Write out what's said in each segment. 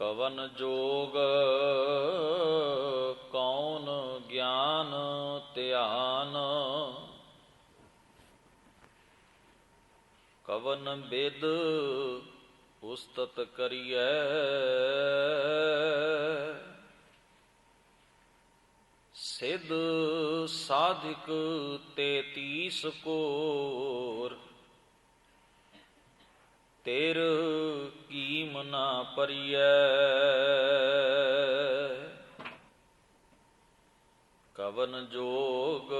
ਕਵਨ ਜੋਗ ਕੌਣ ਗਿਆਨ ਧਿਆਨ, ਕਵਨ ਬਿਦ ਉਸਤਤ ਕਰੀਐ। ਸਿਧ ਸਾਧਿਕ 33 ਕੋਰ, ਤੇਰ ਕੀਮ ਨਾ ਪਰੀਐ। ਕਵਨ ਜੋਗ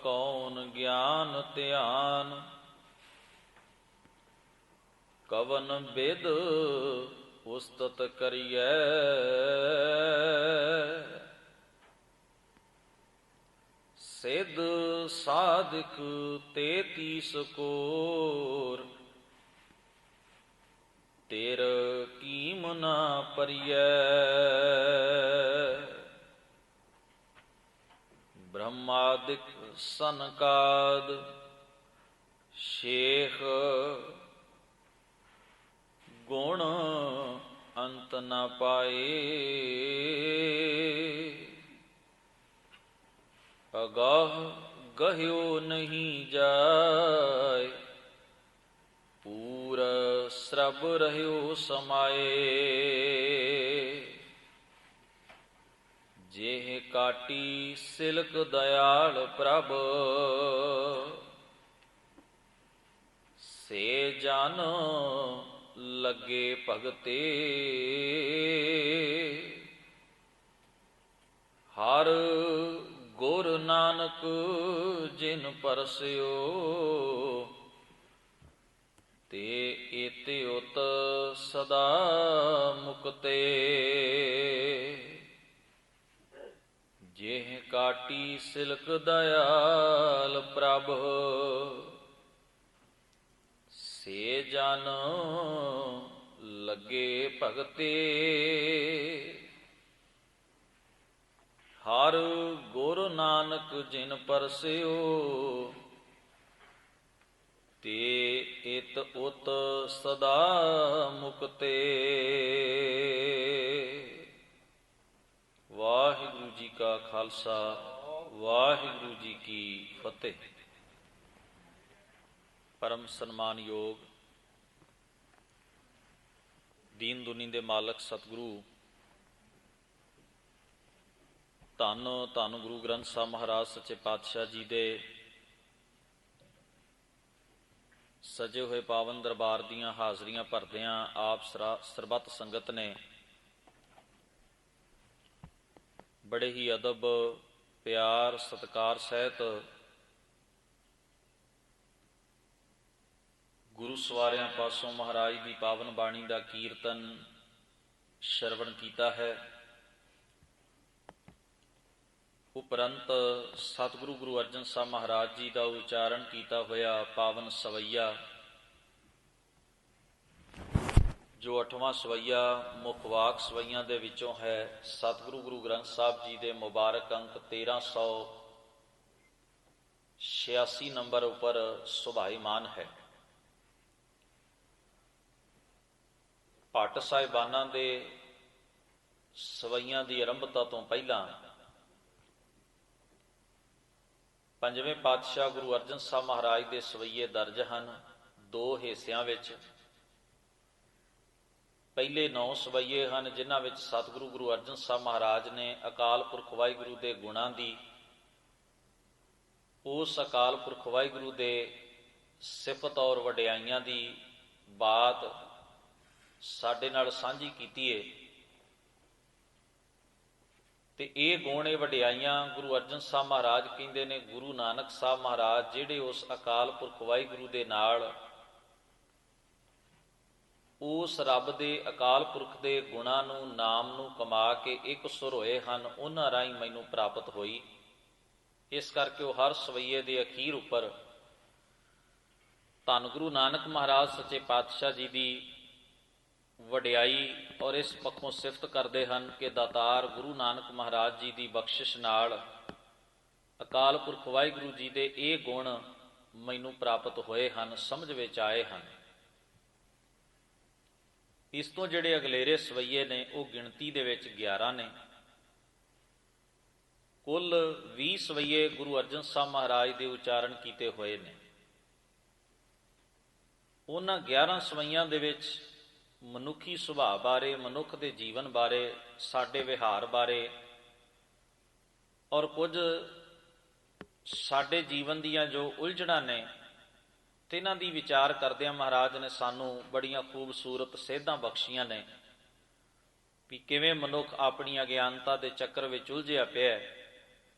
ਕੌਣ ਗਿਆਨ ਧਿਆਨ, ਕਵਨ ਬਿਦ ਉਸਤਤ ਕਰੀਐ। ਸਿਧ ਸਾਧਿਕ 33 ਕੋਰ, ਤੇਰ ਕੀਮ ਨਾ ਪਰੀਐ। ਬ੍ਰਹਮਾਦਿਕ ਸਨਕਾਦ ਸ਼ੇਖ, ਗੁਣ ਅੰਤ ਨ ਪਾਏ। ਅਗਾਹ ਗਹਿਓ ਨਹੀਂ ਜਾਇ, ਪੂਰ ਸਰਬ ਰਹਿਓ ਸਮਾਏ। ਜੇਹ ਕਾਟੀ ਸਿਲਕ ਦਇਆਲ ਪ੍ਰਭ, ਸੇ ਜਨ ਲੱਗੇ ਭਗਤੇ। ਹਰ ਗੁਰ ਨਾਨਕ ਜਿਨ ਪਰਸਿਓ, ਤੇ ਏਤੇ ਉਤ ਸਦਾ ਮੁਕਤੇ। ਜਿਹ ਕਾਟੀ ਸਿਲਕ ਦਇਆਲ ਪ੍ਰਭ, ਸੇ ਜਨ ਲੱਗੇ ਭਗਤੇ। ਹਰ ਗੁਰ ਨਾਨਕ ਜਿਨ ਪਰਸਿਓ, ਤੇ ਇਤ ਉਤ ਸਦਾ ਮੁਕਤੇ। ਵਾਹਿਗੁਰੂ ਜੀ ਕਾ ਖਾਲਸਾ, ਵਾਹਿਗੁਰੂ ਜੀ ਕੀ ਫਤਿਹ। ਪਰਮ ਸਨਮਾਨਯੋਗ ਦੀਨ ਦੁਨੀ ਦੇ ਮਾਲਕ ਸਤਿਗੁਰੂ ਧੰਨ ਧੰਨ ਗੁਰੂ ਗ੍ਰੰਥ ਸਾਹਿਬ ਮਹਾਰਾਜ ਸੱਚੇ ਪਾਤਸ਼ਾਹ ਜੀ ਦੇ ਸਜੇ ਹੋਏ ਪਾਵਨ ਦਰਬਾਰ ਦੀਆਂ ਹਾਜ਼ਰੀਆਂ ਭਰਦਿਆਂ ਆਪ ਸਰਬੱਤ ਸੰਗਤ ਨੇ ਬੜੇ ਹੀ ਅਦਬ ਪਿਆਰ ਸਤਿਕਾਰ ਸਹਿਤ ਗੁਰੂ ਸਵਾਰਿਆਂ ਪਾਸੋਂ ਮਹਾਰਾਜ ਦੀ ਪਾਵਨ ਬਾਣੀ ਦਾ ਕੀਰਤਨ ਸ਼ਰਵਣ ਕੀਤਾ ਹੈ। ਉਪਰੰਤ ਸਤਿਗੁਰੂ ਗੁਰੂ ਅਰਜਨ ਸਾਹਿਬ ਮਹਾਰਾਜ ਜੀ ਦਾ ਉਚਾਰਨ ਕੀਤਾ ਹੋਇਆ ਪਾਵਨ ਸਵਈਆ, ਜੋ 8ਵਾਂ ਸਵਈਆ ਮੁੱਖ ਵਾਕ ਸਵਈਆਂ ਦੇ ਵਿੱਚੋਂ ਹੈ, ਸਤਿਗੁਰੂ ਗੁਰੂ ਗ੍ਰੰਥ ਸਾਹਿਬ ਜੀ ਦੇ ਮੁਬਾਰਕ ਅੰਕ 1386 ਨੰਬਰ ਉੱਪਰ ਸੁਭਾਈਮਾਨ ਹੈ। ਭੱਟ ਸਾਹਿਬਾਨਾਂ ਦੇ ਸਵਈਆਂ ਦੀ ਆਰੰਭਤਾ ਤੋਂ ਪਹਿਲਾਂ ਪੰਜਵੇਂ ਪਾਤਸ਼ਾਹ ਗੁਰੂ ਅਰਜਨ ਸਾਹਿਬ ਮਹਾਰਾਜ ਦੇ ਸਵਈਏ ਦਰਜ ਹਨ 2 ਹਿੱਸਿਆਂ ਵਿੱਚ। ਪਹਿਲੇ 9 ਸਵਈਏ ਹਨ ਜਿਨ੍ਹਾਂ ਵਿੱਚ ਸਤਿਗੁਰੂ ਗੁਰੂ ਅਰਜਨ ਸਾਹਿਬ ਮਹਾਰਾਜ ਨੇ ਅਕਾਲ ਪੁਰਖ ਵਾਹਿਗੁਰੂ ਦੇ ਗੁਣਾਂ ਦੀ, ਉਸ ਅਕਾਲ ਪੁਰਖ ਵਾਹਿਗੁਰੂ ਦੇ ਸਿਫਤ ਔਰ ਵਡਿਆਈਆਂ ਦੀ ਬਾਤ ਸਾਡੇ ਨਾਲ ਸਾਂਝੀ ਕੀਤੀ ਹੈ। ਤੇ ਇਹ ਗੁਣ ਇਹ ਵਡਿਆਈਆਂ ਗੁਰੂ ਅਰਜਨ ਸਾਹਿਬ ਮਹਾਰਾਜ ਕਹਿੰਦੇ ਨੇ, ਗੁਰੂ ਨਾਨਕ ਸਾਹਿਬ ਮਹਾਰਾਜ ਜਿਹੜੇ ਉਸ ਅਕਾਲ ਪੁਰਖ ਵਾਹਿਗੁਰੂ ਦੇ ਨਾਲ ਉਸ ਰੱਬ ਦੇ ਅਕਾਲ ਪੁਰਖ ਦੇ ਗੁਣਾਂ ਨੂੰ, ਨਾਮ ਨੂੰ ਕਮਾ ਕੇ ਇੱਕ ਸੁਰ ਹੋਏ ਹਨ, ਉਹਨਾਂ ਰਾਹੀਂ ਮੈਨੂੰ ਪ੍ਰਾਪਤ ਹੋਈ। ਇਸ ਕਰਕੇ ਉਹ ਹਰ ਸਵਈਏ ਦੇ ਅਖੀਰ ਉੱਪਰ ਧੰਨ ਗੁਰੂ ਨਾਨਕ ਮਹਾਰਾਜ ਸੱਚੇ ਪਾਤਸ਼ਾਹ ਜੀ ਦੀ ਵਡਿਆਈ ਔਰ ਇਸ ਪੱਖੋਂ ਸਿਫਤ ਕਰਦੇ ਹਨ ਕਿ ਦਾਤਾਰ ਗੁਰੂ ਨਾਨਕ ਮਹਾਰਾਜ ਜੀ ਦੀ ਬਖਸ਼ਿਸ਼ ਨਾਲ ਅਕਾਲ ਪੁਰਖ ਵਾਹਿਗੁਰੂ ਜੀ ਦੇ ਇਹ ਗੁਣ ਮੈਨੂੰ ਪ੍ਰਾਪਤ ਹੋਏ ਹਨ, ਸਮਝ ਵਿੱਚ ਆਏ ਹਨ। ਇਸ ਤੋਂ ਜਿਹੜੇ ਅਗਲੇਰੇ ਸਵਈਏ ਨੇ ਉਹ ਗਿਣਤੀ ਦੇ ਵਿੱਚ 11 ਨੇ। ਕੁੱਲ 20 ਸਵਈਏ ਗੁਰੂ ਅਰਜਨ ਸਾਹਿਬ ਮਹਾਰਾਜ ਦੇ ਉਚਾਰਨ ਕੀਤੇ ਹੋਏ ਨੇ। ਉਹਨਾਂ 11 ਸਵਈਆਂ ਦੇ ਵਿੱਚ ਮਨੁੱਖੀ ਸੁਭਾਅ ਬਾਰੇ, ਮਨੁੱਖ ਦੇ ਜੀਵਨ ਬਾਰੇ, ਸਾਡੇ ਵਿਹਾਰ ਬਾਰੇ ਔਰ ਕੁਝ ਸਾਡੇ ਜੀਵਨ ਦੀਆਂ ਜੋ ਉਲਝਣਾਂ ਨੇ ਤਿਨਾਂ ਦੀ ਵਿਚਾਰ ਕਰਦਿਆਂ ਮਹਾਰਾਜ ਨੇ ਸਾਨੂੰ ਬੜੀਆਂ ਖੂਬਸੂਰਤ ਸੇਧਾਂ ਬਖਸ਼ੀਆਂ ਨੇ ਵੀ ਕਿਵੇਂ ਮਨੁੱਖ ਆਪਣੀ ਅਗਿਆਨਤਾ ਦੇ ਚੱਕਰ ਵਿੱਚ ਉਲਝਿਆ ਪਿਆ,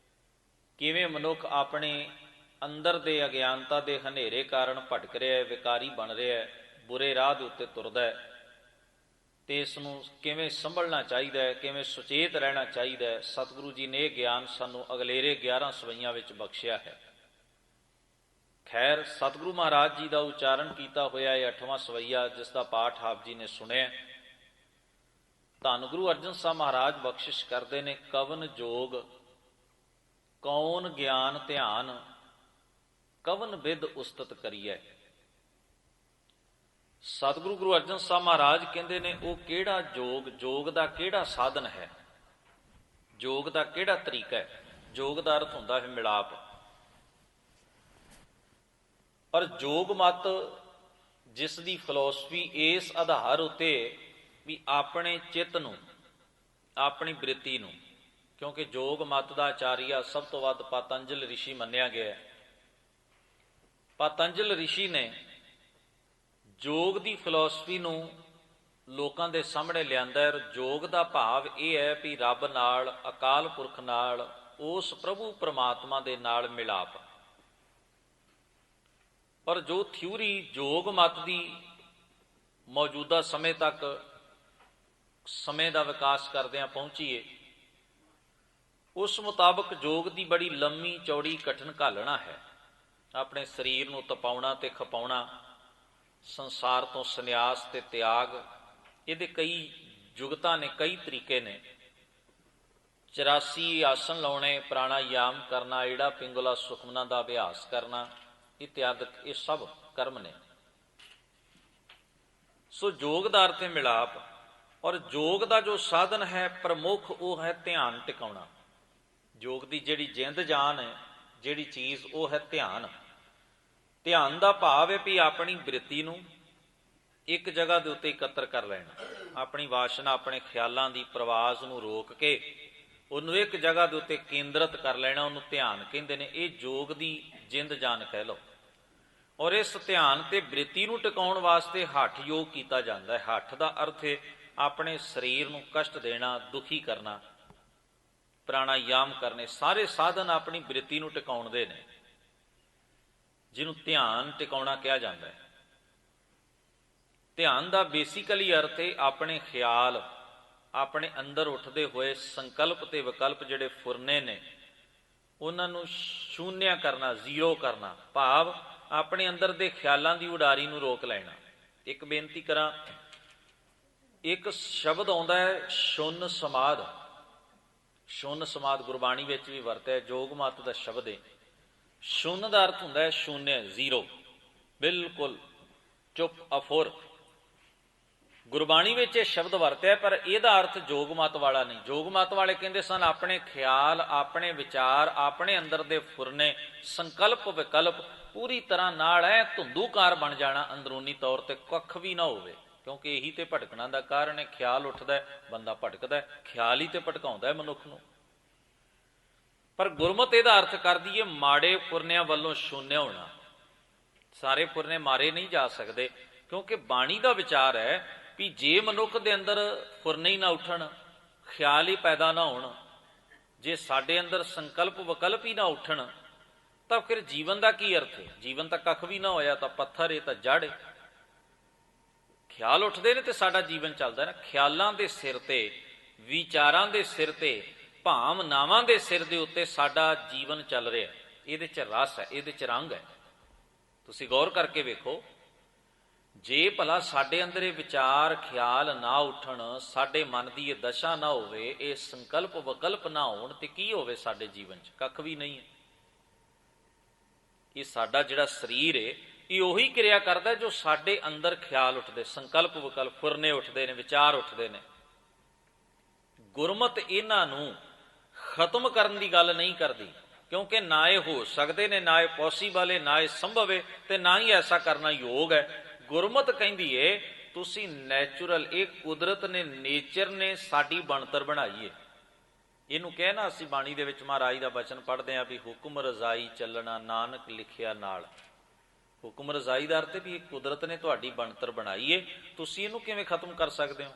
ਕਿਵੇਂ ਮਨੁੱਖ ਆਪਣੇ ਅੰਦਰ ਦੇ ਅਗਿਆਨਤਾ ਦੇ ਹਨੇਰੇ ਕਾਰਨ ਭਟਕ ਰਿਹਾ ਹੈ, ਵਿਕਾਰੀ ਬਣ ਰਿਹਾ ਹੈ, ਬੁਰੇ ਰਾਹ ਦੇ ਉੱਤੇ ਤੁਰਦਾ ਹੈ, ਤੇ ਇਸ ਨੂੰ ਕਿਵੇਂ ਸੰਭਲਣਾ ਚਾਹੀਦਾ ਹੈ, ਕਿਵੇਂ ਸੁਚੇਤ ਰਹਿਣਾ ਚਾਹੀਦਾ ਹੈ। ਸਤਿਗੁਰੂ ਜੀ ਨੇ ਇਹ ਗਿਆਨ ਸਾਨੂੰ ਅਗਲੇਰੇ 11 ਸਵਈਆਂ ਵਿੱਚ ਬਖਸ਼ਿਆ ਹੈ। ਖੈਰ, ਸਤਿਗੁਰੂ ਮਹਾਰਾਜ ਜੀ ਦਾ ਉਚਾਰਨ ਕੀਤਾ ਹੋਇਆ ਇਹ 8ਵਾਂ ਸਵਈਆ ਜਿਸ ਦਾ ਪਾਠ ਆਪ ਜੀ ਨੇ ਸੁਣਿਆ। ਧੰਨ ਗੁਰੂ ਅਰਜਨ ਸਾਹਿਬ ਮਹਾਰਾਜ ਬਖਸ਼ਿਸ਼ ਕਰਦੇ ਨੇ, ਕਵਨ ਜੋਗ ਕੌਣ ਗਿਆਨ ਧਿਆਨ ਕਵਨ ਵਿਦ ਉਸਤਤ ਕਰੀਐ। ਸਤਿਗੁਰੂ ਗੁਰੂ ਅਰਜਨ ਸਾਹਿਬ ਮਹਾਰਾਜ ਕਹਿੰਦੇ ਨੇ ਉਹ ਕਿਹੜਾ ਜੋਗ, ਜੋਗ ਦਾ ਕਿਹੜਾ ਸਾਧਨ ਹੈ, ਜੋਗ ਦਾ ਕਿਹੜਾ ਤਰੀਕਾ ਹੈ। ਜੋਗ ਦਾ ਅਰਥ ਹੁੰਦਾ ਹੈ ਮਿਲਾਪ। ਔਰ ਜੋਗ ਮਤ ਜਿਸ ਦੀ ਫਿਲਾਸਫੀ ਇਸ ਆਧਾਰ ਉੱਤੇ ਵੀ ਆਪਣੇ ਚਿੱਤ ਨੂੰ, ਆਪਣੀ ਬ੍ਰਿਤੀ ਨੂੰ, ਕਿਉਂਕਿ ਜੋਗ ਮਤ ਦਾ ਆਚਾਰੀਆ ਸਭ ਤੋਂ ਵੱਧ ਪਤੰਜਲ ਰਿਸ਼ੀ ਮੰਨਿਆ ਗਿਆ। ਪਤੰਜਲ ਰਿਸ਼ੀ ਨੇ ਜੋਗ ਦੀ ਫਿਲਾਸਫੀ ਨੂੰ ਲੋਕਾਂ ਦੇ ਸਾਹਮਣੇ ਲਿਆਂਦਾ। ਜੋਗ ਦਾ ਭਾਵ ਇਹ ਹੈ ਵੀ ਰੱਬ ਨਾਲ, ਅਕਾਲ ਪੁਰਖ ਨਾਲ, ਉਸ ਪ੍ਰਭੂ ਪਰਮਾਤਮਾ ਦੇ ਨਾਲ ਮਿਲਾਪ। ਪਰ ਜੋ ਥਿਊਰੀ ਜੋਗ ਮਤ ਦੀ ਮੌਜੂਦਾ ਸਮੇਂ ਤੱਕ ਸਮੇਂ ਦਾ ਵਿਕਾਸ ਕਰਦਿਆਂ ਪਹੁੰਚੀਏ, ਉਸ ਮੁਤਾਬਕ ਜੋਗ ਦੀ ਬੜੀ ਲੰਮੀ ਚੌੜੀ ਕਠਿਨ ਘਾਲਣਾ ਹੈ। ਆਪਣੇ ਸਰੀਰ ਨੂੰ ਤਪਾਉਣਾ ਤੇ ਖਪਾਉਣਾ, ਸੰਸਾਰ ਤੋਂ ਸੰਨਿਆਸ ਤੇ ਤਿਆਗ, ਇਹਦੇ ਕਈ ਜੁਗਤਾਂ ਨੇ, ਕਈ ਤਰੀਕੇ ਨੇ। 84 ਆਸਣ ਲਾਉਣੇ, ਪ੍ਰਾਣਾਯਾਮ ਕਰਨਾ, ਏੜਾ ਪਿੰਗਲਾ ਸੁਖਮਨਾ ਦਾ ਅਭਿਆਸ ਕਰਨਾ ਇਤਿਆਦਿਕ, ਇਹ ਸਭ ਕਰਮ ਨੇ। ਸੋ ਜੋਗ ਦਾ ਅਰਥ ਹੈ ਮਿਲਾਪ। ਔਰ ਜੋਗ ਦਾ ਜੋ ਸਾਧਨ ਹੈ ਪ੍ਰਮੁੱਖ, ਉਹ ਹੈ ਧਿਆਨ ਟਿਕਾਉਣਾ। ਜੋਗ ਦੀ ਜਿਹੜੀ ਜਿੰਦ ਜਾਨ ਹੈ, ਜਿਹੜੀ ਚੀਜ਼, ਉਹ ਹੈ ਧਿਆਨ। ਧਿਆਨ ਦਾ ਭਾਵ ਹੈ ਵੀ ਆਪਣੀ ਬ੍ਰਿਤੀ ਨੂੰ ਇੱਕ ਜਗ੍ਹਾ ਦੇ ਉੱਤੇ ਇਕੱਤਰ ਕਰ ਲੈਣਾ। ਆਪਣੀ ਵਾਸ਼ਨਾ, ਆਪਣੇ ਖਿਆਲਾਂ ਦੀ ਪ੍ਰਵਾਜ਼ ਨੂੰ ਰੋਕ ਕੇ ਉਹਨੂੰ ਇੱਕ ਜਗ੍ਹਾ ਦੇ ਉੱਤੇ ਕੇਂਦਰਿਤ ਕਰ ਲੈਣਾ, ਉਹਨੂੰ ਧਿਆਨ ਕਹਿੰਦੇ ਨੇ। ਇਹ ਜੋਗ ਦੀ ਜਿੰਦ ਜਾਨ ਕਹਿ ਲਓ। ਔਰ ਇਸ ਧਿਆਨ ਤੇ ਬ੍ਰਿਤੀ ਨੂੰ ਟਿਕਾਉਣ ਵਾਸਤੇ ਹੱਠ ਯੋਗ ਕੀਤਾ ਜਾਂਦਾ ਹੈ। ਹੱਠ ਦਾ ਅਰਥ ਹੈ ਆਪਣੇ ਸਰੀਰ ਨੂੰ ਕਸ਼ਟ ਦੇਣਾ, ਦੁਖੀ ਕਰਨਾ, ਪ੍ਰਾਣਾਯਾਮ ਕਰਨੇ, ਸਾਰੇ ਸਾਧਨ ਆਪਣੀ ਬ੍ਰਿਤੀ ਨੂੰ ਟਿਕਾਉਣ ਦੇ ਨੇ, ਜਿਹਨੂੰ ਧਿਆਨ ਟਿਕਾਉਣਾ ਕਿਹਾ ਜਾਂਦਾ ਹੈ। ਧਿਆਨ ਦਾ ਬੇਸਿਕਲੀ ਅਰਥ ਹੈ ਆਪਣੇ ਖਿਆਲ, ਆਪਣੇ ਅੰਦਰ ਉੱਠਦੇ ਹੋਏ ਸੰਕਲਪ ਤੇ ਵਿਕਲਪ ਜਿਹੜੇ ਫੁਰਨੇ ਨੇ ਉਹਨਾਂ ਨੂੰ ਸ਼ੂਨਿਆ ਕਰਨਾ, ਜ਼ੀਰੋ ਕਰਨਾ, ਭਾਵ ਆਪਣੇ ਅੰਦਰ ਦੇ ਖਿਆਲਾਂ ਦੀ ਉਡਾਰੀ ਨੂੰ ਰੋਕ ਲੈਣਾ। ਇੱਕ ਬੇਨਤੀ ਕਰਾਂ, ਇੱਕ ਸ਼ਬਦ ਆਉਂਦਾ ਹੈ ਸ਼ੂਨ ਸਮਾਧ। ਸ਼ੂਨ ਸਮਾਧ ਗੁਰਬਾਣੀ ਵਿੱਚ ਵੀ ਵਰਤਿਆ, ਜੋਗ ਮਤ ਦਾ ਸ਼ਬਦ ਹੈ। ਸ਼ੂਨ ਦਾ ਅਰਥ ਹੁੰਦਾ ਹੈ ਸ਼ੂਨਿਆ, ਜ਼ੀਰੋ, ਬਿਲਕੁਲ ਚੁੱਪ, ਅਫੁਰ। ਗੁਰਬਾਣੀ ਵਿੱਚ ਇਹ ਸ਼ਬਦ ਵਰਤਿਆ, ਪਰ ਇਹਦਾ ਅਰਥ ਜੋਗ ਮਤ ਵਾਲਾ ਨਹੀਂ। ਜੋਗ ਮਤ ਵਾਲੇ ਕਹਿੰਦੇ ਸਨ ਆਪਣੇ ਖਿਆਲ, ਆਪਣੇ ਵਿਚਾਰ, ਆਪਣੇ ਅੰਦਰ ਦੇ ਫੁਰਨੇ, ਸੰਕਲਪ ਵਿਕਲਪ ਪੂਰੀ ਤਰ੍ਹਾਂ ਨਾਲ ਐ ਧੁੰਦੂਕਾਰ ਬਣ ਜਾਣਾ, ਅੰਦਰੂਨੀ ਤੌਰ ਤੇ ਕੱਖ ਵੀ ਨਾ ਹੋਵੇ। ਕਿਉਂਕਿ ਇਹੀ ਤੇ ਭਟਕਣਾ ਦਾ ਕਾਰਨ ਹੈ। ਖਿਆਲ ਉੱਠਦਾ, ਬੰਦਾ ਭਟਕਦਾ, ਖਿਆਲ ਹੀ ਤੇ ਭਟਕਾਉਂਦਾ ਹੈ ਮਨੁੱਖ ਨੂੰ। ਪਰ ਗੁਰਮਤਿ ਇਹਦਾ ਅਰਥ ਕਰਦੀ ਹੈ ਮਾੜੇ ਫੁਰਨਿਆਂ ਵੱਲੋਂ ਸ਼ੂਨਿਆ ਹੋਣਾ। ਸਾਰੇ ਫੁਰਨੇ ਮਾਰੇ ਨਹੀਂ ਜਾ ਸਕਦੇ, ਕਿਉਂਕਿ ਬਾਣੀ ਦਾ ਵਿਚਾਰ ਹੈ ਵੀ ਜੇ ਮਨੁੱਖ ਦੇ ਅੰਦਰ ਫੁਰਨੇ ਹੀ ਨਾ ਉੱਠਣ, ਖਿਆਲ ਹੀ ਪੈਦਾ ਨਾ ਹੋਣ, ਜੇ ਸਾਡੇ ਅੰਦਰ ਸੰਕਲਪ ਵਿਕਲਪ ਹੀ ਨਾ ਉੱਠਣ, ਤਾਂ ਫਿਰ ਜੀਵਨ ਦਾ ਕੀ ਅਰਥ ਹੈ? ਜੀਵਨ ਤਾਂ ਕੱਖ ਵੀ ਨਾ ਹੋਇਆ, ਤਾਂ ਪੱਥਰ ਹੈ, ਤਾਂ ਜੜ ਹੈ। ਖਿਆਲ ਉੱਠਦੇ ਨੇ ਤੇ ਸਾਡਾ ਜੀਵਨ ਚੱਲਦਾ ਨਾ। ਖਿਆਲਾਂ ਦੇ ਸਿਰ ਤੇ, ਵਿਚਾਰਾਂ ਦੇ ਸਿਰ ਤੇ, ਭਾਵਨਾਵਾਂ ਦੇ ਸਿਰ ਦੇ ਉੱਤੇ ਸਾਡਾ ਜੀਵਨ ਚੱਲ ਰਿਹਾ। ਇਹਦੇ 'ਚ ਰਸ ਹੈ, ਇਹਦੇ 'ਚ ਰੰਗ ਹੈ। ਤੁਸੀਂ ਗੌਰ ਕਰਕੇ ਵੇਖੋ, ਜੇ ਭਲਾ ਸਾਡੇ ਅੰਦਰ ਇਹ ਵਿਚਾਰ ਖਿਆਲ ਨਾ ਉੱਠਣ, ਸਾਡੇ ਮਨ ਦੀ ਇਹ ਦਸ਼ਾ ਨਾ ਹੋਵੇ, ਇਹ ਸੰਕਲਪ ਵਿਕਲਪ ਨਾ ਹੋਣ, ਤੇ ਕੀ ਹੋਵੇ ਸਾਡੇ ਜੀਵਨ 'ਚ? ਕੱਖ ਵੀ ਨਹੀਂ ਹੈ। ਇਹ ਸਾਡਾ ਜਿਹੜਾ ਸਰੀਰ ਹੈ, ਇਹ ਉਹੀ ਕਿਰਿਆ ਕਰਦਾ ਜੋ ਸਾਡੇ ਅੰਦਰ ਖਿਆਲ ਉੱਠਦੇ, ਸੰਕਲਪ ਵਿਕਲਪ ਫੁਰਨੇ ਉੱਠਦੇ ਨੇ, ਵਿਚਾਰ ਉੱਠਦੇ ਨੇ। ਗੁਰਮਤਿ ਇਹਨਾਂ ਨੂੰ ਖਤਮ ਕਰਨ ਦੀ ਗੱਲ ਨਹੀਂ ਕਰਦੀ, ਕਿਉਂਕਿ ਨਾ ਇਹ ਹੋ ਸਕਦੇ ਨੇ, ਨਾ ਇਹ ਪੋਸੀਬਲ ਹੈ, ਨਾ ਇਹ ਸੰਭਵ ਹੈ, ਤੇ ਨਾ ਹੀ ਐਸਾ ਕਰਨਾ ਯੋਗ ਹੈ। ਗੁਰਮਤਿ ਕਹਿੰਦੀ ਏ ਤੁਸੀਂ ਨੈਚੁਰਲ, ਇਹ ਕੁਦਰਤ ਨੇ, ਨੇਚਰ ਨੇ ਸਾਡੀ ਬਣਤਰ ਬਣਾਈ ਏ। ਇਹਨੂੰ ਕਹਿਣਾ ਅਸੀਂ ਬਾਣੀ ਦੇ ਵਿੱਚ ਮਹਾਰਾਜ ਦਾ ਬਚਨ ਪੜ੍ਹਦੇ ਹਾਂ ਵੀ ਹੁਕਮ ਰਜ਼ਾਈ ਚੱਲਣਾ ਨਾਨਕ ਲਿਖਿਆ ਨਾਲ। ਹੁਕਮ ਰਜ਼ਾਈ ਦਾ ਅਰਥ ਹੈ ਵੀ ਇਹ ਕੁਦਰਤ ਨੇ ਤੁਹਾਡੀ ਬਣਤਰ ਬਣਾਈ ਏ, ਤੁਸੀਂ ਇਹਨੂੰ ਕਿਵੇਂ ਖਤਮ ਕਰ ਸਕਦੇ ਹੋ?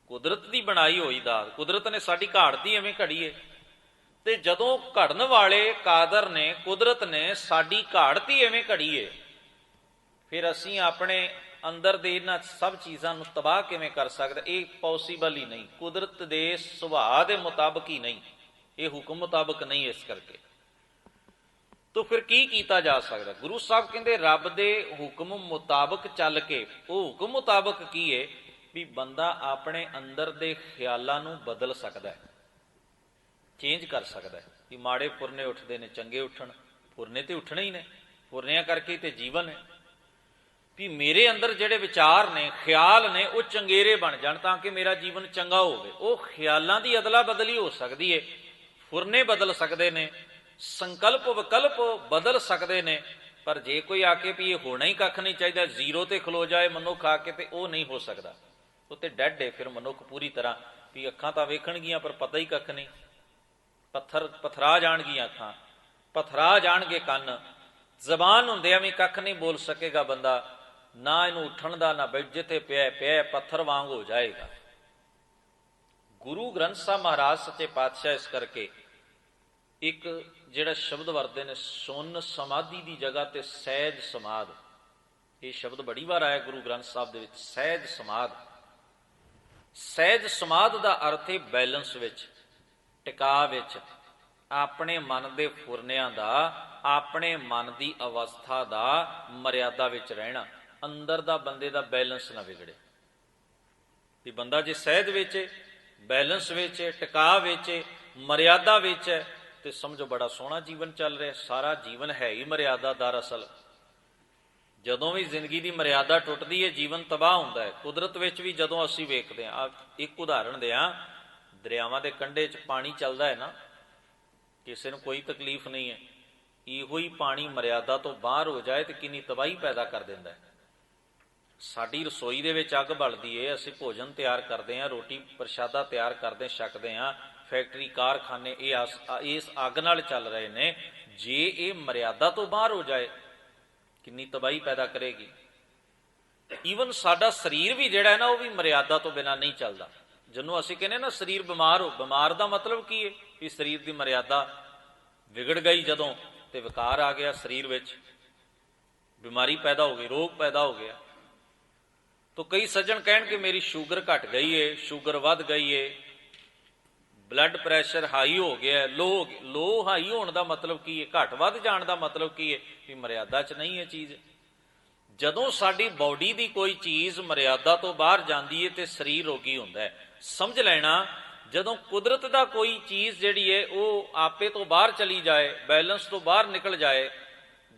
ਕੁਦਰਤ ਦੀ ਬਣਾਈ ਹੋਈ ਦਾਤ, ਕੁਦਰਤ ਨੇ ਸਾਡੀ ਘਾੜਤੀ ਐਵੇਂ ਘੜੀ ਏ, ਤੇ ਜਦੋਂ ਘੜਨ ਵਾਲੇ ਕਾਦਰ ਨੇ, ਕੁਦਰਤ ਨੇ ਸਾਡੀ ਘਾੜਤੀ ਐਵੇਂ ਘੜੀ ਏ, ਫਿਰ ਅਸੀਂ ਆਪਣੇ ਅੰਦਰ ਦੇ ਇਹਨਾਂ ਸਭ ਚੀਜ਼ਾਂ ਨੂੰ ਤਬਾਹ ਕਿਵੇਂ ਕਰ ਸਕਦੇ? ਇਹ ਪੋਸੀਬਲ ਹੀ ਨਹੀਂ, ਕੁਦਰਤ ਦੇ ਸੁਭਾਅ ਦੇ ਮੁਤਾਬਕ ਹੀ ਨਹੀਂ, ਇਹ ਹੁਕਮ ਮੁਤਾਬਕ ਨਹੀਂ। ਇਸ ਕਰਕੇ ਤਾਂ ਫਿਰ ਕੀ ਕੀਤਾ ਜਾ ਸਕਦਾ? ਗੁਰੂ ਸਾਹਿਬ ਕਹਿੰਦੇ ਰੱਬ ਦੇ ਹੁਕਮ ਮੁਤਾਬਕ ਚੱਲ ਕੇ, ਉਹ ਹੁਕਮ ਮੁਤਾਬਕ ਕੀ ਹੈ ਵੀ ਬੰਦਾ ਆਪਣੇ ਅੰਦਰ ਦੇ ਖਿਆਲਾਂ ਨੂੰ ਬਦਲ ਸਕਦਾ ਹੈ, ਚੇਂਜ ਕਰ ਸਕਦਾ ਹੈ। ਵੀ ਮਾੜੇ ਫੁਰਨੇ ਉੱਠਦੇ ਨੇ, ਚੰਗੇ ਉੱਠਣ, ਫੁਰਨੇ ਤੇ ਉੱਠਣੇ ਹੀ ਨੇ, ਫੁਰਨਿਆਂ ਕਰਕੇ ਤੇ ਜੀਵਨ ਹੈ। ਵੀ ਮੇਰੇ ਅੰਦਰ ਜਿਹੜੇ ਵਿਚਾਰ ਨੇ, ਖਿਆਲ ਨੇ, ਉਹ ਚੰਗੇਰੇ ਬਣ ਜਾਣ ਤਾਂ ਕਿ ਮੇਰਾ ਜੀਵਨ ਚੰਗਾ ਹੋਵੇ। ਉਹ ਖਿਆਲਾਂ ਦੀ ਅਦਲਾ ਬਦਲੀ ਹੋ ਸਕਦੀ ਹੈ, ਫੁਰਨੇ ਬਦਲ ਸਕਦੇ ਨੇ, ਸੰਕਲਪ ਵਿਕਲਪ ਬਦਲ ਸਕਦੇ ਨੇ। ਪਰ ਜੇ ਕੋਈ ਆ ਕੇ ਵੀ ਇਹ ਹੋਣਾ ਹੀ ਕੱਖ ਨਹੀਂ ਚਾਹੀਦਾ, ਜ਼ੀਰੋ ਤੇ ਖਲੋ ਜਾਏ ਮਨੁੱਖ ਆ ਕੇ, ਤੇ ਉਹ ਨਹੀਂ ਹੋ ਸਕਦਾ। ਉਹ ਤੇ ਡੈਡ ਹੈ ਫਿਰ ਮਨੁੱਖ ਪੂਰੀ ਤਰ੍ਹਾਂ। ਵੀ ਅੱਖਾਂ ਤਾਂ ਵੇਖਣਗੀਆਂ ਪਰ ਪਤਾ ਹੀ ਕੱਖ ਨਹੀਂ, ਪਥਰਾ ਜਾਣਗੀਆਂ ਅੱਖਾਂ, ਪਥਰਾ ਜਾਣਗੇ ਕੰਨ, ਜ਼ਬਾਨ ਹੁੰਦਿਆਂ ਵੀ ਕੱਖ ਨਹੀਂ ਬੋਲ ਸਕੇਗਾ ਬੰਦਾ, ਨਾ ਇਹਨੂੰ ਉੱਠਣ ਦਾ ਨਾ ਬੈਠ, ਜਿੱਥੇ ਪਿਆ ਪਿਆ ਪੱਥਰ ਵਾਂਗ ਹੋ ਜਾਏਗਾ। ਗੁਰੂ ਗ੍ਰੰਥ ਸਾਹਿਬ ਮਹਾਰਾਜ ਸੱਚੇ ਪਾਤਸ਼ਾਹ ਇਸ ਕਰਕੇ ਇੱਕ ਜਿਹੜਾ ਸ਼ਬਦ ਵਰਤੇ ਨੇ, ਸੁੰਨ ਸਮਾਧੀ ਦੀ ਜਗ੍ਹਾ ਤੇ ਸਹਿਜ ਸਮਾਧ, ਇਹ ਸ਼ਬਦ ਬੜੀ ਵਾਰ ਆਇਆ ਗੁਰੂ ਗ੍ਰੰਥ ਸਾਹਿਬ ਦੇ ਵਿੱਚ, ਸਹਿਜ ਸਮਾਧ। ਸਹਿਜ ਸਮਾਧ ਦਾ ਅਰਥ ਹੈ ਬੈਲੈਂਸ ਵਿੱਚ, ਟਿਕਾ ਵਿੱਚ, ਆਪਣੇ ਮਨ ਦੇ ਫੁਰਨਿਆਂ ਦਾ, ਆਪਣੇ ਮਨ ਦੀ ਅਵਸਥਾ ਦਾ ਮਰਿਆਦਾ ਵਿੱਚ ਰਹਿਣਾ, ਅੰਦਰ ਦਾ ਬੰਦੇ ਦਾ ਬੈਲੈਂਸ ਨਾ ਵਿਗੜੇ। ਵੀ ਬੰਦਾ ਜੇ ਸਹਿਜ ਵਿੱਚ, ਬੈਲੈਂਸ ਵਿੱਚ, ਟਿਕਾ ਵਿੱਚ, ਮਰਿਆਦਾ ਵਿੱਚ ਹੈ, ਤੇ ਸਮਝੋ ਬੜਾ ਸੋਹਣਾ ਜੀਵਨ ਚੱਲ ਰਿਹਾ। ਸਾਰਾ ਜੀਵਨ ਹੈ ਹੀ ਮਰਿਆਦਾ ਦਰਅਸਲ। ਜਦੋਂ ਵੀ ਜ਼ਿੰਦਗੀ ਦੀ ਮਰਿਆਦਾ ਟੁੱਟਦੀ ਹੈ, ਜੀਵਨ ਤਬਾਹ ਹੁੰਦਾ ਹੈ। ਕੁਦਰਤ ਵਿੱਚ ਵੀ ਜਦੋਂ ਅਸੀਂ ਵੇਖਦੇ ਹਾਂ, ਇੱਕ ਉਦਾਹਰਣ ਦਿਆਂ, ਦਰਿਆਵਾਂ ਦੇ ਕੰਢੇ 'ਚ ਪਾਣੀ ਚੱਲਦਾ ਹੈ ਨਾ, ਕਿਸੇ ਨੂੰ ਕੋਈ ਤਕਲੀਫ ਨਹੀਂ ਹੈ। ਇਹੋ ਹੀ ਪਾਣੀ ਮਰਿਆਦਾ ਤੋਂ ਬਾਹਰ ਹੋ ਜਾਏ ਤੇ ਕਿੰਨੀ ਤਬਾਹੀ ਪੈਦਾ ਕਰ ਦਿੰਦਾ ਹੈ। ਸਾਡੀ ਰਸੋਈ ਦੇ ਵਿੱਚ ਅੱਗ ਬਲਦੀ ਏ, ਅਸੀਂ ਭੋਜਨ ਤਿਆਰ ਕਰਦੇ ਹਾਂ, ਰੋਟੀ ਪ੍ਰਸ਼ਾਦਾ ਤਿਆਰ ਕਰਦੇ, ਛਕਦੇ ਹਾਂ, ਫੈਕਟਰੀ ਕਾਰਖਾਨੇ ਇਹ ਇਸ ਅੱਗ ਨਾਲ ਚੱਲ ਰਹੇ ਨੇ। ਜੇ ਇਹ ਮਰਿਆਦਾ ਤੋਂ ਬਾਹਰ ਹੋ ਜਾਏ ਕਿੰਨੀ ਤਬਾਹੀ ਪੈਦਾ ਕਰੇਗੀ। ਈਵਨ ਸਾਡਾ ਸਰੀਰ ਵੀ ਜਿਹੜਾ ਹੈ ਨਾ, ਉਹ ਵੀ ਮਰਿਆਦਾ ਤੋਂ ਬਿਨਾਂ ਨਹੀਂ ਚੱਲਦਾ। ਜਿਹਨੂੰ ਅਸੀਂ ਕਹਿੰਦੇ ਨਾ ਸਰੀਰ ਬਿਮਾਰ ਹੋ, ਬਿਮਾਰ ਦਾ ਮਤਲਬ ਕੀ ਹੈ? ਵੀ ਸਰੀਰ ਦੀ ਮਰਿਆਦਾ ਵਿਗੜ ਗਈ ਜਦੋਂ, ਤੇ ਵਿਕਾਰ ਆ ਗਿਆ ਸਰੀਰ ਵਿੱਚ, ਬਿਮਾਰੀ ਪੈਦਾ ਹੋ ਗਈ, ਰੋਗ ਪੈਦਾ ਹੋ ਗਿਆ। ਤਾਂ ਕਈ ਸੱਜਣ ਕਹਿਣਗੇ ਮੇਰੀ ਸ਼ੂਗਰ ਘਟ ਗਈ ਏ, ਸ਼ੂਗਰ ਵੱਧ ਗਈ ਏ, ਬਲੱਡ ਪ੍ਰੈਸ਼ਰ ਹਾਈ ਹੋ ਗਿਆ। ਲੋ ਹਾਈ ਹੋਣ ਦਾ ਮਤਲਬ ਕੀ ਹੈ? ਘਟ ਵੱਧ ਜਾਣ ਦਾ ਮਤਲਬ ਕੀ ਹੈ? ਵੀ ਮਰਿਆਦਾ 'ਚ ਨਹੀਂ ਹੈ ਚੀਜ਼। ਜਦੋਂ ਸਾਡੀ ਬਾਡੀ ਦੀ ਕੋਈ ਚੀਜ਼ ਮਰਿਆਦਾ ਤੋਂ ਬਾਹਰ ਜਾਂਦੀ ਹੈ ਤੇ ਸਰੀਰ ਰੋਗੀ ਹੁੰਦਾ ਹੈ। ਸਮਝ ਲੈਣਾ, ਜਦੋਂ ਕੁਦਰਤ ਦਾ ਕੋਈ ਚੀਜ਼ ਜਿਹੜੀ ਹੈ ਉਹ ਆਪੇ ਤੋਂ ਬਾਹਰ ਚਲੀ ਜਾਏ, ਬੈਲੈਂਸ ਤੋਂ ਬਾਹਰ ਨਿਕਲ ਜਾਏ,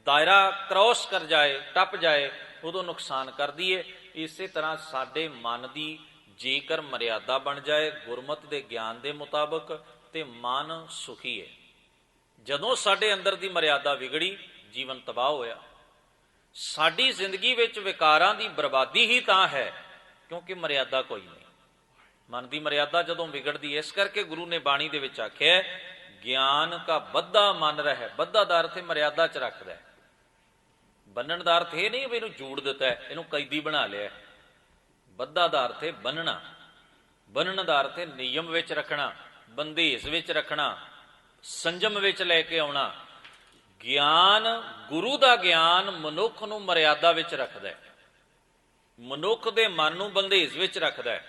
ਦਾਇਰਾ ਕ੍ਰੋਸ ਕਰ ਜਾਏ, ਟੱਪ ਜਾਏ, ਉਦੋਂ ਨੁਕਸਾਨ ਕਰਦੀ ਹੈ। ਇਸੇ ਤਰ੍ਹਾਂ ਸਾਡੇ ਮਨ ਦੀ ਜੇਕਰ ਮਰਿਆਦਾ ਬਣ ਜਾਏ ਗੁਰਮਤਿ ਦੇ ਗਿਆਨ ਦੇ ਮੁਤਾਬਕ, ਤੇ ਮਨ ਸੁਖੀ ਹੈ। ਜਦੋਂ ਸਾਡੇ ਅੰਦਰ ਦੀ ਮਰਿਆਦਾ ਵਿਗੜੀ, ਜੀਵਨ ਤਬਾਹ ਹੋਇਆ। ਸਾਡੀ ਜ਼ਿੰਦਗੀ ਵਿੱਚ ਵਿਕਾਰਾਂ ਦੀ ਬਰਬਾਦੀ ਹੀ ਤਾਂ ਹੈ ਕਿਉਂਕਿ ਮਰਿਆਦਾ ਕੋਈ ਨਹੀਂ। ਮਨ ਦੀ ਮਰਿਆਦਾ ਜਦੋਂ ਵਿਗੜਦੀ, ਇਸ ਕਰਕੇ ਗੁਰੂ ਨੇ ਬਾਣੀ ਦੇ ਵਿੱਚ ਆਖਿਆ ਗਿਆਨ ਕਾ ਬੱਧਾ ਮਨ ਰਹਿ। ਬੱਧਾ ਦਾ ਅਰਥ ਮਰਿਆਦਾ 'ਚ ਰੱਖਦਾ। ਬੰਨਣ ਦਾ ਅਰਥ ਇਹ ਨਹੀਂ ਵੀ ਇਹਨੂੰ ਜੂੜ ਦਿੱਤਾ, ਇਹਨੂੰ ਕੈਦੀ ਬਣਾ ਲਿਆ। ਬੱਧਾ ਦਾ ਅਰਥ ਹੈ ਬੰਨਣਾ। ਬੰਨਣ ਦਾ ਅਰਥ ਹੈ ਨਿਯਮ ਵਿੱਚ ਰੱਖਣਾ, ਬੰਦੇਜ ਵਿੱਚ ਰੱਖਣਾ, ਸੰਜਮ ਵਿੱਚ ਲੈ ਕੇ ਆਉਣਾ। ਗਿਆਨ, ਗੁਰੂ ਦਾ ਗਿਆਨ ਮਨੁੱਖ ਨੂੰ ਮਰਿਆਦਾ ਵਿੱਚ ਰੱਖਦਾ ਹੈ, ਮਨੁੱਖ ਦੇ ਮਨ ਨੂੰ ਬੰਦੇਜ ਵਿੱਚ ਰੱਖਦਾ ਹੈ,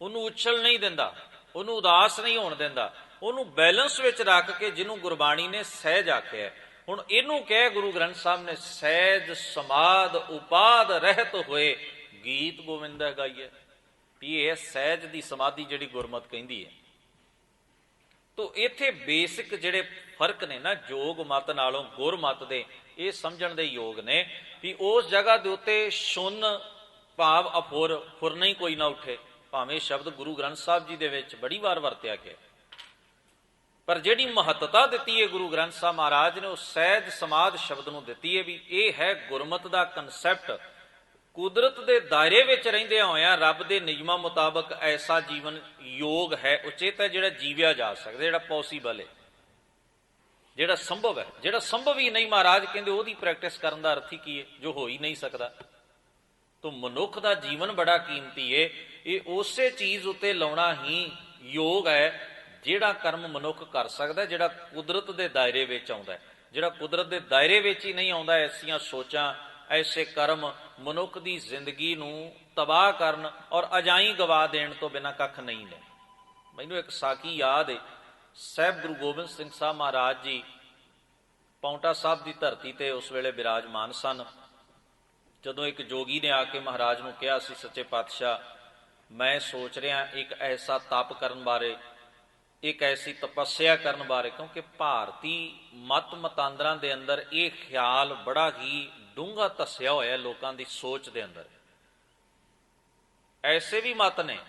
ਉਹਨੂੰ ਉਛਲ ਨਹੀਂ ਦਿੰਦਾ, ਉਹਨੂੰ ਉਦਾਸ ਨਹੀਂ ਹੋਣ ਦਿੰਦਾ, ਉਹਨੂੰ ਬੈਲੈਂਸ ਵਿੱਚ ਰੱਖ ਕੇ, ਜਿਹਨੂੰ ਗੁਰਬਾਣੀ ਨੇ ਸਹਿਜ ਆਖਿਆ। ਹੁਣ ਇਹਨੂੰ ਕਹਿ ਗੁਰੂ ਗ੍ਰੰਥ ਸਾਹਿਬ ਨੇ ਸਹਿਜ ਸਮਾਧ ਉਪਾਦ ਰਹਿਤ ਹੋਏ ਗੀਤ ਗੋਵਿੰਦਾ ਗਾਈਏ। ਇਹ ਸਹਿਜ ਦੀ ਸਮਾਧੀ ਜਿਹੜੀ ਗੁਰਮਤਿ ਕਹਿੰਦੀ ਹੈ। ਤੋ ਇੱਥੇ ਬੇਸਿਕ ਜਿਹੜੇ ਫਰਕ ਨੇ ਨਾ, ਜੋਗ ਮਤ ਨਾਲੋਂ ਗੁਰਮਤਿ ਦੇ, ਇਹ ਸਮਝਣ ਦੇ ਯੋਗ ਨੇ ਵੀ ਉਸ ਜਗ੍ਹਾ ਦੇ ਉੱਤੇ ਸ਼ੁੰਨ ਭਾਵ ਅਫੁਰ, ਫੁਰਨਾ ਹੀ ਕੋਈ ਨਾ ਉੱਠੇ। ਭਾਵੇਂ ਸ਼ਬਦ ਗੁਰੂ ਗ੍ਰੰਥ ਸਾਹਿਬ ਜੀ ਦੇ ਵਿੱਚ ਬੜੀ ਵਾਰ ਵਰਤਿਆ ਗਿਆ, ਪਰ ਜਿਹੜੀ ਮਹੱਤਤਾ ਦਿੱਤੀ ਹੈ ਗੁਰੂ ਗ੍ਰੰਥ ਸਾਹਿਬ ਮਹਾਰਾਜ ਨੇ, ਉਹ ਸਹਿਜ ਸਮਾਧ ਸ਼ਬਦ ਨੂੰ ਦਿੱਤੀ ਹੈ ਵੀ ਇਹ ਹੈ ਗੁਰਮਤਿ ਦਾ ਕਨਸੈਪਟ। ਕੁਦਰਤ ਦੇ ਦਾਇਰੇ ਵਿੱਚ ਰਹਿੰਦਿਆਂ ਹੋਇਆਂ ਰੱਬ ਦੇ ਨਿਯਮਾਂ ਮੁਤਾਬਕ ਐਸਾ ਜੀਵਨ ਯੋਗ ਹੈ, ਉਚਿਤ ਹੈ, ਜਿਹੜਾ ਜੀਵਿਆ ਜਾ ਸਕਦਾ, ਜਿਹੜਾ ਪੋਸੀਬਲ ਹੈ, ਜਿਹੜਾ ਸੰਭਵ ਹੈ। ਜਿਹੜਾ ਸੰਭਵ ਹੀ ਨਹੀਂ, ਮਹਾਰਾਜ ਕਹਿੰਦੇ ਉਹਦੀ ਪ੍ਰੈਕਟਿਸ ਕਰਨ ਦਾ ਅਰਥ ਹੀ ਕੀ ਹੈ, ਜੋ ਹੋ ਹੀ ਨਹੀਂ ਸਕਦਾ। ਤੋ ਮਨੁੱਖ ਦਾ ਜੀਵਨ ਬੜਾ ਕੀਮਤੀ ਹੈ, ਇਹ ਉਸੇ ਚੀਜ਼ ਉੱਤੇ ਲਾਉਣਾ ਹੀ ਯੋਗ ਹੈ ਜਿਹੜਾ ਕਰਮ ਮਨੁੱਖ ਕਰ ਸਕਦਾ, ਜਿਹੜਾ ਕੁਦਰਤ ਦੇ ਦਾਇਰੇ ਵਿੱਚ ਆਉਂਦਾ। ਜਿਹੜਾ ਕੁਦਰਤ ਦੇ ਦਾਇਰੇ ਵਿੱਚ ਹੀ ਨਹੀਂ ਆਉਂਦਾ, ਐਸੀਆਂ ਸੋਚਾਂ, ਐਸੇ ਕਰਮ ਮਨੁੱਖ ਦੀ ਜ਼ਿੰਦਗੀ ਨੂੰ ਤਬਾਹ ਕਰਨ ਔਰ ਅਜਾਈਂ ਗਵਾ ਦੇਣ ਤੋਂ ਬਿਨਾਂ ਕੱਖ ਨਹੀਂ ਨੇ। ਮੈਨੂੰ ਇੱਕ ਸਾਖੀ ਯਾਦ ਹੈ, ਸਾਹਿਬ ਗੁਰੂ ਗੋਬਿੰਦ ਸਿੰਘ ਸਾਹਿਬ ਮਹਾਰਾਜ ਜੀ ਪਾਉਂਟਾ ਸਾਹਿਬ ਦੀ ਧਰਤੀ ਤੇ ਉਸ ਵੇਲੇ ਬਿਰਾਜਮਾਨ ਸਨ। ਜਦੋਂ ਇੱਕ ਜੋਗੀ ਨੇ ਆ ਕੇ ਮਹਾਰਾਜ ਨੂੰ ਕਿਹਾ ਸੀ, ਸੱਚੇ ਪਾਤਸ਼ਾਹ ਮੈਂ ਸੋਚ ਰਿਹਾ ਇੱਕ ਐਸਾ ਤਪ ਕਰਨ ਬਾਰੇ, ਇੱਕ ਐਸੀ ਤਪੱਸਿਆ ਕਰਨ ਬਾਰੇ, ਕਿਉਂਕਿ ਭਾਰਤੀ ਮਤ ਮਤਾਂਦਰਾਂ ਦੇ ਅੰਦਰ ਇਹ ਖਿਆਲ ਬੜਾ ਹੀ ਡੂੰਘਾ ਧੱਸਿਆ ਹੋਇਆ ਲੋਕਾਂ ਦੀ ਸੋਚ ਦੇ ਅੰਦਰ। ਐਸੇ ਵੀ ਮਤ ਨੇ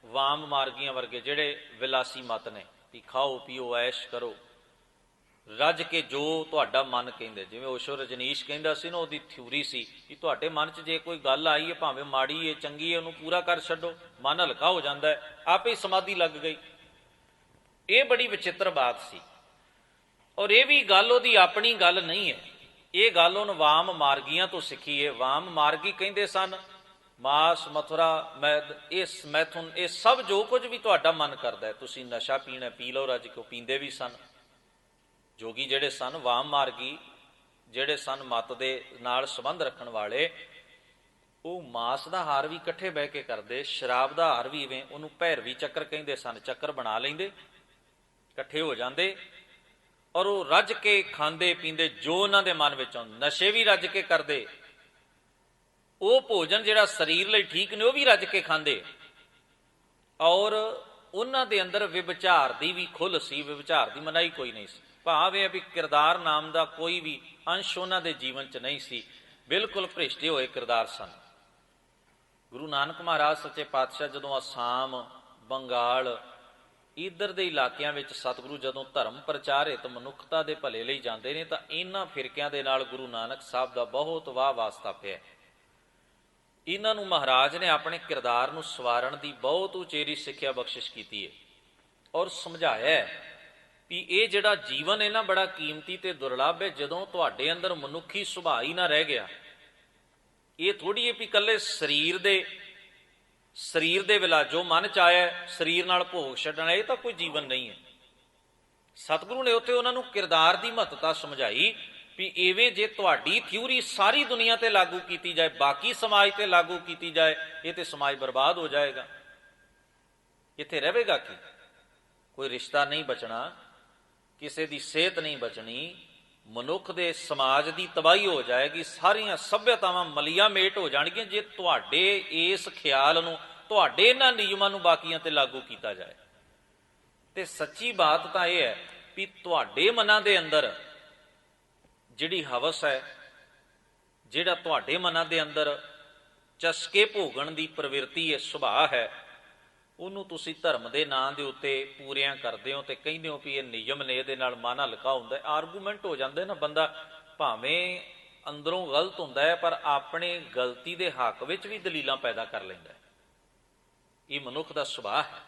ਵਾਮ ਮਾਰਗੀਆਂ ਵਰਗੇ, ਜਿਹੜੇ ਵਿਲਾਸੀ ਮਤ ਨੇ ਵੀ ਖਾਓ ਪੀਓ ਐਸ਼ ਕਰੋ, ਰੱਜ ਕੇ ਜੋ ਤੁਹਾਡਾ ਮਨ ਕਹਿੰਦੇ। ਜਿਵੇਂ ਓਸ਼ੋ ਰਜਨੀਸ਼ ਕਹਿੰਦਾ ਸੀ ਨਾ, ਉਹਦੀ ਥਿਊਰੀ ਸੀ ਕਿ ਤੁਹਾਡੇ ਮਨ 'ਚ ਜੇ ਕੋਈ ਗੱਲ ਆਈ ਹੈ, ਭਾਵੇਂ ਮਾੜੀ ਹੈ ਚੰਗੀ ਹੈ, ਉਹਨੂੰ ਪੂਰਾ ਕਰ ਛੱਡੋ, ਮਨ ਹਲਕਾ ਹੋ ਜਾਂਦਾ ਹੈ, ਆਪੇ ਹੀ ਸਮਾਧੀ ਲੱਗ ਗਈ। ਇਹ ਬੜੀ ਵਿਚਿੱਤਰ ਬਾਤ ਸੀ, ਔਰ ਇਹ ਵੀ ਗੱਲ ਉਹਦੀ ਆਪਣੀ ਗੱਲ ਨਹੀਂ ਹੈ, ਇਹ ਗੱਲ ਉਹਨ ਵਾਮ ਮਾਰਗੀਆਂ ਤੋਂ ਸਿੱਖੀ ਹੈ। ਵਾਮ ਮਾਰਗੀ ਕਹਿੰਦੇ ਸਨ ਮਾਸ ਮਥੁਰਾ ਮੈਦ, ਇਸ ਮੈਥੁਨ, ਇਹ ਸਭ ਜੋ ਕੁਝ ਵੀ ਤੁਹਾਡਾ ਮਨ ਕਰਦਾ, ਤੁਸੀਂ ਨਸ਼ਾ ਪੀਣਾ ਪੀ ਲਓ, ਰੱਜ ਕੇ ਪੀਂਦੇ ਵੀ ਸਨ। ਜੋਗੀ ਜਿਹੜੇ ਸਨ, ਵਾਮ ਮਾਰਗੀ ਜਿਹੜੇ ਸਨ, ਮਤ ਦੇ ਨਾਲ ਸੰਬੰਧ ਰੱਖਣ ਵਾਲੇ, ਉਹ ਮਾਸ ਦਾ ਹਾਰ ਵੀ ਇਕੱਠੇ ਬਹਿ ਕੇ ਕਰਦੇ, ਸ਼ਰਾਬ ਦਾ ਹਾਰ ਵੀ ਇਵੇਂ, ਉਹਨੂੰ ਭੈਰਵੀ ਚੱਕਰ ਕਹਿੰਦੇ ਸਨ। ਚੱਕਰ ਬਣਾ ਲੈਂਦੇ, ਇਕੱਠੇ ਹੋ ਜਾਂਦੇ, ਔਰ ਉਹ ਰੱਜ ਕੇ ਖਾਂਦੇ ਪੀਂਦੇ ਜੋ ਉਹਨਾਂ ਦੇ ਮਨ ਵਿੱਚ ਆਉਂਦਾ। ਨਸ਼ੇ ਵੀ ਰੱਜ ਕੇ ਕਰਦੇ, ਉਹ ਭੋਜਨ ਜਿਹੜਾ ਸਰੀਰ ਲਈ ਠੀਕ ਨੇ ਉਹ ਵੀ ਰੱਜ ਕੇ ਖਾਂਦੇ, ਔਰ ਉਹਨਾਂ ਦੇ ਅੰਦਰ ਵਿਵਚਾਰ ਦੀ ਵੀ ਖੁੱਲ੍ਹ ਸੀ, ਵਿਵਚਾਰ ਦੀ ਮਨਾਹੀ ਕੋਈ ਨਹੀਂ ਸੀ। ਭਾਵ ਇਹ ਵੀ ਕਿਰਦਾਰ ਨਾਮ ਦਾ ਕੋਈ ਵੀ ਅੰਸ਼ ਉਹਨਾਂ ਦੇ ਜੀਵਨ 'ਚ ਨਹੀਂ ਸੀ, ਬਿਲਕੁਲ ਭ੍ਰਿਸ਼ਟੇ ਹੋਏ ਕਿਰਦਾਰ ਸਨ। ਗੁਰੂ ਨਾਨਕ ਮਹਾਰਾਜ ਸੱਚੇ ਪਾਤਸ਼ਾਹ ਜਦੋਂ ਅਸਾਮ, ਬੰਗਾਲ, ਇੱਧਰ ਦੇ ਇਲਾਕਿਆਂ ਵਿੱਚ ਸਤਿਗੁਰੂ ਜਦੋਂ ਧਰਮ ਪ੍ਰਚਾਰ ਹਿਤ ਮਨੁੱਖਤਾ ਦੇ ਭਲੇ ਲਈ ਜਾਂਦੇ ਨੇ, ਤਾਂ ਇਹਨਾਂ ਫਿਰਕਿਆਂ ਦੇ ਨਾਲ ਗੁਰੂ ਨਾਨਕ ਸਾਹਿਬ ਦਾ ਬਹੁਤ ਵਾਹ ਵਾਸਤਾ ਪਿਆ। ਇਹਨਾਂ ਨੂੰ ਮਹਾਰਾਜ ਨੇ ਆਪਣੇ ਕਿਰਦਾਰ ਨੂੰ ਸਵਾਰਨ ਦੀ ਬਹੁਤ ਉਚੇਰੀ ਸਿੱਖਿਆ ਬਖਸ਼ਿਸ਼ ਕੀਤੀ ਹੈ, ਔਰ ਸਮਝਾਇਆ ਵੀ ਇਹ ਜਿਹੜਾ ਜੀਵਨ ਹੈ ਨਾ, ਬੜਾ ਕੀਮਤੀ ਤੇ ਦੁਰਲੱਭ ਹੈ। ਜਦੋਂ ਤੁਹਾਡੇ ਅੰਦਰ ਮਨੁੱਖੀ ਸੁਭਾਅ ਹੀ ਨਾ ਰਹਿ ਗਿਆ, ਇਹ ਥੋੜ੍ਹੀ ਹੈ ਵੀ ਇਕੱਲੇ ਸਰੀਰ ਦੇ ਵਿਲਾ ਜੋ ਮਨ ਚ ਆਇਆ ਸਰੀਰ ਨਾਲ ਭੋਗ ਛੱਡਣਾ, ਇਹ ਤਾਂ ਕੋਈ ਜੀਵਨ ਨਹੀਂ ਹੈ। ਸਤਿਗੁਰੂ ਨੇ ਉੱਥੇ ਉਹਨਾਂ ਨੂੰ ਕਿਰਦਾਰ ਦੀ ਮਹੱਤਤਾ ਸਮਝਾਈ ਵੀ ਇਵੇਂ ਜੇ ਤੁਹਾਡੀ ਥਿਊਰੀ ਸਾਰੀ ਦੁਨੀਆ ਤੇ ਲਾਗੂ ਕੀਤੀ ਜਾਏ, ਬਾਕੀ ਸਮਾਜ ਤੇ ਲਾਗੂ ਕੀਤੀ ਜਾਏ, ਇਹ ਤੇ ਸਮਾਜ ਬਰਬਾਦ ਹੋ ਜਾਏਗਾ। ਇੱਥੇ ਰਹੇਗਾ ਕੀ? ਕੋਈ ਰਿਸ਼ਤਾ ਨਹੀਂ ਬਚਣਾ, ਕਿਸੇ ਦੀ ਸਿਹਤ ਨਹੀਂ ਬਚਣੀ, ਮਨੁੱਖ ਦੇ ਸਮਾਜ ਦੀ ਤਬਾਹੀ ਹੋ ਜਾਏਗੀ, ਸਾਰੀਆਂ ਸੱਭਿਅਤਾਵਾਂ ਮਲੀਆ ਮੇਟ ਹੋ ਜਾਣਗੀਆਂ ਜੇ ਤੁਹਾਡੇ ਇਸ ਖਿਆਲ ਨੂੰ, ਤੁਹਾਡੇ ਇਹਨਾਂ ਨਿਯਮਾਂ ਨੂੰ ਬਾਕੀਆਂ ਤੇ ਲਾਗੂ ਕੀਤਾ ਜਾਏ। ਤੇ ਸੱਚੀ ਬਾਤ ਤਾਂ ਇਹ ਹੈ ਵੀ ਤੁਹਾਡੇ ਮਨਾਂ ਦੇ ਅੰਦਰ ਜਿਹੜੀ ਹਵਸ ਹੈ, ਜਿਹੜਾ ਤੁਹਾਡੇ ਮਨਾਂ ਦੇ ਅੰਦਰ ਚਸਕੇ ਭੋਗਣ ਦੀ ਪ੍ਰਵਿਰਤੀ ਹੈ, ਸੁਭਾਅ ਹੈ, ਉਹਨੂੰ ਤੁਸੀਂ ਧਰਮ ਦੇ ਨਾਂ ਦੇ ਉੱਤੇ ਪੂਰਿਆਂ ਕਰਦੇ ਹੋ ਤੇ ਕਹਿੰਦੇ ਹੋ ਵੀ ਇਹ ਨਿਯਮ ਨੇ, ਇਹਦੇ ਨਾਲ ਮਨ ਹਲਕਾ ਹੁੰਦਾ। ਆਰਗੂਮੈਂਟ ਹੋ ਜਾਂਦੇ ਨਾ, ਬੰਦਾ ਭਾਵੇਂ ਅੰਦਰੋਂ ਗਲਤ ਹੁੰਦਾ ਹੈ ਪਰ ਆਪਣੇ ਗਲਤੀ ਦੇ ਹੱਕ ਵਿੱਚ ਵੀ ਦਲੀਲਾਂ ਪੈਦਾ ਕਰ ਲੈਂਦਾ। ਇਹ ਮਨੁੱਖ ਦਾ ਸੁਭਾਅ ਹੈ।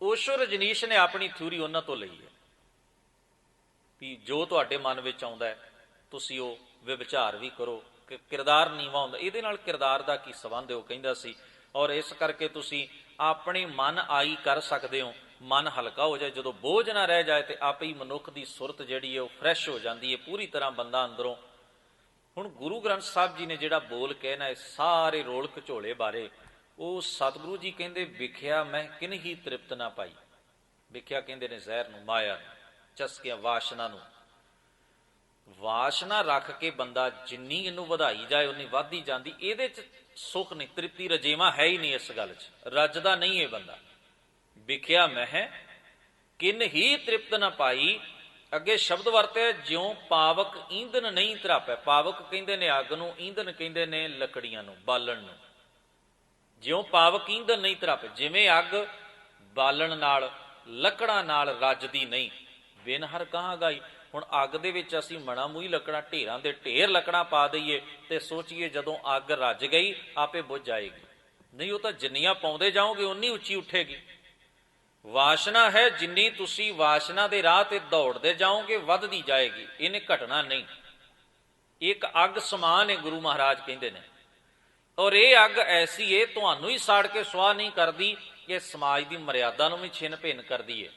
ਓਸ਼ੋ ਰਜਨੀਸ਼ ਨੇ ਆਪਣੀ ਥਿਊਰੀ ਉਹਨਾਂ ਤੋਂ ਲਈ ਹੈ ਵੀ ਜੋ ਤੁਹਾਡੇ ਮਨ ਵਿੱਚ ਆਉਂਦਾ ਤੁਸੀਂ ਉਹ ਵਿਵਚਾਰ ਵੀ ਕਰੋ। ਕਿ ਕਿਰਦਾਰ ਨੀਵਾਂ ਹੁੰਦਾ, ਇਹਦੇ ਨਾਲ ਕਿਰਦਾਰ ਦਾ ਕੀ ਸੰਬੰਧ ਹੈ, ਉਹ ਕਹਿੰਦਾ ਸੀ। ਔਰ ਇਸ ਕਰਕੇ ਤੁਸੀਂ ਆਪਣੇ ਮਨ ਆਈ ਕਰ ਸਕਦੇ ਹੋ, ਮਨ ਹਲਕਾ ਹੋ ਜਾਏ, ਜਦੋਂ ਬੋਝ ਨਾ ਰਹਿ ਜਾਏ ਤੇ ਆਪੇ ਹੀ ਮਨੁੱਖ ਦੀ ਸੁਰਤ ਜਿਹੜੀ ਹੈ ਉਹ ਫਰੈਸ਼ ਹੋ ਜਾਂਦੀ ਹੈ, ਪੂਰੀ ਤਰ੍ਹਾਂ ਬੰਦਾ ਅੰਦਰੋਂ। ਹੁਣ ਗੁਰੂ ਗ੍ਰੰਥ ਸਾਹਿਬ ਜੀ ਨੇ ਜਿਹੜਾ ਬੋਲ ਕੇ ਨਾ ਇਹ ਸਾਰੇ ਰੋਲ ਘਚੋਲੇ ਬਾਰੇ, ਉਹ ਸਤਿਗੁਰੂ ਜੀ ਕਹਿੰਦੇ ਵਿਖਿਆ ਮੈਂ ਕਿਨਹੀ ਤ੍ਰਿਪਤ ਨਾ ਪਾਈ। ਵਿਖਿਆ ਕਹਿੰਦੇ ਨੇ ਜ਼ਹਿਰ ਨੂੰ, ਮਾਇਆ ਨੂੰ, ਚਸਕਿਆਂ, ਵਾਸ਼ਨਾ ਨੂੰ। ਵਾਸ਼ਨਾ ਰੱਖ ਕੇ ਬੰਦਾ ਜਿੰਨੀ ਇਹਨੂੰ ਵਧਾਈ ਜਾਏ ਉਨੀ ਵੱਧਦੀ ਜਾਂਦੀ, ਇਹਦੇ 'ਚ ਸੁੱਖ ਨਹੀਂ, ਤ੍ਰਿਪਤੀ ਰਜੇਵਾਂ ਹੈ ਹੀ ਨਹੀਂ, ਇਸ ਗੱਲ 'ਚ ਰੱਜਦਾ ਨਹੀਂ ਇਹ ਬੰਦਾ। ਵਿਖਿਆ ਮਹਿ ਕਿਨ ਹੀ ਤ੍ਰਿਪਤ ਨਾ ਪਾਈ, ਅੱਗੇ ਸ਼ਬਦ ਵਰਤਿਆ ਜਿਉਂ ਪਾਵਕ ਈਂਧਨ ਨਹੀਂ ਧਰਾਪੈ। ਪਾਵਕ ਕਹਿੰਦੇ ਨੇ ਅੱਗ ਨੂੰ, ਈਂਧਨ ਕਹਿੰਦੇ ਨੇ ਲੱਕੜੀਆਂ ਨੂੰ, ਬਾਲਣ ਨੂੰ। ਜਿਉਂ ਪਾਵਕ ਈਂਧਨ ਨਹੀਂ ਧਰਾਪੈ, ਜਿਵੇਂ ਅੱਗ ਬਾਲਣ ਨਾਲ, ਲੱਕੜਾਂ ਨਾਲ ਰੱਜਦੀ ਨਹੀਂ। ਬਿਨ ਹਰ ਕਹਾਂ ਗਾਈ। ਹੁਣ ਅੱਗ ਦੇ ਵਿੱਚ ਅਸੀਂ ਮਣਾ ਮੂੰਹ ਲੱਕੜਾਂ, ਢੇਰਾਂ ਦੇ ਢੇਰ ਲੱਕੜਾਂ ਪਾ ਦਈਏ ਤੇ ਸੋਚੀਏ ਜਦੋਂ ਅੱਗ ਰੱਜ ਗਈ ਆਪੇ ਬੁੱਝ ਜਾਏਗੀ। ਨਹੀਂ, ਉਹ ਤਾਂ ਜਿੰਨੀਆਂ ਪਾਉਂਦੇ ਜਾਓਗੇ ਉਨੀ ਉੱਚੀ ਉੱਠੇਗੀ। ਵਾਸ਼ਨਾ ਹੈ, ਜਿੰਨੀ ਤੁਸੀਂ ਵਾਸ਼ਨਾ ਦੇ ਰਾਹ ਤੇ ਦੌੜਦੇ ਜਾਓਗੇ ਵੱਧਦੀ ਜਾਏਗੀ, ਇਹਨੇ ਘਟਣਾ ਨਹੀਂ। ਇੱਕ ਅੱਗ ਸਮਾਨ ਹੈ, ਗੁਰੂ ਮਹਾਰਾਜ ਕਹਿੰਦੇ ਨੇ, ਔਰ ਇਹ ਅੱਗ ਐਸੀ ਹੈ ਤੁਹਾਨੂੰ ਹੀ ਸਾੜ ਕੇ ਸੁਆਹ ਨਹੀਂ ਕਰਦੀ, ਕਿ ਸਮਾਜ ਦੀ ਮਰਿਆਦਾ ਨੂੰ ਵੀ ਛਿੰਨ ਭਿੰਨ ਕਰਦੀ ਹੈ,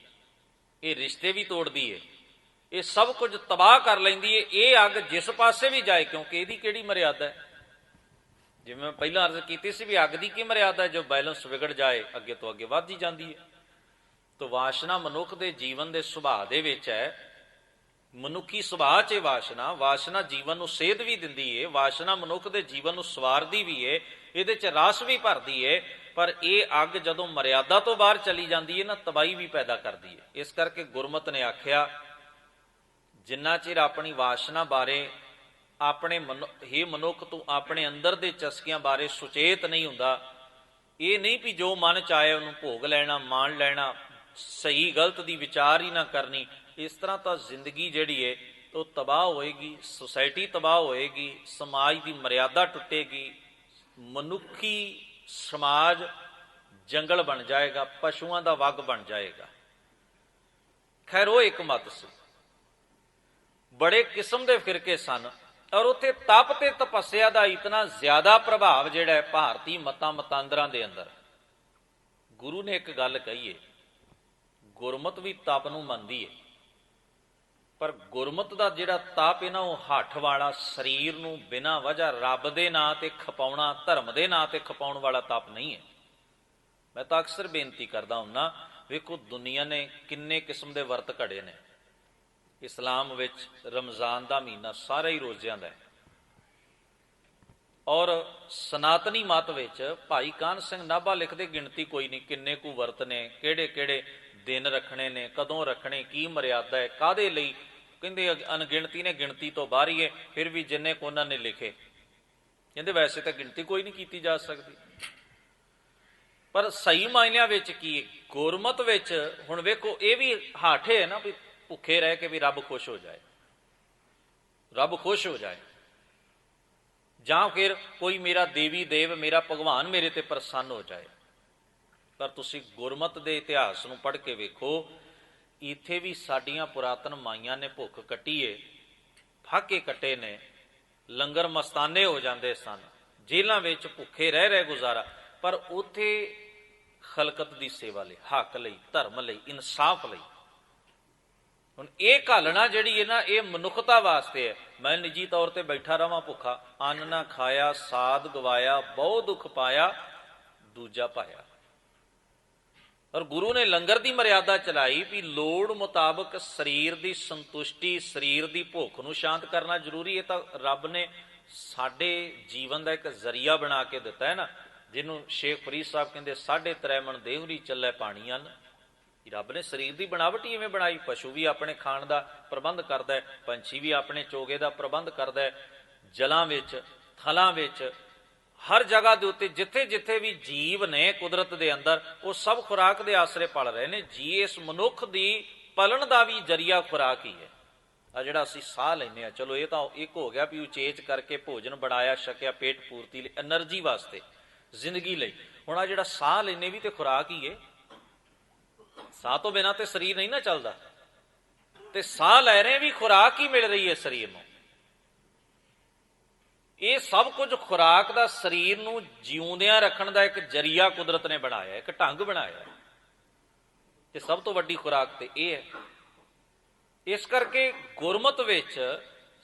ਇਹ ਰਿਸ਼ਤੇ ਵੀ ਤੋੜਦੀ ਹੈ, ਇਹ ਸਭ ਕੁਝ ਤਬਾਹ ਕਰ ਲੈਂਦੀ ਹੈ। ਇਹ ਅੱਗ ਜਿਸ ਪਾਸੇ ਵੀ ਜਾਏ, ਕਿਉਂਕਿ ਇਹਦੀ ਕਿਹੜੀ ਮਰਿਆਦਾ ਹੈ। ਜਿਵੇਂ ਮੈਂ ਪਹਿਲਾਂ ਅਰਜ਼ ਕੀਤੀ ਸੀ ਵੀ ਅੱਗ ਦੀ ਕੀ ਮਰਿਆਦਾ ਹੈ, ਜੋ ਬੈਲੈਂਸ ਵਿਗੜ ਜਾਏ ਅੱਗੇ ਤੋਂ ਅੱਗੇ ਵੱਧਦੀ ਜਾਂਦੀ ਹੈ। ਤੋ ਵਾਸ਼ਨਾ ਮਨੁੱਖ ਦੇ ਜੀਵਨ ਦੇ ਸੁਭਾਅ ਦੇ ਵਿੱਚ ਹੈ, ਮਨੁੱਖੀ ਸੁਭਾਅ 'ਚ ਵਾਸ਼ਨਾ। ਵਾਸ਼ਨਾ ਜੀਵਨ ਨੂੰ ਸੇਧ ਵੀ ਦਿੰਦੀ ਹੈ, ਵਾਸ਼ਨਾ ਮਨੁੱਖ ਦੇ ਜੀਵਨ ਨੂੰ ਸਵਾਰਦੀ ਵੀ ਹੈ, ਇਹਦੇ 'ਚ ਰਸ ਵੀ ਭਰਦੀ ਹੈ। ਪਰ ਇਹ ਅੱਗ ਜਦੋਂ ਮਰਿਆਦਾ ਤੋਂ ਬਾਹਰ ਚਲੀ ਜਾਂਦੀ ਹੈ ਨਾ, ਤਬਾਹੀ ਵੀ ਪੈਦਾ ਕਰਦੀ ਹੈ। ਇਸ ਕਰਕੇ ਗੁਰਮਤਿ ਨੇ ਆਖਿਆ, ਜਿੰਨਾ ਚਿਰ ਆਪਣੀ ਵਾਸ਼ਨਾ ਬਾਰੇ, ਆਪਣੇ ਹੀ ਮਨੁੱਖ ਤੂੰ ਆਪਣੇ ਅੰਦਰ ਦੇ ਚਸਕਿਆਂ ਬਾਰੇ ਸੁਚੇਤ ਨਹੀਂ ਹੁੰਦਾ, ਇਹ ਨਹੀਂ ਵੀ ਜੋ ਮਨ 'ਚ ਆਏ ਉਹਨੂੰ ਭੋਗ ਲੈਣਾ, ਮਾਣ ਲੈਣਾ, ਸਹੀ ਗਲਤ ਦੀ ਵਿਚਾਰ ਹੀ ਨਾ ਕਰਨੀ, ਇਸ ਤਰ੍ਹਾਂ ਤਾਂ ਜ਼ਿੰਦਗੀ ਜਿਹੜੀ ਹੈ ਉਹ ਤਬਾਹ ਹੋਏਗੀ, ਸੁਸਾਇਟੀ ਤਬਾਹ ਹੋਏਗੀ, ਸਮਾਜ ਦੀ ਮਰਿਆਦਾ ਟੁੱਟੇਗੀ, ਮਨੁੱਖੀ ਸਮਾਜ ਜੰਗਲ ਬਣ ਜਾਏਗਾ, ਪਸ਼ੂਆਂ ਦਾ ਵੱਗ ਬਣ ਜਾਏਗਾ। ਖੈਰ, ਉਹ ਇੱਕ ਮਤ ਸੀ। ਬੜੇ ਕਿਸਮ ਦੇ ਫਿਰਕੇ ਸਨ, ਔਰ ਉੱਥੇ ਤਪ ਤੇ ਤਪੱਸਿਆ ਦਾ ਇਤਨਾ ਜ਼ਿਆਦਾ ਪ੍ਰਭਾਵ ਜਿਹੜਾ ਹੈ ਭਾਰਤੀ ਮਤਾਂ ਮਤਾਂਦਰਾਂ ਦੇ ਅੰਦਰ। ਗੁਰੂ ਨੇ ਇੱਕ ਗੱਲ ਕਹੀ ਹੈ, ਗੁਰਮਤ ਵੀ ਤਪ ਨੂੰ ਮੰਨਦੀ ਹੈ, ਪਰ ਗੁਰਮਤ ਦਾ ਜਿਹੜਾ ਤਪ ਹੈ ਨਾ, ਉਹ ਹੱਠ ਵਾਲਾ, ਸਰੀਰ ਨੂੰ ਬਿਨਾਂ ਵਜ੍ਹਾ ਰੱਬ ਦੇ ਨਾਂ ਤੇ ਖਪਾਉਣਾ, ਧਰਮ ਦੇ ਨਾਂ ਤੇ ਖਪਾਉਣ ਵਾਲਾ ਤਪ ਨਹੀਂ ਹੈ। ਮੈਂ ਤਾਂ ਅਕਸਰ ਬੇਨਤੀ ਕਰਦਾ ਹੁੰਨਾ, ਵੇਖੋ ਦੁਨੀਆ ਨੇ ਕਿੰਨੇ ਕਿਸਮ ਦੇ ਵਰਤ ਘੜੇ ਨੇ। ਇਸਲਾਮ ਵਿੱਚ ਰਮਜ਼ਾਨ ਦਾ ਮਹੀਨਾ ਸਾਰਾ ਹੀ ਰੋਜ਼ਿਆਂ ਦਾ ਹੈ, ਔਰ ਸਨਾਤਨੀ ਮਤ ਵਿੱਚ ਭਾਈ ਕਾਹਨ ਸਿੰਘ ਨਾਭਾ ਲਿਖਦੇ ਗਿਣਤੀ ਕੋਈ ਨਹੀਂ, ਕਿੰਨੇ ਕੁ ਵਰਤ ਨੇ, ਕਿਹੜੇ ਕਿਹੜੇ ਦਿਨ ਰੱਖਣੇ ਨੇ, ਕਦੋਂ ਰੱਖਣੇ, ਕੀ ਮਰਿਆਦਾ ਹੈ, ਕਾਹਦੇ ਲਈ। ਕਹਿੰਦੇ ਅਣਗਿਣਤੀ ਨੇ, ਗਿਣਤੀ ਤੋਂ ਬਾਹਰ ਹੀ ਹੈ। ਫਿਰ ਵੀ ਜਿੰਨੇ ਕੁ ਉਹਨਾਂ ਨੇ ਲਿਖੇ, ਕਹਿੰਦੇ ਵੈਸੇ ਤਾਂ ਗਿਣਤੀ ਕੋਈ ਨਹੀਂ ਕੀਤੀ ਜਾ ਸਕਦੀ। ਪਰ ਸਹੀ ਮਾਇਨਿਆਂ ਵਿੱਚ ਕੀ ਗੁਰਮਤ ਵਿੱਚ, ਹੁਣ ਵੇਖੋ ਇਹ ਵੀ ਹਾਠੇ ਹੈ ਨਾ ਵੀ ਭੁੱਖੇ ਰਹਿ ਕੇ ਵੀ ਰੱਬ ਖੁਸ਼ ਹੋ ਜਾਏ, ਰੱਬ ਖੁਸ਼ ਹੋ ਜਾਏ, ਜਾਂ ਫਿਰ ਕੋਈ ਮੇਰਾ ਦੇਵੀ ਦੇਵ, ਮੇਰਾ ਭਗਵਾਨ ਮੇਰੇ ਤੇ ਪ੍ਰਸੰਨ ਹੋ ਜਾਏ। ਪਰ ਤੁਸੀਂ ਗੁਰਮਤ ਦੇ ਇਤਿਹਾਸ ਨੂੰ ਪੜ੍ਹ ਕੇ ਵੇਖੋ, ਇੱਥੇ ਵੀ ਸਾਡੀਆਂ ਪੁਰਾਤਨ ਮਾਈਆਂ ਨੇ ਭੁੱਖ ਕੱਟੀ ਏ, ਫਾਕੇ ਕੱਟੇ ਨੇ, ਲੰਗਰ ਮਸਤਾਨੇ ਹੋ ਜਾਂਦੇ ਸਨ, ਜੇਲ੍ਹਾਂ ਵਿੱਚ ਭੁੱਖੇ ਰਹਿ ਰਹੇ ਗੁਜ਼ਾਰਾ, ਪਰ ਉੱਥੇ ਖਲਕਤ ਦੀ ਸੇਵਾ ਲਈ, ਹੱਕ ਲਈ, ਧਰਮ ਲਈ, ਇਨਸਾਫ ਲਈ। ਹੁਣ ਇਹ ਘਾਲਣਾ ਜਿਹੜੀ ਹੈ ਨਾ, ਇਹ ਮਨੁੱਖਤਾ ਵਾਸਤੇ ਹੈ। ਮੈਂ ਨਿੱਜੀ ਤੌਰ ਤੇ ਬੈਠਾ ਰਵਾਂ ਭੁੱਖਾ, ਅੰਨ ਨਾ ਖਾਇਆ, ਸਾਧ ਗਵਾਇਆ, ਬਹੁ ਦੁੱਖ ਪਾਇਆ, ਦੂਜਾ ਪਾਇਆ। ਔਰ ਗੁਰੂ ਨੇ ਲੰਗਰ ਦੀ ਮਰਿਆਦਾ ਚਲਾਈ ਵੀ ਲੋੜ ਮੁਤਾਬਕ ਸਰੀਰ ਦੀ ਸੰਤੁਸ਼ਟੀ, ਸਰੀਰ ਦੀ ਭੁੱਖ ਨੂੰ ਸ਼ਾਂਤ ਕਰਨਾ ਜ਼ਰੂਰੀ ਹੈ। ਤਾਂ ਰੱਬ ਨੇ ਸਾਡੇ ਜੀਵਨ ਦਾ ਇੱਕ ਜ਼ਰੀਆ ਬਣਾ ਕੇ ਦਿੱਤਾ ਹੈ ਨਾ, ਜਿਹਨੂੰ ਸ਼ੇਖ ਫਰੀਦ ਸਾਹਿਬ ਕਹਿੰਦੇ 3.5 ਮਣ ਦੇਹੁਰੀ ਚੱਲੇ ਪਾਣੀ ਅੰਨ। ਰੱਬ ਨੇ ਸਰੀਰ ਦੀ ਬਣਾਵਟ ਹੀ ਇਵੇਂ ਬਣਾਈ। ਪਸ਼ੂ ਵੀ ਆਪਣੇ ਖਾਣ ਦਾ ਪ੍ਰਬੰਧ ਕਰਦਾ ਹੈ, ਪੰਛੀ ਵੀ ਆਪਣੇ ਚੋਗੇ ਦਾ ਪ੍ਰਬੰਧ ਕਰਦਾ ਹੈ, ਜਲਾਂ ਵਿੱਚ, ਥਲਾਂ ਵਿੱਚ, ਹਰ ਜਗ੍ਹਾ ਦੇ ਉੱਤੇ ਜਿੱਥੇ ਜਿੱਥੇ ਵੀ ਜੀਵ ਨੇ ਕੁਦਰਤ ਦੇ ਅੰਦਰ, ਉਹ ਸਭ ਖੁਰਾਕ ਦੇ ਆਸਰੇ ਪਲ ਰਹੇ ਨੇ। ਜੀ ਇਸ ਮਨੁੱਖ ਦੀ ਪਲਣ ਦਾ ਵੀ ਜਰੀਆ ਖੁਰਾਕ ਹੀ ਹੈ। ਆ ਜਿਹੜਾ ਅਸੀਂ ਸਾਹ ਲੈਂਦੇ ਹਾਂ, ਚਲੋ ਇਹ ਤਾਂ ਇੱਕ ਹੋ ਗਿਆ ਵੀ ਉਚੇਚ ਕਰਕੇ ਭੋਜਨ ਬਣਾਇਆ, ਛਕਿਆ, ਪੇਟ ਪੂਰਤੀ ਲਈ, ਐਨਰਜੀ ਵਾਸਤੇ, ਜ਼ਿੰਦਗੀ ਲਈ। ਹੁਣ ਆ ਜਿਹੜਾ ਸਾਹ ਲੈਂਦੇ ਵੀ ਤੇ ਖੁਰਾਕ ਹੀ ਹੈ। ਸਾਹ ਤੋਂ ਬਿਨਾਂ ਤੇ ਸਰੀਰ ਨਹੀਂ ਨਾ ਚੱਲਦਾ, ਤੇ ਸਾਹ ਲੈ ਰਹੇ ਵੀ ਖੁਰਾਕ ਹੀ ਮਿਲ ਰਹੀ ਹੈ ਸਰੀਰ ਨੂੰ। ਇਹ ਸਭ ਕੁਝ ਖੁਰਾਕ ਦਾ ਸਰੀਰ ਨੂੰ ਜਿਉਂਦਿਆਂ ਰੱਖਣ ਦਾ ਇੱਕ ਜਰੀਆ ਕੁਦਰਤ ਨੇ ਬਣਾਇਆ, ਇੱਕ ਢੰਗ ਬਣਾਇਆ, ਤੇ ਸਭ ਤੋਂ ਵੱਡੀ ਖੁਰਾਕ ਤੇ ਇਹ ਹੈ। ਇਸ ਕਰਕੇ ਗੁਰਮਤ ਵਿੱਚ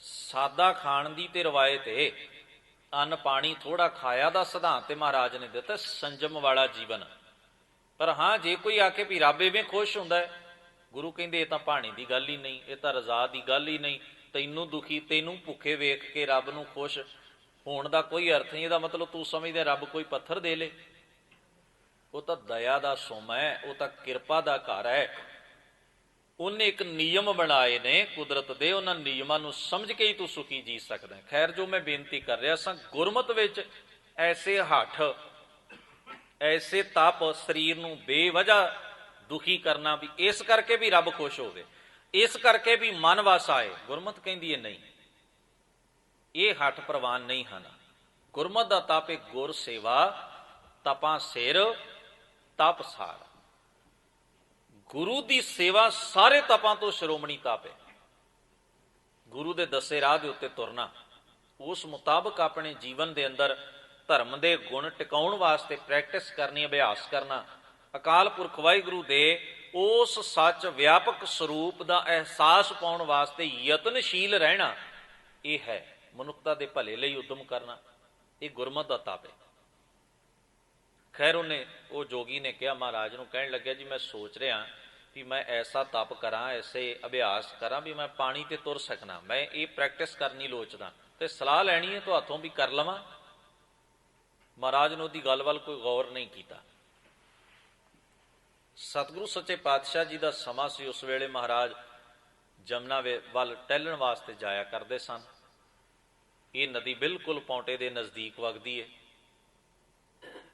ਸਾਦਾ ਖਾਣ ਦੀ ਤੇ ਰਵਾਇਤ ਹੈ। ਅੰਨ ਪਾਣੀ ਥੋੜਾ ਖਾਇਆ ਦਾ ਸਿਧਾਂਤ ਤੇ ਮਹਾਰਾਜ ਨੇ ਦਿੱਤਾ, ਸੰਜਮ ਵਾਲਾ ਜੀਵਨ। ਪਰ ਹਾਂ, ਜੇ ਕੋਈ ਆਖੇ ਵੀ ਰੱਬ ਇਵੇਂ ਖੁਸ਼ ਹੁੰਦਾ ਹੈ, ਗੁਰੂ ਕਹਿੰਦੇ ਇਹ ਤਾਂ ਭਾਣੇ ਦੀ ਗੱਲ ਹੀ ਨਹੀਂ, ਇਹ ਤਾਂ ਰਜ਼ਾ ਦੀ ਗੱਲ ਹੀ ਨਹੀਂ। ਤੈਨੂੰ ਦੁਖੀ, ਤੈਨੂੰ ਭੁੱਖੇ ਵੇਖ ਕੇ ਰੱਬ ਨੂੰ ਖੁਸ਼ ਹੋਣ ਦਾ ਕੋਈ ਅਰਥ ਨਹੀਂ। ਇਹਦਾ ਮਤਲਬ ਤੂੰ ਸਮਝਦੇ ਰੱਬ ਕੋਈ ਪੱਥਰ ਦੇ ਲੇ। ਉਹ ਤਾਂ ਦਇਆ ਦਾ ਸੋਮਾ ਹੈ, ਉਹ ਤਾਂ ਕਿਰਪਾ ਦਾ ਘਰ ਹੈ। ਉਹਨੇ ਇੱਕ ਨਿਯਮ ਬਣਾਏ ਨੇ ਕੁਦਰਤ ਦੇ, ਉਹਨਾਂ ਨਿਯਮਾਂ ਨੂੰ ਸਮਝ ਕੇ ਹੀ ਤੂੰ ਸੁਖੀ ਜੀ ਸਕਦਾ। ਖੈਰ, ਜੋ ਮੈਂ ਬੇਨਤੀ ਕਰ ਰਿਹਾ ਸਾਂ, ਗੁਰਮਤ ਵਿੱਚ ਐਸੇ ਹੱਠ, ਐਸੇ ਤਪ, ਸਰੀਰ ਨੂੰ ਬੇਵਜ੍ਹਾ ਦੁਖੀ ਕਰਨਾ ਵੀ ਇਸ ਕਰਕੇ ਵੀ ਰੱਬ ਖੁਸ਼ ਹੋਵੇ, ਇਸ ਕਰਕੇ ਵੀ ਮਨ ਵਸ ਆਏ, ਗੁਰਮਤ ਕਹਿੰਦੀ ਹੈ ਨਹੀਂ, ਇਹ ਹੱਠ ਪ੍ਰਵਾਨ ਨਹੀਂ ਹਨ। ਗੁਰਮਤ ਦਾ ਤਪ ਹੈ ਗੁਰ ਸੇਵਾ, ਤਪਾਂ ਸਿਰ ਤਪ ਸਾਰ। ਗੁਰੂ ਦੀ ਸੇਵਾ ਸਾਰੇ ਤਪਾਂ ਤੋਂ ਸ਼੍ਰੋਮਣੀ ਤਪ ਹੈ। ਗੁਰੂ ਦੇ ਦੱਸੇ ਰਾਹ ਦੇ ਉੱਤੇ ਤੁਰਨਾ, ਉਸ ਮੁਤਾਬਕ ਆਪਣੇ ਜੀਵਨ ਦੇ ਅੰਦਰ ਧਰਮ ਦੇ ਗੁਣ ਟਿਕਾਉਣ ਵਾਸਤੇ ਪ੍ਰੈਕਟਿਸ ਕਰਨੀ, ਅਭਿਆਸ ਕਰਨਾ, ਅਕਾਲ ਪੁਰਖ ਵਾਹਿਗੁਰੂ ਦੇ ਉਸ ਸੱਚ ਵਿਆਪਕ ਸਰੂਪ ਦਾ ਅਹਿਸਾਸ ਪਾਉਣ ਵਾਸਤੇ ਯਤਨਸ਼ੀਲ ਰਹਿਣਾ, ਇਹ ਹੈ ਮਨੁੱਖਤਾ ਦੇ ਭਲੇ ਲਈ ਉਦਮ ਕਰਨਾ। ਇਹ ਗੁਰਮਤ ਦਾ ਤਪ ਹੈ। ਖੈਰ, ਉਹ ਜੋਗੀ ਨੇ ਕਿਹਾ, ਮਹਾਰਾਜ ਨੂੰ ਕਹਿਣ ਲੱਗਿਆ, ਜੀ ਮੈਂ ਸੋਚ ਰਿਹਾ ਵੀ ਮੈਂ ਐਸਾ ਤਪ ਕਰਾਂ, ਐਸੇ ਅਭਿਆਸ ਕਰਾਂ ਵੀ ਮੈਂ ਪਾਣੀ ਤੇ ਤੁਰ ਸਕਣਾ, ਮੈਂ ਇਹ ਪ੍ਰੈਕਟਿਸ ਕਰਨੀ ਲੋਚਦਾ, ਤੇ ਸਲਾਹ ਲੈਣੀ ਹੈ ਤੁਹਾਥੋਂ ਵੀ ਕਰ ਲਵਾਂ। ਮਹਾਰਾਜ ਨੇ ਉਹਦੀ ਗੱਲ ਵੱਲ ਕੋਈ ਗੌਰ ਨਹੀਂ ਕੀਤਾ। ਸਤਿਗੁਰੂ ਸੱਚੇ ਪਾਤਸ਼ਾਹ ਜੀ ਦਾ ਸਮਾਂ ਸੀ, ਉਸ ਵੇਲੇ ਮਹਾਰਾਜ ਜਮਨਾ ਵੱਲ ਟਹਿਲਣ ਵਾਸਤੇ ਜਾਇਆ ਕਰਦੇ ਸਨ। ਇਹ ਨਦੀ ਬਿਲਕੁਲ ਪੌਂਟੇ ਦੇ ਨਜ਼ਦੀਕ ਵਗਦੀ ਹੈ,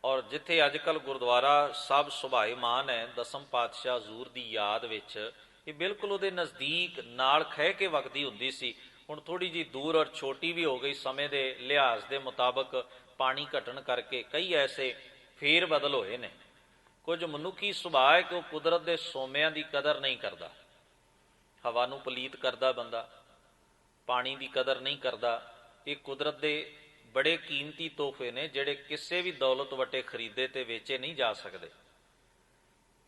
ਔਰ ਜਿੱਥੇ ਅੱਜ ਕੱਲ੍ਹ ਗੁਰਦੁਆਰਾ ਸਾਹਿਬ ਸੁਭਾਏਮਾਨ ਹੈ ਦਸਮ ਪਾਤਸ਼ਾਹ ਹਜ਼ੂਰ ਦੀ ਯਾਦ ਵਿੱਚ, ਇਹ ਬਿਲਕੁਲ ਉਹਦੇ ਨਜ਼ਦੀਕ ਨਾਲ ਖਹਿ ਕੇ ਵਗਦੀ ਹੁੰਦੀ ਸੀ। ਹੁਣ ਥੋੜ੍ਹੀ ਜਿਹੀ ਦੂਰ ਔਰ ਛੋਟੀ ਵੀ ਹੋ ਗਈ, ਸਮੇਂ ਦੇ ਲਿਹਾਜ਼ ਦੇ ਮੁਤਾਬਕ ਪਾਣੀ ਘਟਣ ਕਰਕੇ ਕਈ ਐਸੇ ਫੇਰ ਬਦਲ ਹੋਏ ਨੇ। ਕੁਝ ਮਨੁੱਖੀ ਸੁਭਾਅ ਹੈ ਕਿ ਉਹ ਕੁਦਰਤ ਦੇ ਸੋਮਿਆਂ ਦੀ ਕਦਰ ਨਹੀਂ ਕਰਦਾ, ਹਵਾ ਨੂੰ ਪਲੀਤ ਕਰਦਾ ਬੰਦਾ, ਪਾਣੀ ਦੀ ਕਦਰ ਨਹੀਂ ਕਰਦਾ। ਇਹ ਕੁਦਰਤ ਦੇ ਬੜੇ ਕੀਮਤੀ ਤੋਹਫੇ ਨੇ ਜਿਹੜੇ ਕਿਸੇ ਵੀ ਦੌਲਤ ਵੱਟੇ ਖਰੀਦੇ ਤੇ ਵੇਚੇ ਨਹੀਂ ਜਾ ਸਕਦੇ।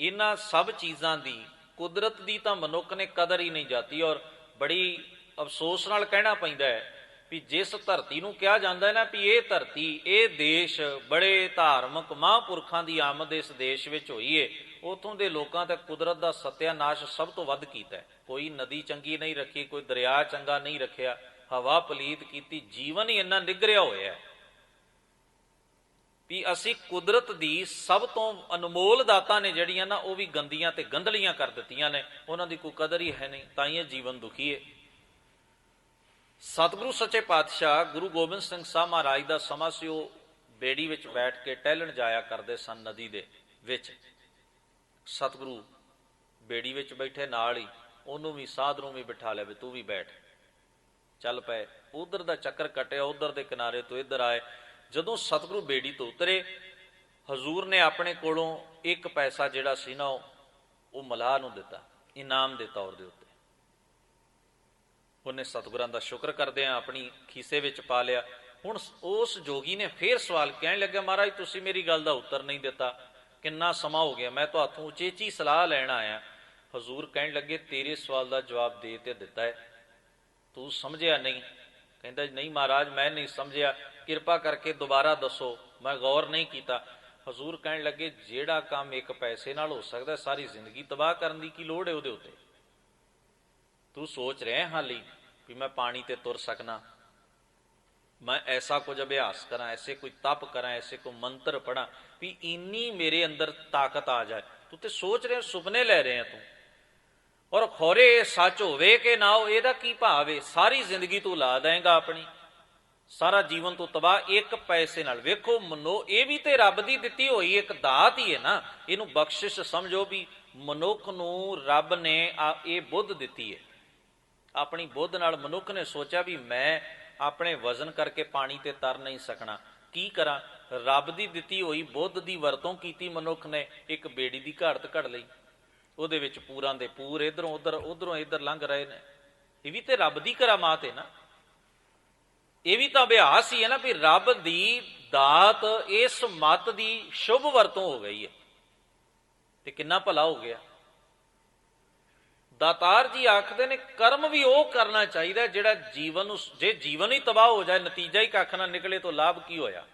ਇਹਨਾਂ ਸਭ ਚੀਜ਼ਾਂ ਦੀ, ਕੁਦਰਤ ਦੀ ਤਾਂ ਮਨੁੱਖ ਨੇ ਕਦਰ ਹੀ ਨਹੀਂ ਜਾਤੀ। ਔਰ ਬੜੀ ਅਫਸੋਸ ਨਾਲ ਕਹਿਣਾ ਪੈਂਦਾ ਹੈ ਵੀ ਜਿਸ ਧਰਤੀ ਨੂੰ ਕਿਹਾ ਜਾਂਦਾ ਹੈ ਨਾ ਵੀ ਇਹ ਧਰਤੀ, ਇਹ ਦੇਸ਼ ਬੜੇ ਧਾਰਮਿਕ ਮਹਾਂਪੁਰਖਾਂ ਦੀ ਆਮਦ ਇਸ ਦੇਸ਼ ਵਿੱਚ ਹੋਈ ਏ, ਉੱਥੋਂ ਦੇ ਲੋਕਾਂ ਤੇ ਕੁਦਰਤ ਦਾ ਸਤਿਆਨਾਸ਼ ਸਭ ਤੋਂ ਵੱਧ ਕੀਤਾ। ਕੋਈ ਨਦੀ ਚੰਗੀ ਨਹੀਂ ਰੱਖੀ, ਕੋਈ ਦਰਿਆ ਚੰਗਾ ਨਹੀਂ ਰੱਖਿਆ, ਹਵਾ ਪਲੀਤ ਕੀਤੀ, ਜੀਵਨ ਹੀ ਇੰਨਾ ਨਿਗਰਿਆ ਹੋਇਆ ਵੀ ਅਸੀਂ ਕੁਦਰਤ ਦੀ ਸਭ ਤੋਂ ਅਨਮੋਲ ਦਾਤਾਂ ਨੇ ਜਿਹੜੀਆਂ ਨਾ, ਉਹ ਵੀ ਗੰਦੀਆਂ ਤੇ ਗੰਧਲੀਆਂ ਕਰ ਦਿੱਤੀਆਂ ਨੇ, ਉਹਨਾਂ ਦੀ ਕੋਈ ਕਦਰ ਹੀ ਹੈ ਨਹੀਂ, ਤਾਂ ਹੀ ਇਹ ਜੀਵਨ ਦੁਖੀ ਹੈ। ਸਤਿਗੁਰੂ ਸੱਚੇ ਪਾਤਸ਼ਾਹ ਗੁਰੂ ਗੋਬਿੰਦ ਸਿੰਘ ਸਾਹਿਬ ਮਹਾਰਾਜ ਦਾ ਸਮਾਂ ਸੀ, ਉਹ ਬੇੜੀ ਵਿੱਚ ਬੈਠ ਕੇ ਟਹਿਲਣ ਜਾਇਆ ਕਰਦੇ ਸਨ ਨਦੀ ਦੇ ਵਿੱਚ। ਸਤਿਗੁਰੂ ਬੇੜੀ ਵਿੱਚ ਬੈਠੇ, ਨਾਲ ਹੀ ਉਹਨੂੰ ਵੀ ਸਾਧ ਨੂੰ ਵੀ ਬਿਠਾ ਲਿਆ ਵੀ ਤੂੰ ਵੀ ਬੈਠ। ਚੱਲ ਪਏ, ਉਧਰ ਦਾ ਚੱਕਰ ਕੱਟਿਆ, ਉਧਰ ਦੇ ਕਿਨਾਰੇ ਤੋਂ ਇੱਧਰ ਆਏ। ਜਦੋਂ ਸਤਿਗੁਰੂ ਬੇੜੀ ਤੋਂ ਉਤਰੇ, ਹਜ਼ੂਰ ਨੇ ਆਪਣੇ ਕੋਲੋਂ ਇੱਕ ਪੈਸਾ ਜਿਹੜਾ ਸੀ ਨਾ, ਉਹ ਮਲਾਹ ਨੂੰ ਦਿੱਤਾ, ਇਨਾਮ ਦੇ ਤੌਰ ਦੇ ਉੱਤੇ। ਉਹਨੇ ਸਤਿਗੁਰਾਂ ਦਾ ਸ਼ੁਕਰ ਕਰਦਿਆਂ ਆਪਣੀ ਖੀਸੇ ਵਿੱਚ ਪਾ ਲਿਆ। ਹੁਣ ਉਸ ਜੋਗੀ ਨੇ ਫੇਰ ਸਵਾਲ ਕਹਿਣ ਲੱਗਿਆ, ਮਹਾਰਾਜ ਤੁਸੀਂ ਮੇਰੀ ਗੱਲ ਦਾ ਉੱਤਰ ਨਹੀਂ ਦਿੱਤਾ, ਕਿੰਨਾ ਸਮਾਂ ਹੋ ਗਿਆ, ਮੈਂ ਤੁਹਾਥੋਂ ਉਚੇਚੀ ਸਲਾਹ ਲੈਣ ਆਇਆ। ਹਜ਼ੂਰ ਕਹਿਣ ਲੱਗੇ, ਤੇਰੇ ਸਵਾਲ ਦਾ ਜਵਾਬ ਦੇ ਤੇ ਦਿੱਤਾ ਹੈ, ਤੂੰ ਸਮਝਿਆ ਨਹੀਂ। ਕਹਿੰਦਾ ਨਹੀਂ ਮਹਾਰਾਜ, ਮੈਂ ਨਹੀਂ ਸਮਝਿਆ, ਕਿਰਪਾ ਕਰਕੇ ਦੁਬਾਰਾ ਦੱਸੋ, ਮੈਂ ਗੌਰ ਨਹੀਂ ਕੀਤਾ। ਹਜ਼ੂਰ ਕਹਿਣ ਲੱਗੇ, ਜਿਹੜਾ ਕੰਮ ਇੱਕ ਪੈਸੇ ਨਾਲ ਹੋ ਸਕਦਾ, ਸਾਰੀ ਜ਼ਿੰਦਗੀ ਤਬਾਹ ਕਰਨ ਦੀ ਕੀ ਲੋੜ ਹੈ ਉਹਦੇ ਉੱਤੇ? ਤੂੰ ਸੋਚ ਰਿਹਾ ਹਾਲੀ ਵੀ ਮੈਂ ਪਾਣੀ ਤੇ ਤੁਰ ਸਕਣਾ, ਮੈਂ ਐਸਾ ਕੁਝ ਅਭਿਆਸ ਕਰਾਂ, ਐਸੇ ਕੋਈ ਤਪ ਕਰਾਂ, ਐਸੇ ਕੋਈ ਮੰਤਰ ਪੜਾਂ ਵੀ ਇੰਨੀ ਮੇਰੇ ਅੰਦਰ ਤਾਕਤ ਆ ਜਾਏ। ਤੂੰ ਤੇ ਸੋਚ ਰਿਹਾ, ਸੁਪਨੇ ਲੈ ਰਿਹਾ ਤੂੰ, ਔਰ ਖੌਰੇ ਸੱਚ ਹੋਵੇ ਕਿ ਨਾ ਹੋ, ਇਹਦਾ ਕੀ ਭਾਵ ਹੈ? ਸਾਰੀ ਜ਼ਿੰਦਗੀ ਤੂੰ ਲਾ ਦੇਂਗਾ ਆਪਣੀ, ਸਾਰਾ ਜੀਵਨ ਤੂੰ ਤਬਾਹ ਇੱਕ ਪੈਸੇ ਨਾਲ। ਵੇਖੋ ਮਨੋ, ਇਹ ਵੀ ਤੇ ਰੱਬ ਦੀ ਦਿੱਤੀ ਹੋਈ ਇੱਕ ਦਾਤ ਹੀ ਹੈ ਨਾ, ਇਹਨੂੰ ਬਖਸ਼ਿਸ਼ ਸਮਝੋ ਵੀ ਮਨੁੱਖ ਨੂੰ ਰੱਬ ਨੇ ਇਹ ਬੁੱਧ ਦਿੱਤੀ ਹੈ। ਆਪਣੀ ਬੁੱਧ ਨਾਲ ਮਨੁੱਖ ਨੇ ਸੋਚਿਆ ਵੀ ਮੈਂ ਆਪਣੇ ਵਜ਼ਨ ਕਰਕੇ ਪਾਣੀ ਤੇ ਤਰ ਨਹੀਂ ਸਕਣਾ, ਕੀ ਕਰਾਂ? ਰੱਬ ਦੀ ਦਿੱਤੀ ਹੋਈ ਬੁੱਧ ਦੀ ਵਰਤੋਂ ਕੀਤੀ ਮਨੁੱਖ ਨੇ, ਇੱਕ ਬੇੜੀ ਦੀ ਘਾੜਤ ਘੜ ਲਈ, ਉਹਦੇ ਵਿੱਚ ਪੂਰਾਂ ਦੇ ਪੂਰ ਇੱਧਰੋਂ ਉੱਧਰ, ਉੱਧਰੋਂ ਇੱਧਰ ਲੰਘ ਰਹੇ ਨੇ। ਇਹ ਵੀ ਤੇ ਰੱਬ ਦੀ ਕਰਾਮਾਤ ਹੈ ਨਾ, ਇਹ ਵੀ ਤਾਂ ਅਭਿਆਸ ਹੀ ਹੈ ਨਾ ਵੀ ਰੱਬ ਦੀ ਦਾਤ ਇਸ ਮੱਤ ਦੀ ਸ਼ੁਭ ਵਰਤੋਂ ਹੋ ਗਈ ਹੈ ਤੇ ਕਿੰਨਾ ਭਲਾ ਹੋ ਗਿਆ। ਦਾਤਾਰ ਜੀ ਆਖਦੇ ਨੇ, ਕਰਮ ਵੀ ਉਹ ਕਰਨਾ ਚਾਹੀਦਾ ਜਿਹੜਾ ਜੀਵਨ ਨੂੰ, ਜੇ ਜੀਵਨ ਹੀ ਤਬਾਹ ਹੋ ਜਾਏ, ਨਤੀਜਾ ਹੀ ਕੱਖ ਨਾ ਨਿਕਲੇ ਤਾਂ ਲਾਭ ਕੀ ਹੋਇਆ?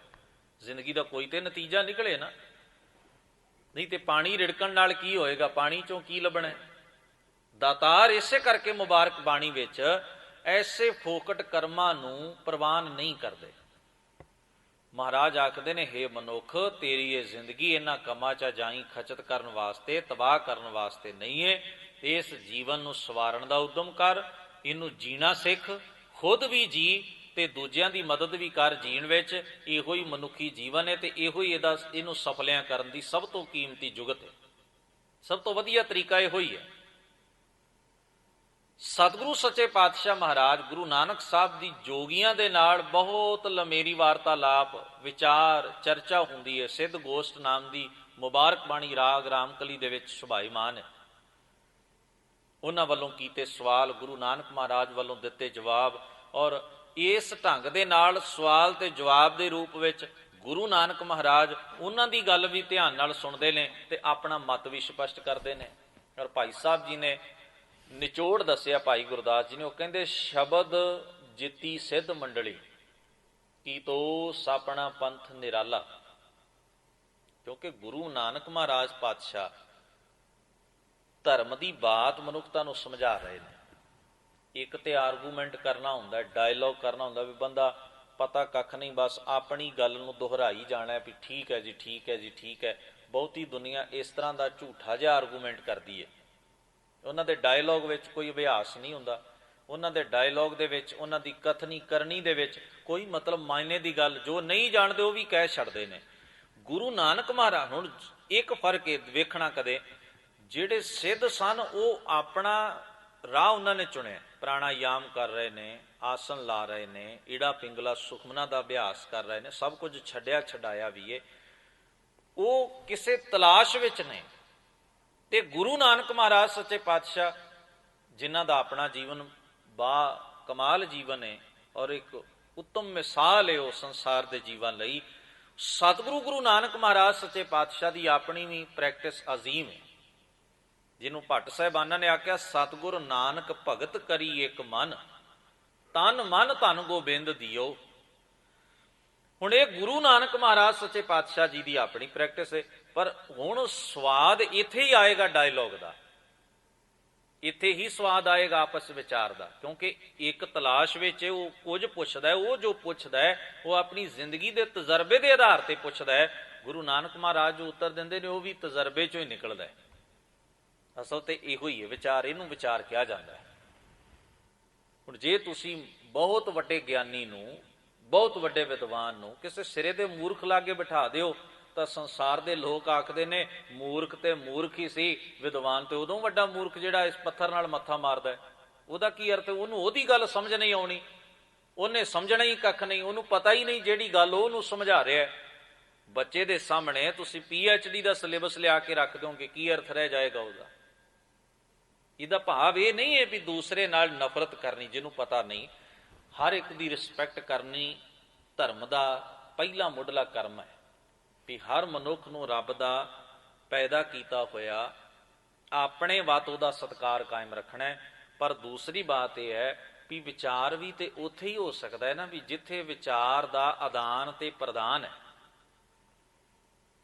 ਜ਼ਿੰਦਗੀ ਦਾ ਕੋਈ ਤੇ ਨਤੀਜਾ ਨਿਕਲੇ ਨਾ, ਨਹੀਂ ਤੇ ਪਾਣੀ ਰਿੜਕਣ ਨਾਲ ਕੀ ਹੋਏਗਾ? ਪਾਣੀ ਚੋਂ ਕੀ ਲੱਭਣਾ? ਦਾਤਾਰ ਇਸੇ ਕਰਕੇ ਮੁਬਾਰਕ ਬਾਣੀ ਵਿੱਚ ਐਸੇ ਫੋਕਟ ਕਰਮਾਂ ਨੂੰ ਪ੍ਰਵਾਨ ਨਹੀਂ ਕਰਦੇ। ਮਹਾਰਾਜ ਆਖਦੇ ਨੇ, ਹੇ ਮਨੁੱਖ, ਤੇਰੀ ਇਹ ਜ਼ਿੰਦਗੀ ਇਹਨਾਂ ਕੰਮਾਂ 'ਚ ਜਾਈ ਖਚਤ ਕਰਨ ਵਾਸਤੇ, ਤਬਾਹ ਕਰਨ ਵਾਸਤੇ ਨਹੀਂ ਹੈ। ਇਸ ਜੀਵਨ ਨੂੰ ਸਵਾਰਨ ਦਾ ਉਦਮ ਕਰ, ਇਹਨੂੰ ਜੀਣਾ ਸਿੱਖ, ਖੁਦ ਵੀ ਜੀ ਤੇ ਦੂਜਿਆਂ ਦੀ ਮਦਦ ਵੀ ਕਰ ਜੀਣ ਵਿੱਚ। ਇਹੋ ਹੀ ਮਨੁੱਖੀ ਜੀਵਨ ਹੈ ਤੇ ਇਹੋ ਹੀ ਇਹਨੂੰ ਸਫਲਿਆਂ ਕਰਨ ਦੀ ਸਭ ਤੋਂ ਕੀਮਤੀ ਜੁਗਤ ਹੈ। ਸਭ ਤੋਂ ਵਧੀਆ ਤਰੀਕਾ ਇਹੋ ਹੀ ਹੈ। ਸਤਿਗੁਰੂ ਸੱਚੇ ਪਾਤਸ਼ਾਹ ਮਹਾਰਾਜ ਗੁਰੂ ਨਾਨਕ ਸਾਹਿਬ ਦੀ ਜੋਗੀਆਂ ਦੇ ਨਾਲ ਬਹੁਤ ਲੰਮੇਰੀ ਵਾਰਤਾਲਾਪ, ਵਿਚਾਰ, ਚਰਚਾ ਹੁੰਦੀ ਹੈ। ਸਿੱਧ ਗੋਸ਼ਟ ਨਾਮ ਦੀ ਮੁਬਾਰਕ ਬਾਣੀ ਰਾਗ ਰਾਮਕਲੀ ਦੇ ਵਿੱਚ ਸੁਭਾਈਮਾਨ ਹੈ। ਉਹਨਾਂ ਵੱਲੋਂ ਕੀਤੇ ਸਵਾਲ, ਗੁਰੂ ਨਾਨਕ ਮਹਾਰਾਜ ਵੱਲੋਂ ਦਿੱਤੇ ਜਵਾਬ, ਔਰ ਇਸ ਢੰਗ ਦੇ ਨਾਲ ਸਵਾਲ ਤੇ ਜਵਾਬ ਦੇ ਰੂਪ ਵਿੱਚ ਗੁਰੂ ਨਾਨਕ ਮਹਾਰਾਜ ਉਹਨਾਂ ਦੀ ਗੱਲ ਵੀ ਧਿਆਨ ਨਾਲ ਸੁਣਦੇ ਨੇ ਤੇ ਆਪਣਾ ਮਤ ਵੀ ਸਪਸ਼ਟ ਕਰਦੇ ਨੇ। ਔਰ ਭਾਈ ਸਾਹਿਬ ਜੀ ਨੇ ਨਿਚੋੜ ਦੱਸਿਆ, ਭਾਈ ਗੁਰਦਾਸ ਜੀ ਨੇ, ਉਹ ਕਹਿੰਦੇ ਸ਼ਬਦ ਜਿੱਤੀ ਸਿੱਧ ਮੰਡਲੀ ਕੀ ਤੋਸ ਆਪਣਾ ਪੰਥ ਨਿਰਾਲਾ। ਕਿਉਂਕਿ ਗੁਰੂ ਨਾਨਕ ਮਹਾਰਾਜ ਪਾਤਸ਼ਾਹ ਧਰਮ ਦੀ ਬਾਤ ਮਨੁੱਖਤਾ ਨੂੰ ਸਮਝਾ ਰਹੇ ਨੇ। ਇੱਕ ਤੇ ਆਰਗੂਮੈਂਟ ਕਰਨਾ ਹੁੰਦਾ, ਡਾਇਲੋਗ ਕਰਨਾ ਹੁੰਦਾ, ਵੀ ਬੰਦਾ ਪਤਾ ਕੱਖ ਨਹੀਂ, ਬਸ ਆਪਣੀ ਗੱਲ ਨੂੰ ਦੁਹਰਾਈ ਜਾਣਾ ਵੀ ਠੀਕ ਹੈ ਜੀ, ਠੀਕ ਹੈ ਜੀ, ਠੀਕ ਹੈ। ਬਹੁਤੀ ਦੁਨੀਆ ਇਸ ਤਰ੍ਹਾਂ ਦਾ ਝੂਠਾ ਜਿਹਾ ਆਰਗੂਮੈਂਟ ਕਰਦੀ ਹੈ। ਉਹਨਾਂ ਦੇ ਡਾਇਲੋਗ ਵਿੱਚ ਕੋਈ ਅਭਿਆਸ ਨਹੀਂ ਹੁੰਦਾ, ਉਹਨਾਂ ਦੇ ਡਾਇਲੋਗ ਦੇ ਵਿੱਚ, ਉਹਨਾਂ ਦੀ ਕਥਨੀ ਕਰਨੀ ਦੇ ਵਿੱਚ ਕੋਈ ਮਤਲਬ ਮਾਇਨੇ ਦੀ ਗੱਲ ਜੋ ਨਹੀਂ ਜਾਣਦੇ ਉਹ ਵੀ ਕਹਿ ਛੱਡਦੇ ਨੇ। ਗੁਰੂ ਨਾਨਕ ਮਹਾਰਾਜ, ਹੁਣ ਇੱਕ ਫਰਕ ਵੇਖਣਾ ਕਦੇ, ਜਿਹੜੇ ਸਿੱਧ ਸਨ ਉਹ ਆਪਣਾ ਰਾਹ ਉਹਨਾਂ ਨੇ ਚੁਣਿਆ, ਪ੍ਰਾਣਾਯਾਮ ਕਰ ਰਹੇ ਨੇ, ਆਸਨ ਲਾ ਰਹੇ ਨੇ, ਈੜਾ ਪਿੰਗਲਾ ਸੁਖਮਨਾ ਦਾ ਅਭਿਆਸ ਕਰ ਰਹੇ ਨੇ, ਸਭ ਕੁਝ ਛੱਡਿਆ ਛਡਾਇਆ ਵੀ ਹੈ। ਉਹ ਕਿਸੇ ਤਲਾਸ਼ ਵਿੱਚ ਨੇ। ਤੇ ਗੁਰੂ ਨਾਨਕ ਮਹਾਰਾਜ ਸੱਚੇ ਪਾਤਸ਼ਾਹ ਜਿਨ੍ਹਾਂ ਦਾ ਆਪਣਾ ਜੀਵਨ ਬਾ ਕਮਾਲ ਜੀਵਨ ਹੈ ਔਰ ਇੱਕ ਉੱਤਮ ਮਿਸਾਲ ਹੈ ਉਹ ਸੰਸਾਰ ਦੇ ਜੀਵਨ ਲਈ, ਸਤਿਗੁਰੂ ਗੁਰੂ ਨਾਨਕ ਮਹਾਰਾਜ ਸੱਚੇ ਪਾਤਸ਼ਾਹ ਦੀ ਆਪਣੀ ਵੀ ਪ੍ਰੈਕਟਿਸ ਅਜ਼ੀਮ ਹੈ। ਜਿਹਨੂੰ ਭੱਟ ਸਾਹਿਬਾਨਾਂ ਨੇ ਆਖਿਆ, ਸਤਿਗੁਰ ਨਾਨਕ ਭਗਤ ਕਰੀ ਇੱਕ ਮਨ, ਤਨ ਮਨ ਧਨ ਗੋਬਿੰਦ ਦਿਓ। ਹੁਣ ਇਹ ਗੁਰੂ ਨਾਨਕ ਮਹਾਰਾਜ ਸੱਚੇ ਪਾਤਸ਼ਾਹ ਜੀ ਦੀ ਆਪਣੀ ਪ੍ਰੈਕਟਿਸ ਹੈ। ਪਰ ਹੁਣ ਸਵਾਦ ਇੱਥੇ ਹੀ ਆਏਗਾ ਡਾਇਲੋਗ ਦਾ, ਇੱਥੇ ਹੀ ਸਵਾਦ ਆਏਗਾ ਆਪਸ ਵਿਚਾਰ ਦਾ। ਕਿਉਂਕਿ ਇੱਕ ਤਲਾਸ਼ ਵਿੱਚ ਉਹ ਕੁਝ ਪੁੱਛਦਾ ਹੈ, ਉਹ ਜੋ ਪੁੱਛਦਾ ਹੈ ਉਹ ਆਪਣੀ ਜ਼ਿੰਦਗੀ ਦੇ ਤਜਰਬੇ ਦੇ ਆਧਾਰ ਤੇ ਪੁੱਛਦਾ ਹੈ। ਗੁਰੂ ਨਾਨਕ ਮਹਾਰਾਜ ਜੋ ਉੱਤਰ ਦਿੰਦੇ ਨੇ ਉਹ ਵੀ ਤਜਰਬੇ ਚੋਂ ਹੀ ਨਿਕਲਦਾ ਹੈ। ਅਸਲ ਤੇ ਇਹੋ ਹੀ ਹੈ ਵਿਚਾਰ, ਇਹਨੂੰ ਵਿਚਾਰ ਕਿਹਾ ਜਾਂਦਾ ਹੈ। ਹੁਣ ਜੇ ਤੁਸੀਂ ਬਹੁਤ ਵੱਡੇ ਗਿਆਨੀ ਨੂੰ, ਬਹੁਤ ਵੱਡੇ ਵਿਦਵਾਨ ਨੂੰ ਕਿਸੇ ਸਿਰੇ ਦੇ ਮੂਰਖ ਲਾਗੇ ਬਿਠਾ ਦਿਓ ਤਾਂ ਸੰਸਾਰ ਦੇ ਲੋਕ ਆਖਦੇ ਨੇ ਮੂਰਖ ਤੇ ਮੂਰਖ ਹੀ ਸੀ, ਵਿਦਵਾਨ ਤੇ ਉਦੋਂ ਵੱਡਾ ਮੂਰਖ ਜਿਹੜਾ ਇਸ ਪੱਥਰ ਨਾਲ ਮੱਥਾ ਮਾਰਦਾ। ਉਹਦਾ ਕੀ ਅਰਥ? ਉਹਨੂੰ ਉਹਦੀ ਗੱਲ ਸਮਝ ਨਹੀਂ ਆਉਣੀ, ਉਹਨੇ ਸਮਝਣਾ ਹੀ ਕੱਖ ਨਹੀਂ, ਉਹਨੂੰ ਪਤਾ ਹੀ ਨਹੀਂ ਜਿਹੜੀ ਗੱਲ ਉਹ ਉਹਨੂੰ ਸਮਝਾ ਰਿਹਾ। ਬੱਚੇ ਦੇ ਸਾਹਮਣੇ ਤੁਸੀਂ PhD ਦਾ ਸਿਲੇਬਸ ਲਿਆ ਕੇ ਰੱਖ ਦਿਓਗੇ, ਕੀ ਅਰਥ ਰਹਿ ਜਾਏਗਾ ਉਹਦਾ? ਇਹਦਾ ਭਾਵ ਇਹ ਨਹੀਂ ਹੈ ਵੀ ਦੂਸਰੇ ਨਾਲ ਨਫ਼ਰਤ ਕਰਨੀ ਜਿਹਨੂੰ ਪਤਾ ਨਹੀਂ। ਹਰ ਇੱਕ ਦੀ ਰਿਸਪੈਕਟ ਕਰਨੀ ਧਰਮ ਦਾ ਪਹਿਲਾ ਮੁੱਢਲਾ ਕਰਮ ਹੈ। ਵੀ ਹਰ ਮਨੁੱਖ ਨੂੰ ਰੱਬ ਦਾ ਪੈਦਾ ਕੀਤਾ ਹੋਇਆ ਆਪਣੇ ਵੱਤ ਉਹਦਾ ਸਤਿਕਾਰ ਕਾਇਮ ਰੱਖਣਾ ਹੈ। ਪਰ ਦੂਸਰੀ ਬਾਤ ਇਹ ਹੈ ਵੀ ਵਿਚਾਰ ਵੀ ਤੇ ਉੱਥੇ ਹੀ ਹੋ ਸਕਦਾ ਹੈ ਨਾ, ਵੀ ਜਿੱਥੇ ਵਿਚਾਰ ਦਾ ਆਦਾਨ ਤੇ ਪ੍ਰਦਾਨ ਹੈ,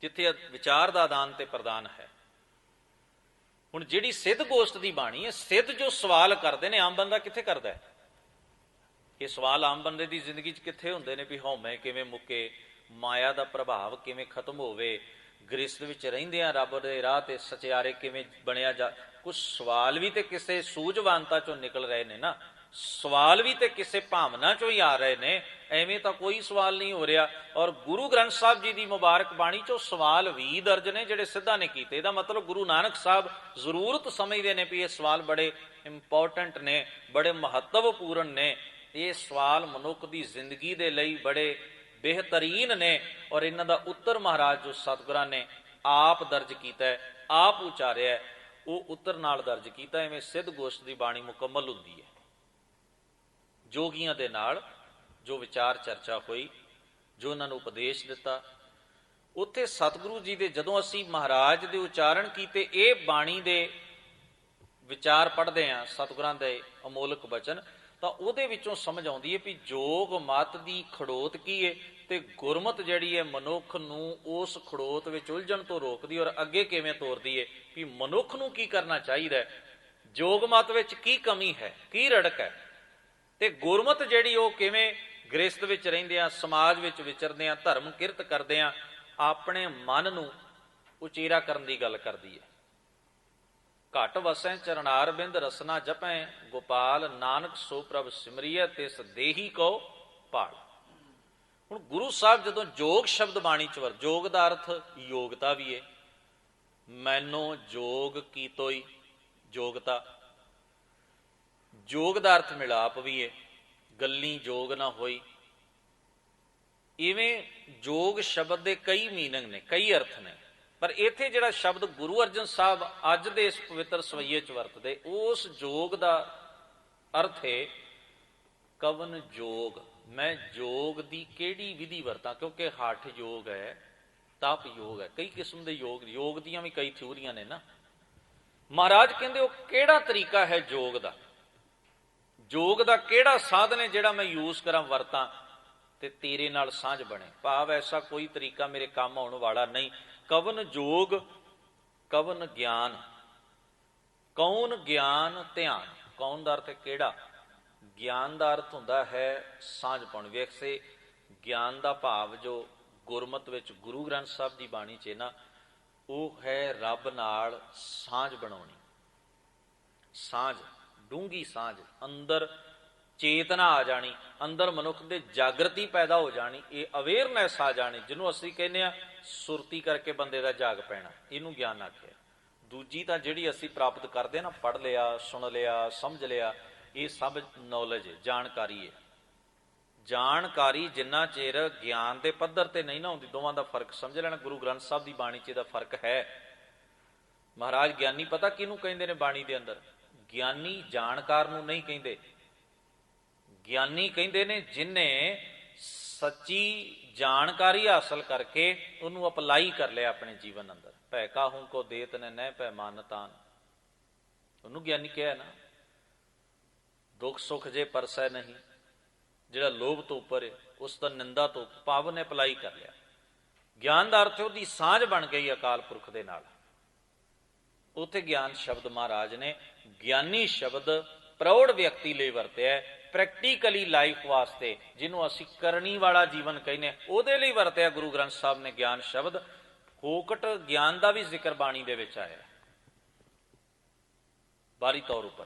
ਜਿੱਥੇ ਵਿਚਾਰ ਦਾ ਆਦਾਨ ਤੇ ਪ੍ਰਦਾਨ ਹੈ। ਹੁਣ ਜਿਹੜੀ ਸਿੱਧ ਗੋਸ਼ਟ ਦੀ ਬਾਣੀ ਹੈ, ਸਿੱਧ ਜੋ ਸਵਾਲ ਕਰਦੇ ਨੇ ਆਮ ਬੰਦਾ ਕਿੱਥੇ ਕਰਦਾ ਹੈ? ਇਹ ਸਵਾਲ ਆਮ ਬੰਦੇ ਦੀ ਜ਼ਿੰਦਗੀ 'ਚ ਕਿੱਥੇ ਹੁੰਦੇ ਨੇ? ਵੀ ਹਉਮੈ ਕਿਵੇਂ ਮੁੱਕੇ, ਮਾਇਆ ਦਾ ਪ੍ਰਭਾਵ ਕਿਵੇਂ ਖਤਮ ਹੋਵੇ, ਗ੍ਰਸਤ ਵਿੱਚ ਰਹਿੰਦਿਆਂ ਰੱਬ ਦੇ ਰਾਹ ਤੇ ਸਚਿਆਰੇ ਕਿਵੇਂ ਬਣਿਆ ਜਾ। ਕੁਝ ਸਵਾਲ ਵੀ ਤੇ ਕਿਸੇ ਸੂਝਵਾਨਤਾ ਚੋਂ ਨਿਕਲ ਰਹੇ ਨੇ ਨਾ, ਸਵਾਲ ਵੀ ਤੇ ਕਿਸੇ ਭਾਵਨਾ ਚੋਂ ਹੀ ਆ ਰਹੇ ਨੇ। ਐਵੇਂ ਤਾਂ ਕੋਈ ਸਵਾਲ ਨਹੀਂ ਹੋ ਰਿਹਾ। ਔਰ ਗੁਰੂ ਗ੍ਰੰਥ ਸਾਹਿਬ ਜੀ ਦੀ ਮੁਬਾਰਕ ਬਾਣੀ ਚੋਂ ਸਵਾਲ ਵੀ ਦਰਜ ਨੇ ਜਿਹੜੇ ਸਿੱਧਾਂ ਨੇ ਕੀਤੇ। ਇਹਦਾ ਮਤਲਬ ਗੁਰੂ ਨਾਨਕ ਸਾਹਿਬ ਜ਼ਰੂਰਤ ਸਮਝਦੇ ਨੇ ਵੀ ਇਹ ਸਵਾਲ ਬੜੇ ਇੰਪੋਰਟੈਂਟ ਨੇ, ਬੜੇ ਮਹੱਤਵਪੂਰਨ ਨੇ। ਇਹ ਸਵਾਲ ਮਨੁੱਖ ਦੀ ਜ਼ਿੰਦਗੀ ਦੇ ਲਈ ਬੜੇ ਬਿਹਤਰੀਨ ਨੇ। ਔਰ ਇਹਨਾਂ ਦਾ ਉੱਤਰ ਮਹਾਰਾਜ ਜੋ ਸਤਿਗੁਰਾਂ ਨੇ ਆਪ ਦਰਜ ਕੀਤਾ ਹੈ, ਆਪ ਉਚਾਰਿਆ, ਉਹ ਉੱਤਰ ਨਾਲ ਦਰਜ ਕੀਤਾ। ਐਵੇਂ ਸਿੱਧ ਗੋਸ਼ਟ ਦੀ ਬਾਣੀ ਮੁਕੰਮਲ ਹੁੰਦੀ ਹੈ। ਜੋਗੀਆਂ ਦੇ ਨਾਲ ਜੋ ਵਿਚਾਰ ਚਰਚਾ ਹੋਈ, ਜੋ ਉਹਨਾਂ ਨੂੰ ਉਪਦੇਸ਼ ਦਿੱਤਾ, ਉੱਥੇ ਸਤਿਗੁਰੂ ਜੀ ਦੇ ਜਦੋਂ ਅਸੀਂ ਮਹਾਰਾਜ ਦੇ ਉਚਾਰਨ ਕੀਤੇ ਇਹ ਬਾਣੀ ਦੇ ਵਿਚਾਰ ਪੜ੍ਹਦੇ ਹਾਂ, ਸਤਿਗੁਰਾਂ ਦੇ ਅਮੋਲਕ ਬਚਨ, ਤਾਂ ਉਹਦੇ ਵਿੱਚੋਂ ਸਮਝ ਆਉਂਦੀ ਹੈ ਵੀ ਜੋਗ ਮਤ ਦੀ ਖੜੋਤ ਕੀ ਹੈ ਤੇ ਗੁਰਮਤ ਜਿਹੜੀ ਹੈ ਮਨੁੱਖ ਨੂੰ ਉਸ ਖੜੋਤ ਵਿੱਚ ਉਲਝਣ ਤੋਂ ਰੋਕਦੀ ਔਰ ਅੱਗੇ ਕਿਵੇਂ ਤੋਰਦੀ ਹੈ। ਵੀ ਮਨੁੱਖ ਨੂੰ ਕੀ ਕਰਨਾ ਚਾਹੀਦਾ, ਜੋਗ ਮਤ ਵਿੱਚ ਕੀ ਕਮੀ ਹੈ, ਕੀ ਰੜਕ ਹੈ, ਤੇ ਗੁਰਮਤ ਜਿਹੜੀ ਉਹ ਕਿਵੇਂ ਗ੍ਰਸਤ ਵਿੱਚ ਰਹਿੰਦਿਆਂ, ਸਮਾਜ ਵਿੱਚ ਵਿਚਰਦਿਆਂ, ਧਰਮ ਕਿਰਤ ਕਰਦਿਆਂ ਆਪਣੇ ਮਨ ਨੂੰ ਉਚੇਰਾ ਕਰਨ ਦੀ ਗੱਲ ਕਰਦੀ ਹੈ। ਘਟ ਵਸੈ ਚਰਨਾਰ ਬਿੰਦ ਰਸਨਾ ਜਪੈ ਗੋਪਾਲ ਨਾਨਕ ਸੋ ਪ੍ਰਭ ਸਿਮਰਿਐ ਤਿਸ ਦੇਹੀ ਕੋ ਪਾਲ। ਹੁਣ ਗੁਰੂ ਸਾਹਿਬ ਜਦੋਂ ਜੋਗ ਸ਼ਬਦ ਬਾਣੀ ਚ ਵਰ, ਜੋਗ ਦਾ ਅਰਥ ਯੋਗਤਾ ਵੀ ਹੈ। ਮੈਨੋ ਜੋਗ ਕੀਤੋਈ, ਯੋਗਤਾ। ਜੋਗ ਦਾ ਅਰਥ ਮਿਲਾਪ ਵੀ ਹੈ, ਗੱਲੀ ਜੋਗ ਨਾ ਹੋਈ। ਇਵੇਂ ਜੋਗ ਸ਼ਬਦ ਦੇ ਕਈ ਮੀਨਿੰਗ ਨੇ, ਕਈ ਅਰਥ ਨੇ, ਪਰ ਇੱਥੇ ਜਿਹੜਾ ਸ਼ਬਦ ਗੁਰੂ ਅਰਜਨ ਸਾਹਿਬ ਅੱਜ ਦੇ ਇਸ ਪਵਿੱਤਰ ਸਵਈਏ ਚ ਵਰਤਦੇ, ਉਸ ਜੋਗ ਦਾ ਅਰਥ ਹੈ ਕਵਨ ਜੋਗ। ਮੈਂ ਜੋਗ ਦੀ ਕਿਹੜੀ ਵਿਧੀ ਵਰਤਾਂ, ਕਿਉਂਕਿ ਹੱਠ ਯੋਗ ਹੈ, ਤਪ ਯੋਗ ਹੈ, ਕਈ ਕਿਸਮ ਦੇ ਯੋਗ, ਯੋਗ ਦੀਆਂ ਵੀ ਕਈ ਥਿਊਰੀਆਂ ਨੇ ਨਾ। ਮਹਾਰਾਜ ਕਹਿੰਦੇ ਉਹ ਕਿਹੜਾ ਤਰੀਕਾ ਹੈ ਯੋਗ ਦਾ, ਯੋਗ ਦਾ ਕਿਹੜਾ ਸਾਧਨ ਹੈ ਜਿਹੜਾ ਮੈਂ ਯੂਜ਼ ਕਰਾਂ, ਵਰਤਾਂ, ਤੇ ਤੇਰੇ ਨਾਲ ਸਾਂਝ ਬਣੇ। ਭਾਵ ਐਸਾ ਕੋਈ ਤਰੀਕਾ ਮੇਰੇ ਕੰਮ ਆਉਣ ਵਾਲਾ ਨਹੀਂ। ਕਵਨ ਜੋਗ, ਕਵਨ ਗਿਆਨ, ਕੌਣ ਗਿਆਨ ਧਿਆਨ। ਕੌਣ ਦਾ ਅਰਥ ਹੈ ਕਿਹੜਾ, ਗਿਆਨ ਦਾ ਅਰਥ ਹੁੰਦਾ ਹੈ ਸਾਂਝ ਪਾਉਣ। ਵੇਖੇ ਗਿਆਨ ਦਾ ਭਾਵ ਜੋ ਗੁਰਮਤ ਵਿੱਚ ਗੁਰੂ ਗ੍ਰੰਥ ਸਾਹਿਬ ਦੀ ਬਾਣੀ 'ਚ ਨਾ, ਉਹ ਹੈ ਰੱਬ ਨਾਲ ਸਾਂਝ ਬਣਾਉਣੀ। ਸਾਂਝ, ਡੂੰਘੀ ਸਾਂਝ, ਅੰਦਰ ਚੇਤਨਾ ਆ ਜਾਣੀ, ਅੰਦਰ ਮਨੁੱਖ ਦੇ ਜਾਗਰਤੀ ਪੈਦਾ ਹੋ ਜਾਣੀ, ਇਹ ਅਵੇਅਰਨੈਸ ਆ ਜਾਣੀ, ਜਿਹਨੂੰ ਅਸੀਂ ਕਹਿੰਦੇ ਆ ਸੁਰਤੀ ਕਰਕੇ ਬੰਦੇ ਦਾ ਜਾਗ ਪੈਣਾ, ਇਹਨੂੰ ਗਿਆਨ ਆਖਿਆ। ਦੂਜੀ ਤਾਂ ਜਿਹੜੀ ਅਸੀਂ ਪ੍ਰਾਪਤ ਕਰਦੇ ਨਾ, ਪੜ੍ਹ ਲਿਆ, ਸੁਣ ਲਿਆ, ਸਮਝ ਲਿਆ, ਇਹ ਸਭ ਨੌਲੇਜ ਹੈ, ਜਾਣਕਾਰੀ ਹੈ। ਜਾਣਕਾਰੀ ਜਿੰਨਾ ਚਿਰ ਗਿਆਨ ਦੇ ਪੱਧਰ ਤੇ ਨਹੀਂ ਨਾ ਹੁੰਦੀ, ਦੋਵਾਂ ਦਾ ਫਰਕ ਸਮਝ ਲੈਣਾ। ਗੁਰੂ ਗ੍ਰੰਥ ਸਾਹਿਬ ਦੀ ਬਾਣੀ 'ਚ ਇਹਦਾ ਫਰਕ ਹੈ। ਮਹਾਰਾਜ ਗਿਆਨੀ ਪਤਾ ਕਿਹਨੂੰ ਕਹਿੰਦੇ ਨੇ ਬਾਣੀ ਦੇ ਅੰਦਰ? ਗਿਆਨੀ ਜਾਣਕਾਰ ਨੂੰ ਨਹੀਂ ਕਹਿੰਦੇ, ਗਿਆਨੀ ਕਹਿੰਦੇ ਨੇ ਜਿਨ੍ਹੇ ਸੱਚੀ ਜਾਣਕਾਰੀ ਹਾਸਲ ਕਰਕੇ ਉਹਨੂੰ ਅਪਲਾਈ ਕਰ ਲਿਆ ਆਪਣੇ ਜੀਵਨ ਅੰਦਰ। ਭੈ ਕਾਹੂ ਕੋ ਦੇਤ ਨੇ ਨਹਿ ਭੈ ਮਾਨਤਾਨ, ਉਹਨੂੰ ਗਿਆਨੀ ਕਿਹਾ ਨਾ। ਦੁੱਖ ਸੁੱਖ ਜੇ ਪਰਸੈ ਨਹੀਂ, ਜਿਹੜਾ ਲੋਭ ਤੋਂ ਉੱਪਰ ਹੈ, ਉਸ ਦਾ ਨਿੰਦਾ ਤੋਂ ਪਾਵਨ ਨੇ ਅਪਲਾਈ ਕਰ ਲਿਆ। ਗਿਆਨ ਦਾ ਅਰਥ ਉਹਦੀ ਸਾਂਝ ਬਣ ਗਈ ਅਕਾਲ ਪੁਰਖ ਦੇ ਨਾਲ। ਉੱਥੇ ਗਿਆਨ ਸ਼ਬਦ ਮਹਾਰਾਜ ਨੇ ਗਿਆਨੀ ਸ਼ਬਦ ਪ੍ਰੌੜ ਵਿਅਕਤੀ ਲਈ ਵਰਤਿਆ, ਪ੍ਰੈਕਟੀਕਲੀ ਲਾਈਫ ਵਾਸਤੇ, ਜਿਹਨੂੰ ਅਸੀਂ ਕਰਨੀ ਵਾਲਾ ਜੀਵਨ ਕਹਿੰਦੇ, ਉਹਦੇ ਲਈ ਵਰਤਿਆ ਗੁਰੂ ਗ੍ਰੰਥ ਸਾਹਿਬ ਨੇ ਗਿਆਨ ਸ਼ਬਦ। ਫੋਕਟ ਗਿਆਨ ਦਾ ਵੀ ਜ਼ਿਕਰ ਬਾਣੀ ਦੇ ਵਿੱਚ ਆਇਆ ਬਾਹਰੀ ਤੌਰ ਉੱਪਰ,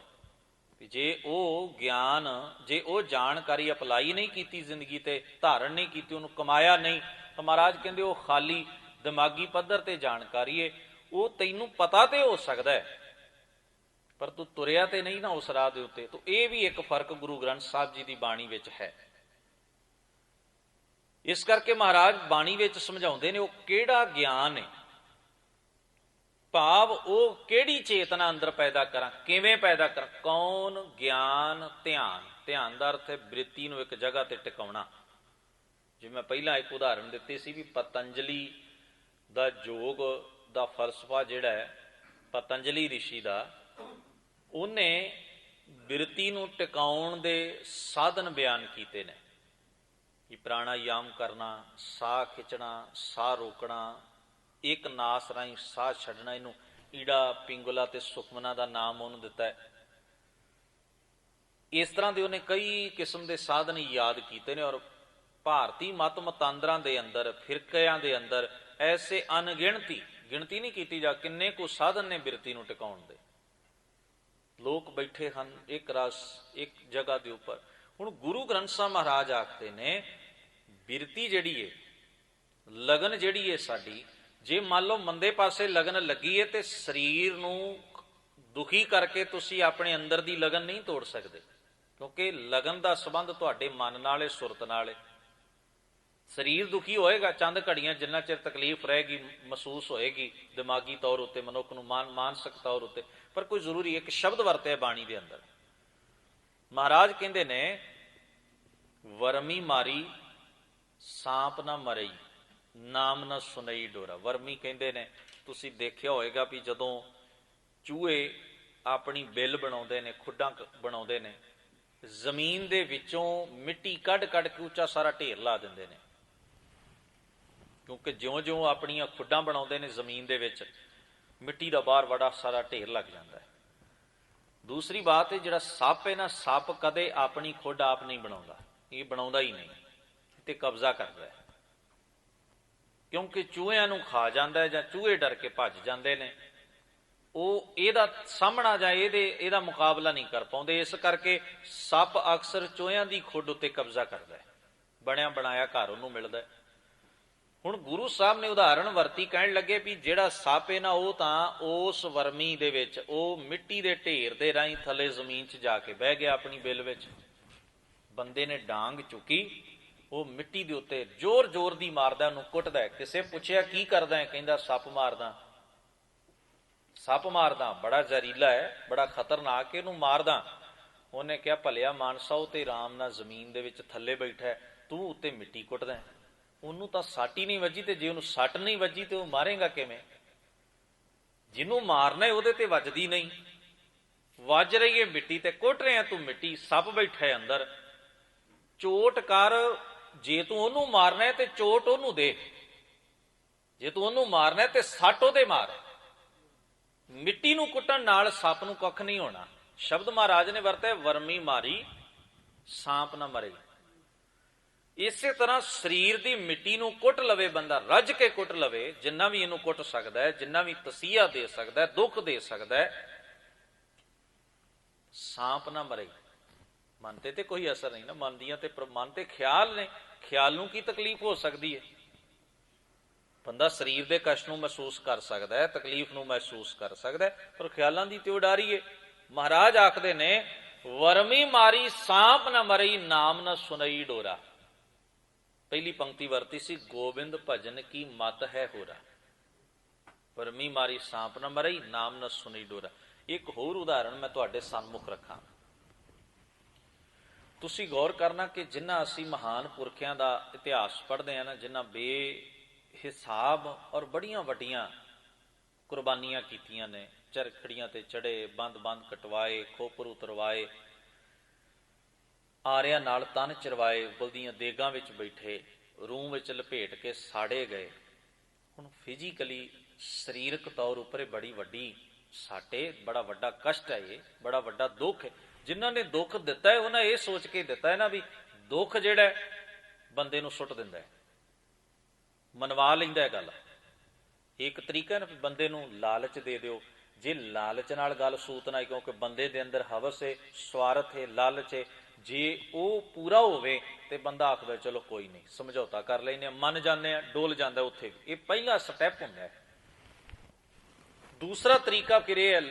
ਜੇ ਉਹ ਗਿਆਨ, ਜੇ ਉਹ ਜਾਣਕਾਰੀ ਅਪਲਾਈ ਨਹੀਂ ਕੀਤੀ, ਜ਼ਿੰਦਗੀ ਤੇ ਧਾਰਨ ਨਹੀਂ ਕੀਤੀ, ਉਹਨੂੰ ਕਮਾਇਆ ਨਹੀਂ, ਤਾਂ ਮਹਾਰਾਜ ਕਹਿੰਦੇ ਉਹ ਖਾਲੀ ਦਿਮਾਗੀ ਪੱਧਰ ਤੇ ਜਾਣਕਾਰੀ ਹੈ। ਉਹ ਤੈਨੂੰ ਪਤਾ ਤੇ ਹੋ ਸਕਦਾ ਹੈ, ਪਰ ਤੂੰ ਤੁਰਿਆ ਤੇ ਨਹੀਂ ਨਾ ਉਸ ਰਾਹ ਦੇ ਉੱਤੇ। ਤਾਂ ਇਹ ਵੀ ਇੱਕ ਫਰਕ ਗੁਰੂ ਗ੍ਰੰਥ ਸਾਹਿਬ ਜੀ ਦੀ ਬਾਣੀ ਵਿੱਚ ਹੈ। ਇਸ ਕਰਕੇ ਮਹਾਰਾਜ ਬਾਣੀ ਵਿੱਚ ਸਮਝਾਉਂਦੇ ਨੇ ਉਹ ਕਿਹੜਾ ਗਿਆਨ ਹੈ, ਭਾਵ ਉਹ ਕਿਹੜੀ ਚੇਤਨਾ ਅੰਦਰ ਪੈਦਾ ਕਰਾਂ, ਕਿਵੇਂ ਪੈਦਾ ਕਰਾਂ। ਕੌਣ ਗਿਆਨ ਧਿਆਨ। ਧਿਆਨ ਦਾ ਅਰਥ ਹੈ ਬ੍ਰਿਤੀ ਨੂੰ ਇੱਕ ਜਗ੍ਹਾ ਤੇ ਟਿਕਾਉਣਾ। ਜਿਵੇਂ ਮੈਂ ਪਹਿਲਾਂ ਇੱਕ ਉਦਾਹਰਣ ਦਿੱਤੀ ਸੀ ਵੀ ਪਤੰਜਲੀ ਦਾ ਯੋਗ ਦਾ ਫਲਸਫਾ ਜਿਹੜਾ ਹੈ, ਪਤੰਜਲੀ ਰਿਸ਼ੀ ਦਾ, ਉਹਨੇ ਬਿਰਤੀ ਨੂੰ ਟਿਕਾਉਣ ਦੇ ਸਾਧਨ ਬਿਆਨ ਕੀਤੇ ਨੇ ਕਿ ਪ੍ਰਾਣਾਯਾਮ ਕਰਨਾ, ਸਾਹ ਖਿੱਚਣਾ, ਸਾਹ ਰੋਕਣਾ, ਇੱਕ ਨਾਸ ਰਾਹੀਂ ਸਾਹ ਛੱਡਣਾ, ਇਹਨੂੰ ਈੜਾ, ਪਿੰਗੁਲਾ ਤੇ ਸੁਖਮਨਾ ਦਾ ਨਾਮ ਉਹਨੂੰ ਦਿੱਤਾ ਹੈ। ਇਸ ਤਰ੍ਹਾਂ ਦੇ ਉਹਨੇ ਕਈ ਕਿਸਮ ਦੇ ਸਾਧਨ ਯਾਦ ਕੀਤੇ ਨੇ। ਔਰ ਭਾਰਤੀ ਮਤ ਮਤਾਂਦਰਾਂ ਦੇ ਅੰਦਰ, ਫਿਰਕਿਆਂ ਦੇ ਅੰਦਰ ਐਸੇ ਅਣਗਿਣਤੀ, ਗਿਣਤੀ ਨਹੀਂ ਕੀਤੀ ਜਾ, ਕਿੰਨੇ ਕੁ ਸਾਧਨ ਨੇ ਬਿਰਤੀ ਨੂੰ ਟਿਕਾਉਣ ਦੇ। ਲੋਕ ਬੈਠੇ ਹਨ ਇੱਕ ਰਸ, ਇੱਕ ਜਗ੍ਹਾ ਦੇ ਉੱਪਰ। ਹੁਣ ਗੁਰੂ ਗ੍ਰੰਥ ਸਾਹਿਬ ਮਹਾਰਾਜ ਆਖਦੇ ਨੇ ਬਿਰਤੀ ਜਿਹੜੀ ਹੈ, ਲਗਨ ਜਿਹੜੀ ਹੈ ਸਾਡੀ, ਜੇ ਮੰਨ ਲਓ ਮੰਦੇ ਪਾਸੇ ਲਗਨ ਲੱਗੀ ਹੈ ਤੇ ਸਰੀਰ ਨੂੰ ਦੁਖੀ ਕਰਕੇ ਤੁਸੀਂ ਆਪਣੇ ਅੰਦਰ ਦੀ ਲਗਨ ਨਹੀਂ ਤੋੜ ਸਕਦੇ, ਕਿਉਂਕਿ ਲਗਨ ਦਾ ਸੰਬੰਧ ਤੁਹਾਡੇ ਮਨ ਨਾਲ ਹੈ, ਸੁਰਤ ਨਾਲ ਹੈ। ਸਰੀਰ ਦੁਖੀ ਹੋਏਗਾ ਚੰਦ ਘੜੀਆਂ, ਜਿੰਨਾ ਚਿਰ ਤਕਲੀਫ ਰਹੇਗੀ ਮਹਿਸੂਸ ਹੋਏਗੀ ਦਿਮਾਗੀ ਤੌਰ ਉੱਤੇ ਮਨੁੱਖ ਨੂੰ, ਮਾਨਸਿਕ ਤੌਰ ਉੱਤੇ, ਪਰ ਕੋਈ ਜ਼ਰੂਰੀ ਇੱਕ ਸ਼ਬਦ ਵਰਤਿਆ ਬਾਣੀ ਦੇ ਅੰਦਰ। ਮਹਾਰਾਜ ਕਹਿੰਦੇ ਨੇ ਵਰਮੀ ਮਾਰੀ ਸਾਂਪ ਨਾ ਮਰਈ, ਨਾਮ ਨਾ ਸੁਣਈ ਡੋਰਾ। ਵਰਮੀ ਕਹਿੰਦੇ ਨੇ, ਤੁਸੀਂ ਦੇਖਿਆ ਹੋਏਗਾ ਵੀ ਜਦੋਂ ਚੂਹੇ ਆਪਣੀ ਬਿੱਲ ਬਣਾਉਂਦੇ ਨੇ, ਖੁੱਡਾਂ ਬਣਾਉਂਦੇ ਨੇ, ਜ਼ਮੀਨ ਦੇ ਵਿੱਚੋਂ ਮਿੱਟੀ ਕੱਢ ਕੱਢ ਕੇ ਉੱਚਾ ਸਾਰਾ ਢੇਰ ਲਾ ਦਿੰਦੇ ਨੇ, ਕਿਉਂਕਿ ਜਿਉਂ-ਜਿਉਂ ਆਪਣੀਆਂ ਖੁੱਡਾਂ ਬਣਾਉਂਦੇ ਨੇ ਜ਼ਮੀਨ ਦੇ ਵਿੱਚ, ਮਿੱਟੀ ਦਾ ਬਾਹਰ ਬੜਾ ਸਾਰਾ ਢੇਰ ਲੱਗ ਜਾਂਦਾ ਹੈ। ਦੂਸਰੀ ਬਾਤ ਹੈ ਜਿਹੜਾ ਸੱਪ ਹੈ ਨਾ, ਸੱਪ ਕਦੇ ਆਪਣੀ ਖੁੱਡ ਆਪ ਨਹੀਂ ਬਣਾਉਂਦਾ, ਇਹ ਬਣਾਉਂਦਾ ਹੀ ਨਹੀਂ, ਤੇ ਕਬਜ਼ਾ ਕਰਦਾ ਹੈ, ਕਿਉਂਕਿ ਚੂਹਿਆਂ ਨੂੰ ਖਾ ਜਾਂਦਾ ਹੈ ਜਾਂ ਚੂਹੇ ਡਰ ਕੇ ਭੱਜ ਜਾਂਦੇ ਨੇ। ਉਹ ਇਹਦਾ ਸਾਹਮਣਾ ਜਾਂ ਇਹਦਾ ਮੁਕਾਬਲਾ ਨਹੀਂ ਕਰ ਪਾਉਂਦੇ। ਇਸ ਕਰਕੇ ਸੱਪ ਅਕਸਰ ਚੋਹਿਆਂ ਦੀ ਖੁੱਡ ਉੱਤੇ ਕਬਜ਼ਾ ਕਰਦਾ ਹੈ, ਬਣਿਆ ਬਣਾਇਆ ਘਰ ਉਹਨੂੰ ਮਿਲਦਾ ਹੈ। ਹੁਣ ਗੁਰੂ ਸਾਹਿਬ ਨੇ ਉਦਾਹਰਣ ਵਰਤੀ, ਕਹਿਣ ਲੱਗੇ ਵੀ ਜਿਹੜਾ ਸੱਪ ਹੈ ਨਾ, ਉਹ ਤਾਂ ਉਸ ਵਰਮੀ ਦੇ ਵਿੱਚ, ਉਹ ਮਿੱਟੀ ਦੇ ਢੇਰ ਦੇ ਰਾਹੀਂ ਥੱਲੇ ਜ਼ਮੀਨ 'ਚ ਜਾ ਕੇ ਬਹਿ ਗਿਆ ਆਪਣੀ ਬਿੱਲ ਵਿੱਚ। ਬੰਦੇ ਨੇ ਡਾਂਗ ਚੁੱਕੀ, ਉਹ ਮਿੱਟੀ ਦੇ ਉੱਤੇ ਜ਼ੋਰ ਜ਼ੋਰ ਦੀ ਮਾਰਦਾ, ਉਹਨੂੰ ਕੁੱਟਦਾ। ਕਿਸੇ ਪੁੱਛਿਆ ਕੀ ਕਰਦਾ ਹੈ? ਕਹਿੰਦਾ ਸੱਪ ਮਾਰਦਾ। ਸੱਪ ਮਾਰਦਾ, ਬੜਾ ਜ਼ਹਿਰੀਲਾ ਹੈ, ਬੜਾ ਖਤਰਨਾਕ, ਇਹਨੂੰ ਮਾਰਦਾ। ਉਹਨੇ ਕਿਹਾ ਭਲਿਆ ਮਾਨਸਾ, ਉਹ ਤੇ ਆਰਾਮ ਨਾਲ ਜ਼ਮੀਨ ਦੇ ਵਿੱਚ ਥੱਲੇ ਬੈਠਾ, ਤੂੰ ਉੱਤੇ ਮਿੱਟੀ ਕੁੱਟਦਾ। ਉਹਨੂੰ ਤਾਂ ਸੱਟ ਹੀ ਨਹੀਂ ਵੱਜੀ, ਤੇ ਜੇ ਉਹਨੂੰ ਸੱਟ ਨਹੀਂ ਵੱਜੀ ਤੇ ਉਹ ਮਾਰੇਗਾ ਕਿਵੇਂ? ਜਿਹਨੂੰ ਮਾਰਨਾ ਉਹਦੇ ਤੇ ਵੱਜਦੀ ਨਹੀਂ, ਵੱਜ ਰਹੀ ਹੈ ਮਿੱਟੀ ਤੇ, ਕੁੱਟ ਰਿਹਾ ਤੂੰ ਮਿੱਟੀ, ਸੱਪ ਬੈਠਾ ਹੈ ਅੰਦਰ। ਚੋਟ ਕਰ, ਜੇ ਤੂੰ ਉਹਨੂੰ ਮਾਰਨਾ ਤੇ ਚੋਟ ਉਹਨੂੰ ਦੇ, ਜੇ ਤੂੰ ਉਹਨੂੰ ਮਾਰਨਾ ਤੇ ਸੱਟ ਉਹਦੇ ਮਾਰ। ਮਿੱਟੀ ਨੂੰ ਕੁੱਟਣ ਨਾਲ ਸੱਪ ਨੂੰ ਕੱਖ ਨਹੀਂ ਹੋਣਾ। ਸ਼ਬਦ ਮਹਾਰਾਜ ਨੇ ਵਰਤਿਆ, ਵਰਮੀ ਮਾਰੀ ਸਾਂਪ ਨਾ ਮਰੇ। ਇਸੇ ਤਰ੍ਹਾਂ ਸਰੀਰ ਦੀ ਮਿੱਟੀ ਨੂੰ ਕੁੱਟ ਲਵੇ ਬੰਦਾ, ਰੱਜ ਕੇ ਕੁੱਟ ਲਵੇ, ਜਿੰਨਾ ਵੀ ਇਹਨੂੰ ਕੁੱਟ ਸਕਦਾ ਹੈ, ਜਿੰਨਾ ਵੀ ਤਸੀਹਾ ਦੇ ਸਕਦਾ ਹੈ, ਦੁੱਖ ਦੇ ਸਕਦਾ ਹੈ, ਸਾਂਪ ਨਾ ਮਰੇ। ਮਨ ਤੇ ਕੋਈ ਅਸਰ ਨਹੀਂ ਨਾ, ਮਨ ਦੀਆਂ ਤੇ ਮਨ ਤੇ ਖਿਆਲ ਨੇ, ਖਿਆਲ ਨੂੰ ਕੀ ਤਕਲੀਫ ਹੋ ਸਕਦੀ ਹੈ? ਬੰਦਾ ਸਰੀਰ ਦੇ ਕਸ਼ਟ ਨੂੰ ਮਹਿਸੂਸ ਕਰ ਸਕਦਾ ਹੈ, ਤਕਲੀਫ ਨੂੰ ਮਹਿਸੂਸ ਕਰ ਸਕਦਾ ਹੈ, ਪਰ ਖਿਆਲਾਂ ਦੀ ਤੇ ਉਡਾਰੀ ਹੈ। ਮਹਾਰਾਜ ਆਖਦੇ ਨੇ, ਵਰਮੀ ਮਾਰੀ ਸਾਂਪ ਨਾ ਮਰਈ, ਨਾਮ ਨਾ ਸੁਨਈ ਡੋਰਾ। ਪਹਿਲੀ ਪੰਕਤੀ ਵਰਤੀ ਸੀ, ਗੋਬਿੰਦ ਭਜਨ ਕੀ ਮਤ ਹੈ ਹੋਰਾ। ਵਰਮੀ ਮਾਰੀ ਸਾਂਪ ਨਾ ਮਰਈ, ਨਾਮ ਨਾ ਸੁਨਈ ਡੋਰਾ। ਇੱਕ ਹੋਰ ਉਦਾਹਰਣ ਮੈਂ ਤੁਹਾਡੇ ਸਨਮੁਖ ਰੱਖਾਂ। ਤੁਸੀਂ ਗੌਰ ਕਰਨਾ ਕਿ ਜਿਨ੍ਹਾਂ ਅਸੀਂ ਮਹਾਨ ਪੁਰਖਿਆਂ ਦਾ ਇਤਿਹਾਸ ਪੜ੍ਹਦੇ ਹਾਂ ਨਾ, ਜਿਨ੍ਹਾਂ ਬੇਹਿਸਾਬ ਔਰ ਬੜੀਆਂ ਵੱਡੀਆਂ ਕੁਰਬਾਨੀਆਂ ਕੀਤੀਆਂ ਨੇ, ਚਰਖੜੀਆਂ ਤੇ ਚੜੇ, ਬੰਦ ਕਟਵਾਏ, ਖੋਪਰ ਉਤਰਵਾਏ, ਆਰਿਆਂ ਨਾਲ ਤਨ ਚਰਵਾਏ, ਬਲਦੀਆਂ ਦੇਗਾਂ ਵਿੱਚ ਬੈਠੇ, ਰੂੰ ਵਿੱਚ ਲਪੇਟ ਕੇ ਸਾੜੇ ਗਏ। ਹੁਣ ਫਿਜ਼ੀਕਲੀ ਸਰੀਰਕ ਤੌਰ ਉੱਪਰ ਬੜੀ ਵੱਡੀ ਸਾਡੇ, ਬੜਾ ਵੱਡਾ ਕਸ਼ਟ ਹੈ, ਇਹ ਬੜਾ ਵੱਡਾ ਦੁੱਖ ਹੈ। ਜਿਨ੍ਹਾਂ ਨੇ ਦੁੱਖ ਦਿੱਤਾ ਹੈ, ਉਹਨਾਂ ਇਹ ਸੋਚ ਕੇ ਦਿੱਤਾ ਹੈ ਨਾ ਵੀ ਦੁੱਖ ਜਿਹੜਾ ਬੰਦੇ ਨੂੰ ਸੁੱਟ ਦਿੰਦਾ ਹੈ, ਮਨਵਾ ਲੈਂਦਾ ਹੈ ਗੱਲ। ਇੱਕ ਤਰੀਕਾ ਨਾ ਬੰਦੇ ਨੂੰ ਲਾਲਚ ਦੇ ਦਿਓ। ਜੇ ਲਾਲਚ ਨਾਲ ਗੱਲ ਸੂਤ ਨਾ, ਕਿਉਂਕਿ ਬੰਦੇ ਦੇ ਅੰਦਰ ਹਵਸ ਹੈ, ਸਵਾਰਥ ਹੈ, ਲਾਲਚ ਹੈ, ਜੇ ਉਹ ਪੂਰਾ ਹੋਵੇ ਤੇ ਬੰਦਾ ਆਖਦਾ ਚਲੋ ਕੋਈ ਨਹੀਂ, ਸਮਝੌਤਾ ਕਰ ਲੈਂਦੇ, ਮੰਨ ਜਾਂਦੇ ਆ, ਡੋਲ ਜਾਂਦਾ ਉੱਥੇ। ਇਹ ਪਹਿਲਾ ਸਟੈਪ ਹੁੰਦਾ ਹੈ। ਦੂਸਰਾ ਤਰੀਕਾ ਫਿਰ ਇਹ ਹੈ,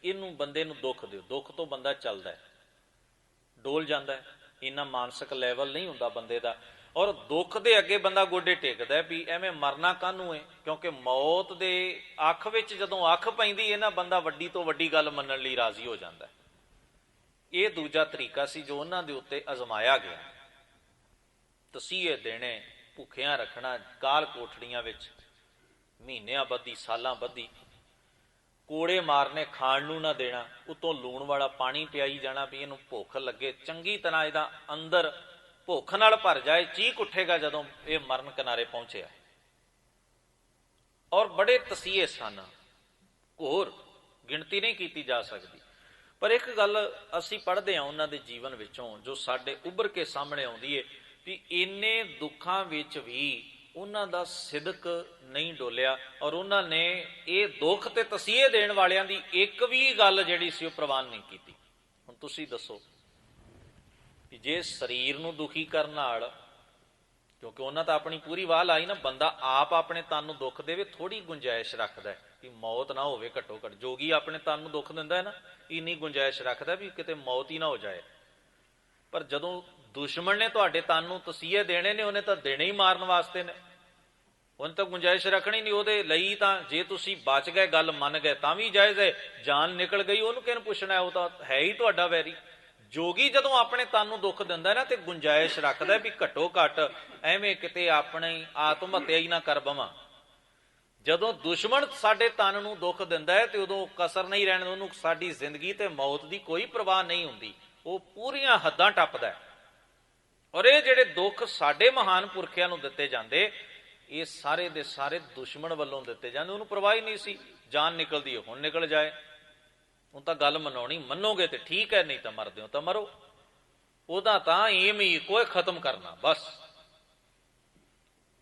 ਇਹਨੂੰ ਬੰਦੇ ਨੂੰ ਦੁੱਖ ਦਿਓ, ਦੁੱਖ ਤੋਂ ਬੰਦਾ ਚੱਲਦਾ ਹੈ, ਡੋਲ ਜਾਂਦਾ ਹੈ। ਇੰਨਾ ਮਾਨਸਿਕ ਲੈਵਲ ਨਹੀਂ ਹੁੰਦਾ ਬੰਦੇ ਦਾ, ਔਰ ਦੁੱਖ ਦੇ ਅੱਗੇ ਬੰਦਾ ਗੋਡੇ ਟੇਕਦਾ ਵੀ ਐਵੇਂ ਮਰਨਾ ਕਾਹਨੂੰ ਹੈ, ਕਿਉਂਕਿ ਮੌਤ ਦੇ ਅੱਖ ਵਿੱਚ ਜਦੋਂ ਅੱਖ ਪੈਂਦੀ ਹੈ ਨਾ, ਬੰਦਾ ਵੱਡੀ ਤੋਂ ਵੱਡੀ ਗੱਲ ਮੰਨਣ ਲਈ ਰਾਜ਼ੀ ਹੋ ਜਾਂਦਾ। ਇਹ ਦੂਜਾ ਤਰੀਕਾ ਸੀ ਜੋ ਉਹਨਾਂ ਦੇ ਉੱਤੇ ਅਜ਼ਮਾਇਆ ਗਿਆ। ਤਸੀਹੇ ਦੇਣੇ, ਭੁੱਖਿਆਂ ਰੱਖਣਾ ਕਾਲ ਕੋਠੜੀਆਂ ਵਿੱਚ ਮਹੀਨਿਆਂ ਬੱਧੀ, ਸਾਲਾਂ ਬੱਧੀ, ਕੋੜੇ ਮਾਰਨੇ, ਖਾਣ ਨੂੰ ਨਾ ਦੇਣਾ, ਉਤੋਂ ਲੂਣ ਵਾਲਾ ਪਾਣੀ ਪਿਆਈ ਜਾਣਾ ਵੀ ਇਹਨੂੰ ਭੁੱਖ ਲੱਗੇ, ਚੰਗੀ ਤਰ੍ਹਾਂ ਇਹਦਾ ਅੰਦਰ ਭੁੱਖ ਨਾਲ ਭਰ ਜਾਏ, ਚੀਕ ਉੱਠੇਗਾ ਜਦੋਂ ਇਹ ਮਰਨ ਕਿਨਾਰੇ ਪਹੁੰਚਿਆ। ਔਰ ਬੜੇ ਤਸੀਹੇ ਸਨ, ਘੋਰ, ਗਿਣਤੀ ਨਹੀਂ ਕੀਤੀ ਜਾ ਸਕਦੀ। ਪਰ ਇੱਕ ਗੱਲ ਅਸੀਂ ਪੜ੍ਹਦੇ ਹਾਂ ਉਹਨਾਂ ਦੇ ਜੀਵਨ ਵਿੱਚੋਂ, ਜੋ ਸਾਡੇ ਉੱਭਰ ਕੇ ਸਾਹਮਣੇ ਆਉਂਦੀ ਹੈ ਵੀ ਇੰਨੇ ਦੁੱਖਾਂ ਵਿੱਚ ਵੀ ਉਹਨਾਂ ਦਾ ਸਿਦਕ ਨਹੀਂ ਡੋਲਿਆ, ਔਰ ਉਹਨਾਂ ਨੇ ਇਹ ਦੁੱਖ ਤੇ ਤਸੀਹੇ ਦੇਣ ਵਾਲਿਆਂ ਦੀ ਇੱਕ ਵੀ ਗੱਲ ਜਿਹੜੀ ਸੀ ਉਹ ਪ੍ਰਵਾਨ ਨਹੀਂ ਕੀਤੀ। ਹੁਣ ਤੁਸੀਂ ਦੱਸੋ ਵੀ ਜੇ ਸਰੀਰ ਨੂੰ ਦੁਖੀ ਕਰਨ ਨਾਲ, ਕਿਉਂਕਿ ਉਹਨਾਂ ਤਾਂ ਆਪਣੀ ਪੂਰੀ ਵਾਹ ਲਾਈ ਨਾ, ਬੰਦਾ ਆਪ ਆਪਣੇ ਤਨ ਨੂੰ ਦੁੱਖ ਦੇਵੇ, ਥੋੜੀ ਗੁੰਜਾਇਸ਼ ਰੱਖਦਾ ਕਿ ਮੌਤ ਨਾ ਹੋਵੇ। ਘੱਟੋ ਘੱਟ ਜੋਗੀ ਆਪਣੇ ਤਨ ਨੂੰ ਦੁੱਖ ਦਿੰਦਾ ਹੈ ਨਾ, ਇੰਨੀ ਗੁੰਜਾਇਸ਼ ਰੱਖਦਾ ਵੀ ਕਿਤੇ ਮੌਤ ਹੀ ਨਾ ਹੋ ਜਾਏ। ਪਰ ਜਦੋਂ ਦੁਸ਼ਮਣ ਨੇ ਤੁਹਾਡੇ ਤਨ ਨੂੰ ਤਸੀਹੇ ਦੇਣੇ ਨੇ, ਉਹਨੇ ਤਾਂ ਦੇਣੇ ਹੀ ਮਾਰਨ ਵਾਸਤੇ ਨੇ, ਉਹਨੇ ਤਾਂ ਗੁੰਜਾਇਸ਼ ਰੱਖਣੀ ਨਹੀਂ ਉਹਦੇ ਲਈ। ਤਾਂ ਜੇ ਤੁਸੀਂ ਬਚ ਗਏ, ਗੱਲ ਮੰਨ ਗਏ ਤਾਂ ਵੀ ਜਾਇਜ਼ ਹੈ, ਜਾਨ ਨਿਕਲ ਗਈ ਉਹਨੂੰ ਕਿਹਨੂੰ ਪੁੱਛਣਾ, ਉਹ ਤਾਂ ਹੈ ਹੀ ਤੁਹਾਡਾ ਵੈਰੀ। ਜੋਗੀ ਜਦੋਂ ਆਪਣੇ ਤਨ ਨੂੰ ਦੁੱਖ ਦਿੰਦਾ ਨਾ, ਤੇ ਗੁੰਜਾਇਸ਼ ਰੱਖਦਾ ਵੀ ਘੱਟੋ ਘੱਟ ਐਵੇਂ ਕਿਤੇ ਆਪਣੀ ਆਤਮ ਹੱਤਿਆ ਹੀ ਨਾ ਕਰ ਬਵਾਂ। ਜਦੋਂ ਦੁਸ਼ਮਣ ਸਾਡੇ ਤਨ ਨੂੰ ਦੁੱਖ ਦਿੰਦਾ ਹੈ ਤੇ ਉਦੋਂ ਕਸਰ ਨਹੀਂ ਰਹਿਣ, ਉਹਨੂੰ ਸਾਡੀ ਜ਼ਿੰਦਗੀ ਤੇ ਮੌਤ ਦੀ ਕੋਈ ਪਰਵਾਹ ਨਹੀਂ ਹੁੰਦੀ, ਉਹ ਪੂਰੀਆਂ ਹੱਦਾਂ ਟੱਪਦਾ। ਔਰ ਇਹ ਜਿਹੜੇ ਦੁੱਖ ਸਾਡੇ ਮਹਾਨ ਪੁਰਖਿਆਂ ਨੂੰ ਦਿੱਤੇ ਜਾਂਦੇ, ਇਹ ਸਾਰੇ ਦੇ ਸਾਰੇ ਦੁਸ਼ਮਣ ਵੱਲੋਂ ਦਿੱਤੇ ਜਾਂਦੇ। ਉਹਨੂੰ ਪਰਵਾਹ ਹੀ ਨਹੀਂ ਸੀ, ਜਾਨ ਨਿਕਲਦੀ ਹੈ ਹੁਣ ਨਿਕਲ ਜਾਏ, ਹੁਣ ਤਾਂ ਗੱਲ ਮਨਾਉਣੀ, ਮੰਨੋਗੇ ਤੇ ਠੀਕ ਹੈ, ਨਹੀਂ ਤਾਂ ਮਰਦੇ ਹੋ ਤਾਂ ਮਰੋ। ਉਹਦਾ ਤਾਂ ਏਮ ਹੀ ਕੋਈ ਖਤਮ ਕਰਨਾ ਬਸ।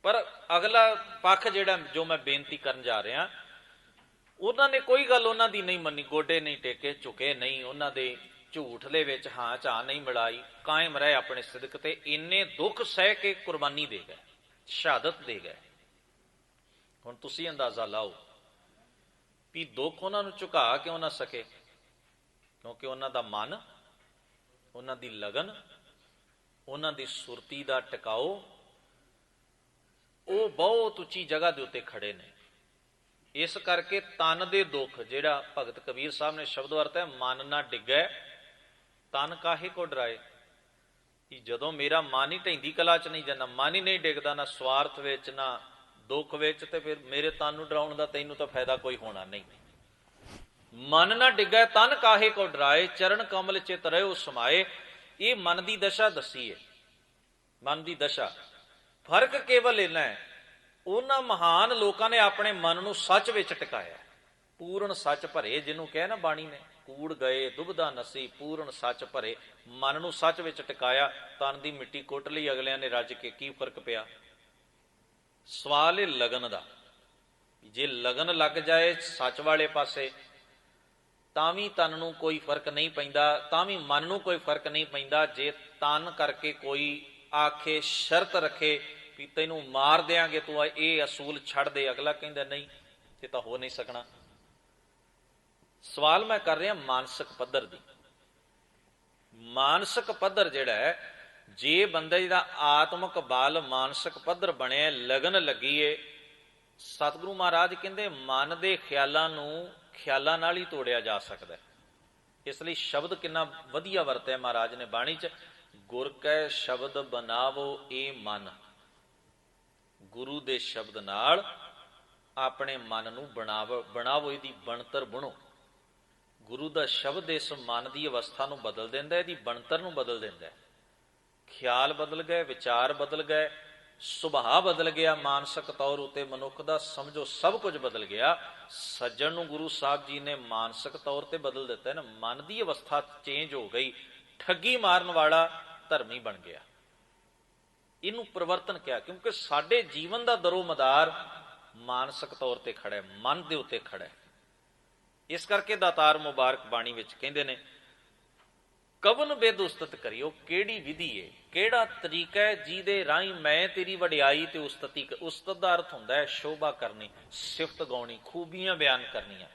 ਪਰ ਅਗਲਾ ਪੱਖ ਜਿਹੜਾ ਜੋ ਮੈਂ ਬੇਨਤੀ ਕਰਨ ਜਾ ਰਿਹਾ, ਉਹਨਾਂ ਨੇ ਕੋਈ ਗੱਲ ਉਹਨਾਂ ਦੀ ਨਹੀਂ ਮੰਨੀ, ਗੋਡੇ ਨਹੀਂ ਟੇਕੇ, ਝੁਕੇ ਨਹੀਂ, ਉਹਨਾਂ ਦੇ ਝੂਠ ਦੇ ਵਿੱਚ ਹਾਂ ਝਾਂ ਨਹੀਂ ਮਿਲਾਈ, ਕਾਇਮ ਰਹੇ ਆਪਣੇ ਸਿਦਕ ਤੇ। ਇੰਨੇ ਦੁੱਖ ਸਹਿ ਕੇ ਕੁਰਬਾਨੀ ਦੇ ਗਏ, ਸ਼ਹਾਦਤ ਦੇ ਗਏ। ਹੁਣ ਤੁਸੀਂ ਅੰਦਾਜ਼ਾ ਲਾਓ ਵੀ ਦੁੱਖ ਉਹਨਾਂ ਨੂੰ ਝੁਕਾ ਕਿਉਂ ਨਾ ਸਕੇ? ਕਿਉਂਕਿ ਉਹਨਾਂ ਦਾ ਮਨ, ਉਹਨਾਂ ਦੀ ਲਗਨ, ਉਹਨਾਂ ਦੀ ਸੁਰਤੀ ਦਾ ਟਿਕਾਓ ਉਹ ਬਹੁਤ ਉੱਚੀ ਜਗ੍ਹਾ ਦੇ ਉੱਤੇ ਖੜੇ ਨੇ। ਇਸ ਕਰਕੇ ਤਨ ਦੇ ਦੁੱਖ, ਜਿਹੜਾ ਭਗਤ ਕਬੀਰ ਸਾਹਿਬ ਨੇ ਸ਼ਬਦ ਵਰਤਿਆ, ਮਨ ਨਾ ਡਿੱਗੈ ਤਨ ਕਾਹੇ ਕੋ ਡਰਾਏ, ਕਿ ਜਦੋਂ ਮੇਰਾ ਮਨ ਹੀ ਢਹਿੰਦੀ ਕਲਾ ਚ ਨਹੀਂ ਜਾਂਦਾ, ਮਨ ਹੀ ਨਹੀਂ ਡਿੱਗਦਾ ਨਾ ਸਵਾਰਥ ਵਿੱਚ ਨਾ ਦੁੱਖ ਵਿੱਚ, ਤੇ ਫਿਰ ਮੇਰੇ ਤਨ ਨੂੰ ਡਰਾਉਣ ਦਾ ਤੈਨੂੰ ਤਾਂ ਫਾਇਦਾ ਕੋਈ ਹੋਣਾ ਨਹੀਂ। ਮਨ ਨਾ ਡਿੱਗੈ ਤਨ ਕਾਹੇ ਕੋ ਡਰਾਏ, ਚਰਨ ਕਮਲ ਚਿਤ ਰਹਿਓ ਸਮਾਏ। ਇਹ ਮਨ ਦੀ ਦਸ਼ਾ ਦੱਸੀ ਹੈ, ਮਨ ਦੀ ਦਸ਼ਾ। ਫਰਕ ਕੇਵਲ ਇੰਨਾ ਹੈ, ਉਹਨਾਂ ਮਹਾਨ ਲੋਕਾਂ ਨੇ ਆਪਣੇ ਮਨ ਨੂੰ ਸੱਚ ਵਿੱਚ ਟਿਕਾਇਆ, ਪੂਰਨ ਸੱਚ ਭਰੇ, ਜਿਹਨੂੰ ਕਹੇ ਨਾ ਬਾਣੀ ਨੇ, ਕੂੜ ਗਏ ਦੁਬਦਾ ਨਸੀ ਪੂਰਨ ਸੱਚ ਭਰੇ। ਮਨ ਨੂੰ ਸੱਚ ਵਿੱਚ ਟਿਕਾਇਆ, ਤਨ ਦੀ ਮਿੱਟੀ ਕੁੱਟ ਲਈ ਅਗਲਿਆਂ ਨੇ ਰੱਜ ਕੇ, ਕੀ ਫਰਕ ਪਿਆ? ਸਵਾਲ ਹੈ ਲਗਨ ਦਾ। ਜੇ ਲਗਨ ਲੱਗ ਜਾਏ ਸੱਚ ਵਾਲੇ ਪਾਸੇ ਤਾਂ ਵੀ ਤਨ ਨੂੰ ਕੋਈ ਫਰਕ ਨਹੀਂ ਪੈਂਦਾ, ਤਾਂ ਵੀ ਮਨ ਨੂੰ ਕੋਈ ਫਰਕ ਨਹੀਂ ਪੈਂਦਾ। ਜੇ ਤਨ ਕਰਕੇ ਕੋਈ ਆਖੇ, ਸ਼ਰਤ ਰੱਖੇ ਵੀ ਤੈਨੂੰ ਮਾਰ ਦਿਆਂਗੇ, ਤੂੰ ਇਹ ਅਸੂਲ ਛੱਡ ਦੇ, ਅਗਲਾ ਕਹਿੰਦਾ ਨਹੀਂ, ਇਹ ਤਾਂ ਹੋ ਨਹੀਂ ਸਕਣਾ। ਸਵਾਲ ਮੈਂ ਕਰ ਰਿਹਾ ਮਾਨਸਿਕ ਪੱਧਰ ਦੀ। ਮਾਨਸਿਕ ਪੱਧਰ ਜਿਹੜਾ ਹੈ, ਜੇ ਬੰਦੇ ਦਾ ਆਤਮਿਕ ਬਲ ਮਾਨਸਿਕ ਪੱਧਰ ਬਣਿਆ, ਲਗਨ ਲੱਗੀਏ, ਸਤਿਗੁਰੂ ਮਹਾਰਾਜ ਕਹਿੰਦੇ ਮਨ ਦੇ ਖਿਆਲਾਂ ਨੂੰ ਖਿਆਲਾਂ ਨਾਲ ਹੀ ਤੋੜਿਆ ਜਾ ਸਕਦਾ। ਇਸ ਲਈ ਸ਼ਬਦ ਕਿੰਨਾ ਵਧੀਆ ਵਰਤਿਆ ਮਹਾਰਾਜ ਨੇ ਬਾਣੀ 'ਚ, ਗੁਰ ਕੈ ਸ਼ਬਦ ਬਨਾਵੋ ਇਹ ਮਨ। ਗੁਰੂ ਦੇ ਸ਼ਬਦ ਨਾਲ ਆਪਣੇ ਮਨ ਨੂੰ ਬਣਾਵੋ, ਇਹਦੀ ਬਣਤਰ ਬਣੋ। ਗੁਰੂ ਦਾ ਸ਼ਬਦ ਇਸ ਮਨ ਦੀ ਅਵਸਥਾ ਨੂੰ ਬਦਲ ਦਿੰਦਾ, ਇਹਦੀ ਬਣਤਰ ਨੂੰ ਬਦਲ ਦਿੰਦਾ। ਖਿਆਲ ਬਦਲ ਗਏ, ਵਿਚਾਰ ਬਦਲ ਗਏ, ਸੁਭਾਅ ਬਦਲ ਗਿਆ, ਮਾਨਸਿਕ ਤੌਰ ਉੱਤੇ ਮਨੁੱਖ ਦਾ ਸਮਝੋ ਸਭ ਕੁਝ ਬਦਲ ਗਿਆ। ਸੱਜਣ ਨੂੰ ਗੁਰੂ ਸਾਹਿਬ ਜੀ ਨੇ ਮਾਨਸਿਕ ਤੌਰ ਤੇ ਬਦਲ ਦਿੱਤਾ ਨਾ, ਮਨ ਦੀ ਅਵਸਥਾ ਚੇਂਜ ਹੋ ਗਈ। ਠੱਗੀ ਮਾਰਨ ਵਾਲਾ ਧਰਮੀ ਬਣ ਗਿਆ। ਇਹਨੂੰ ਪਰਿਵਰਤਨ ਕਿਹਾ, ਕਿਉਂਕਿ ਸਾਡੇ ਜੀਵਨ ਦਾ ਦਰੋ ਮਦਾਰ ਮਾਨਸਿਕ ਤੌਰ ਤੇ ਖੜਾ ਹੈ, ਮਨ ਦੇ ਉੱਤੇ ਖੜਾ ਹੈ। ਇਸ ਕਰਕੇ ਦਾਤਾਰ ਮੁਬਾਰਕ ਬਾਣੀ ਵਿੱਚ ਕਹਿੰਦੇ ਨੇ, ਕਵਨ ਬਿਦ ਉਸਤਤ ਕਰਿਓ, ਕਿਹੜੀ ਵਿਧੀ ਹੈ, ਕਿਹੜਾ ਤਰੀਕਾ ਹੈ ਜਿਹਦੇ ਰਾਹੀਂ ਮੈਂ ਤੇਰੀ ਵਡਿਆਈ ਤੇ ਉਸਤਤੀ। ਉਸਤਤ ਦਾ ਅਰਥ ਹੁੰਦਾ ਹੈ ਸ਼ੋਭਾ ਕਰਨੀ, ਸਿਫਤ ਗਾਉਣੀ, ਖੂਬੀਆਂ ਬਿਆਨ ਕਰਨੀਆਂ,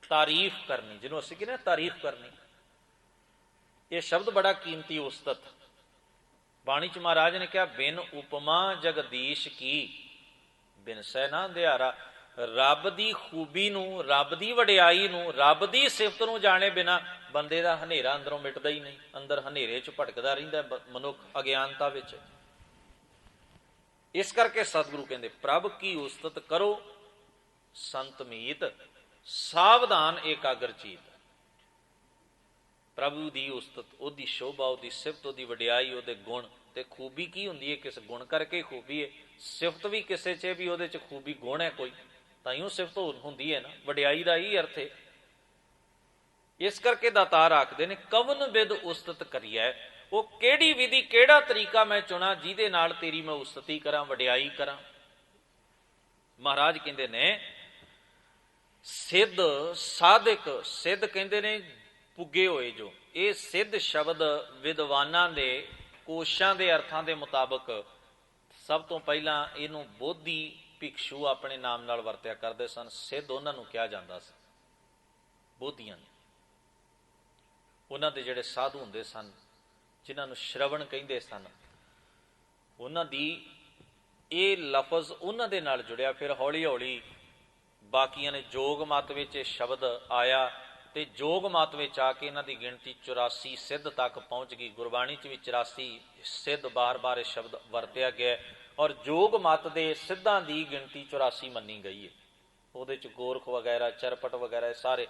ਤਾਰੀਫ ਕਰਨੀ, ਜਿਹਨੂੰ ਅਸੀਂ ਕਹਿੰਦੇ ਤਾਰੀਫ ਕਰਨੀ। ਇਹ ਸ਼ਬਦ ਬੜਾ ਕੀਮਤੀ, ਉਸਤਤ। ਬਾਣੀ ਚ ਮਹਾਰਾਜ ਨੇ ਕਿਹਾ, ਬਿਨ ਉਪਮਾ ਜਗਦੀਸ਼ ਕੀ ਬਿਨਸੈ ਨਾ ਅੰਧਿਆਰਾ। ਰੱਬ ਦੀ ਖੂਬੀ ਨੂੰ, ਰੱਬ ਦੀ ਵਡਿਆਈ ਨੂੰ, ਰੱਬ ਦੀ ਸਿਫਤ ਨੂੰ ਜਾਣੇ ਬਿਨਾ ਬੰਦੇ ਦਾ ਹਨੇਰਾ ਅੰਦਰੋਂ ਮਿਟਦਾ ਹੀ ਨਹੀਂ। ਅੰਦਰ ਹਨੇਰੇ ਚ ਭਟਕਦਾ ਰਹਿੰਦਾ ਮਨੁੱਖ, ਅਗਿਆਨਤਾ ਵਿੱਚ। ਇਸ ਕਰਕੇ ਸਤਿਗੁਰੂ ਕਹਿੰਦੇ, ਪ੍ਰਭ ਕੀ ਉਸਤਤ ਕਰੋ ਸੰਤ ਮੀਤ, ਸਾਵਧਾਨ ਏਕਾਗਰ ਚੀਤ। ਪ੍ਰਭੂ ਦੀ ਉਸਤਤ, ਉਹਦੀ ਸ਼ੋਭਾ, ਉਹਦੀ ਸਿਫਤ, ਉਹਦੀ ਵਡਿਆਈ, ਉਹਦੇ ਗੁਣ। ਤੇ ਖੂਬੀ ਕੀ ਹੁੰਦੀ ਹੈ? ਕਿਸ ਗੁਣ ਕਰਕੇ ਖੂਬੀ ਹੈ। ਸਿਫਤ ਵੀ ਕਿਸੇ 'ਚ ਵੀ ਉਹਦੇ 'ਚ ਖੂਬੀ ਗੁਣ ਹੈ ਕੋਈ, ਤਾਂ ਹੀ ਉਹ ਸਿਫਤ ਹੁੰਦੀ ਹੈ ਨਾ। ਵਡਿਆਈ ਦਾ ਹੀ ਅਰਥ ਹੈ। ਇਸ ਕਰਕੇ ਦਾਤਾਰ ਆਖਦੇ ਨੇ, ਕਵਨ ਬਿਦ ਉਸਤਤ ਕਰੀਐ। ਉਹ ਕਿਹੜੀ ਵਿਧੀ, ਕਿਹੜਾ ਤਰੀਕਾ ਮੈਂ ਚੁਣਾ ਜਿਹਦੇ ਨਾਲ ਤੇਰੀ ਮੈਂ ਉਸਤਤੀ ਕਰਾਂ, ਵਡਿਆਈ ਕਰਾਂ। ਮਹਾਰਾਜ ਕਹਿੰਦੇ ਨੇ, ਸਿੱਧ ਸਾਧਕ, ਸਿੱਧ ਕਹਿੰਦੇ ਨੇ ਪੁੱਗੇ ਹੋਏ ਜੋ। ਇਹ ਸਿੱਧ ਸ਼ਬਦ ਵਿਦਵਾਨਾਂ ਦੇ ਕੋਸ਼ਾਂ ਦੇ ਅਰਥਾਂ ਦੇ ਮੁਤਾਬਕ ਸਭ ਤੋਂ ਪਹਿਲਾਂ ਇਹਨੂੰ ਬੋਧੀ ਭਿਕਸ਼ੂ ਆਪਣੇ ਨਾਮ ਨਾਲ ਵਰਤਿਆ ਕਰਦੇ ਸਨ। ਸਿੱਧ ਉਹਨਾਂ ਨੂੰ ਕਿਹਾ ਜਾਂਦਾ ਸੀ, ਬੋਧੀਆਂ ਨੂੰ। ਉਹਨਾਂ ਦੇ ਜਿਹੜੇ ਸਾਧੂ ਹੁੰਦੇ ਸਨ, ਜਿਨ੍ਹਾਂ ਨੂੰ ਸ਼ਰਵਣ ਕਹਿੰਦੇ ਸਨ, ਉਹਨਾਂ ਦੀ ਇਹ ਲਫ਼ਜ਼ ਉਹਨਾਂ ਦੇ ਨਾਲ ਜੁੜਿਆ। ਫਿਰ ਹੌਲੀ ਹੌਲੀ ਬਾਕੀਆਂ ਨੇ ਜੋਗ ਮਤ ਵਿੱਚ ਇਹ ਸ਼ਬਦ ਆਇਆ, ਤੇ ਜੋਗ ਮਤ ਵਿੱਚ ਆ ਕੇ ਇਹਨਾਂ ਦੀ ਗਿਣਤੀ 84 ਸਿੱਧ ਤੱਕ ਪਹੁੰਚ ਗਈ। ਗੁਰਬਾਣੀ 'ਚ ਵੀ 84 ਸਿੱਧ ਬਾਰ-ਬਾਰ ਇਹ ਸ਼ਬਦ ਵਰਤਿਆ ਗਿਆ, ਔਰ ਜੋਗ ਮਤ ਦੇ ਸਿੱਧਾਂ ਦੀ ਗਿਣਤੀ 84 ਮੰਨੀ ਗਈ ਹੈ। ਉਹਦੇ 'ਚ ਗੋਰਖ ਵਗੈਰਾ, ਚਰਪਟ ਵਗੈਰਾ, ਸਾਰੇ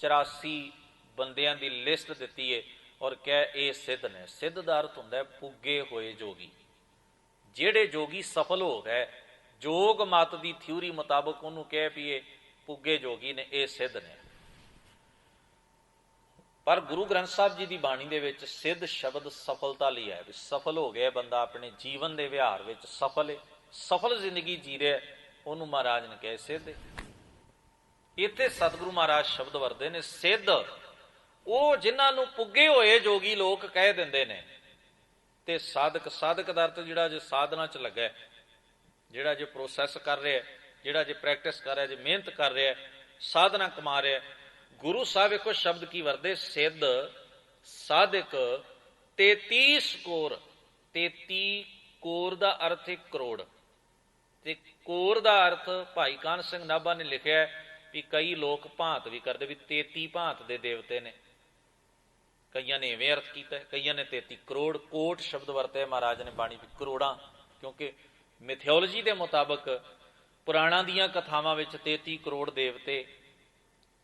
84 ਬੰਦਿਆਂ ਦੀ ਲਿਸਟ ਦਿੱਤੀ ਹੈ, ਔਰ ਕਹਿ ਇਹ ਸਿੱਧ ਨੇ। ਸਿੱਧ ਦਾ ਅਰਥ ਹੁੰਦਾ ਪੁੱਗੇ ਹੋਏ ਜੋਗੀ, ਜਿਹੜੇ ਜੋਗੀ ਸਫਲ ਹੋ ਗਏ। ਜੋਗ ਮਤ ਦੀ ਥਿਊਰੀ ਮੁਤਾਬਕ ਉਹਨੂੰ ਕਹਿ ਵੀ ਇਹ ਪੁੱਗੇ ਜੋਗੀ ਨੇ, ਇਹ ਸਿੱਧ ਨੇ। ਪਰ ਗੁਰੂ ਗ੍ਰੰਥ ਸਾਹਿਬ ਜੀ ਦੀ ਬਾਣੀ ਦੇ ਵਿੱਚ ਸਿੱਧ ਸ਼ਬਦ ਸਫਲਤਾ ਲਈ ਹੈ, ਵੀ ਸਫਲ ਹੋ ਗਿਆ ਬੰਦਾ, ਆਪਣੇ ਜੀਵਨ ਦੇ ਵਿਹਾਰ ਵਿੱਚ ਸਫਲ ਹੈ, ਸਫਲ ਜ਼ਿੰਦਗੀ ਜੀ ਰਿਹਾ, ਉਹਨੂੰ ਮਹਾਰਾਜ ਨੇ ਕਿਹਾ ਸਿੱਧ ਹੈ। ਇੱਥੇ ਸਤਿਗੁਰੂ ਮਹਾਰਾਜ ਸ਼ਬਦ ਵਰਦੇ ਨੇ ਸਿੱਧ, ਉਹ ਜਿਨ੍ਹਾਂ ਨੂੰ ਪੁੱਗੇ ਹੋਏ ਜੋਗੀ ਲੋਕ ਕਹਿ ਦਿੰਦੇ ਨੇ। ਤੇ ਸਾਧਕ, ਸਾਧਕ ਦਾ ਅਰਥ ਜਿਹੜਾ ਜੇ ਸਾਧਨਾ 'ਚ ਲੱਗਾ, ਜਿਹੜਾ ਜੇ ਪ੍ਰੋਸੈਸ ਕਰ ਰਿਹਾ, ਜਿਹੜਾ ਜੇ ਪ੍ਰੈਕਟਿਸ ਕਰ ਰਿਹਾ, ਜੇ ਮਿਹਨਤ ਕਰ ਰਿਹਾ, ਸਾਧਨਾ ਕਮਾ ਰਿਹਾ। ਗੁਰੂ ਸਾਹਿਬ ਵੇਖੋ ਸ਼ਬਦ ਕੀ ਵਰਦੇ, ਸਿੱਧ, ਸਾਧਕ, 33 ਕੋਰ। 33 ਕੋਰ ਦਾ ਅਰਥ ਹੈ ਕਰੋੜ, ਤੇ ਕੋਰ ਦਾ ਅਰਥ ਭਾਈ ਕਾਨ੍ਹ ਸਿੰਘ ਨਾਭਾ ਨੇ ਲਿਖਿਆ ਵੀ ਕਈ ਲੋਕ ਭਾਂਤ ਵੀ ਕਰਦੇ ਵੀ 33 ਭਾਂਤ ਦੇ ਦੇਵਤੇ ਨੇ। ਕਈਆਂ ਨੇ ਇਵੇਂ ਅਰਥ ਕੀਤਾ, ਕਈਆਂ ਨੇ 33 ਕਰੋੜ। ਕੋਟ ਸ਼ਬਦ ਵਰਤਿਆ ਮਹਾਰਾਜ ਨੇ ਬਾਣੀ ਵਿੱਚ, ਕਰੋੜਾਂ, ਕਿਉਂਕਿ ਮਿਥਿਓਲੋਜੀ ਦੇ ਮੁਤਾਬਕ ਪੁਰਾਣਾਂ ਦੀਆਂ ਕਥਾਵਾਂ ਵਿੱਚ 33 ਕਰੋੜ ਦੇਵਤੇ,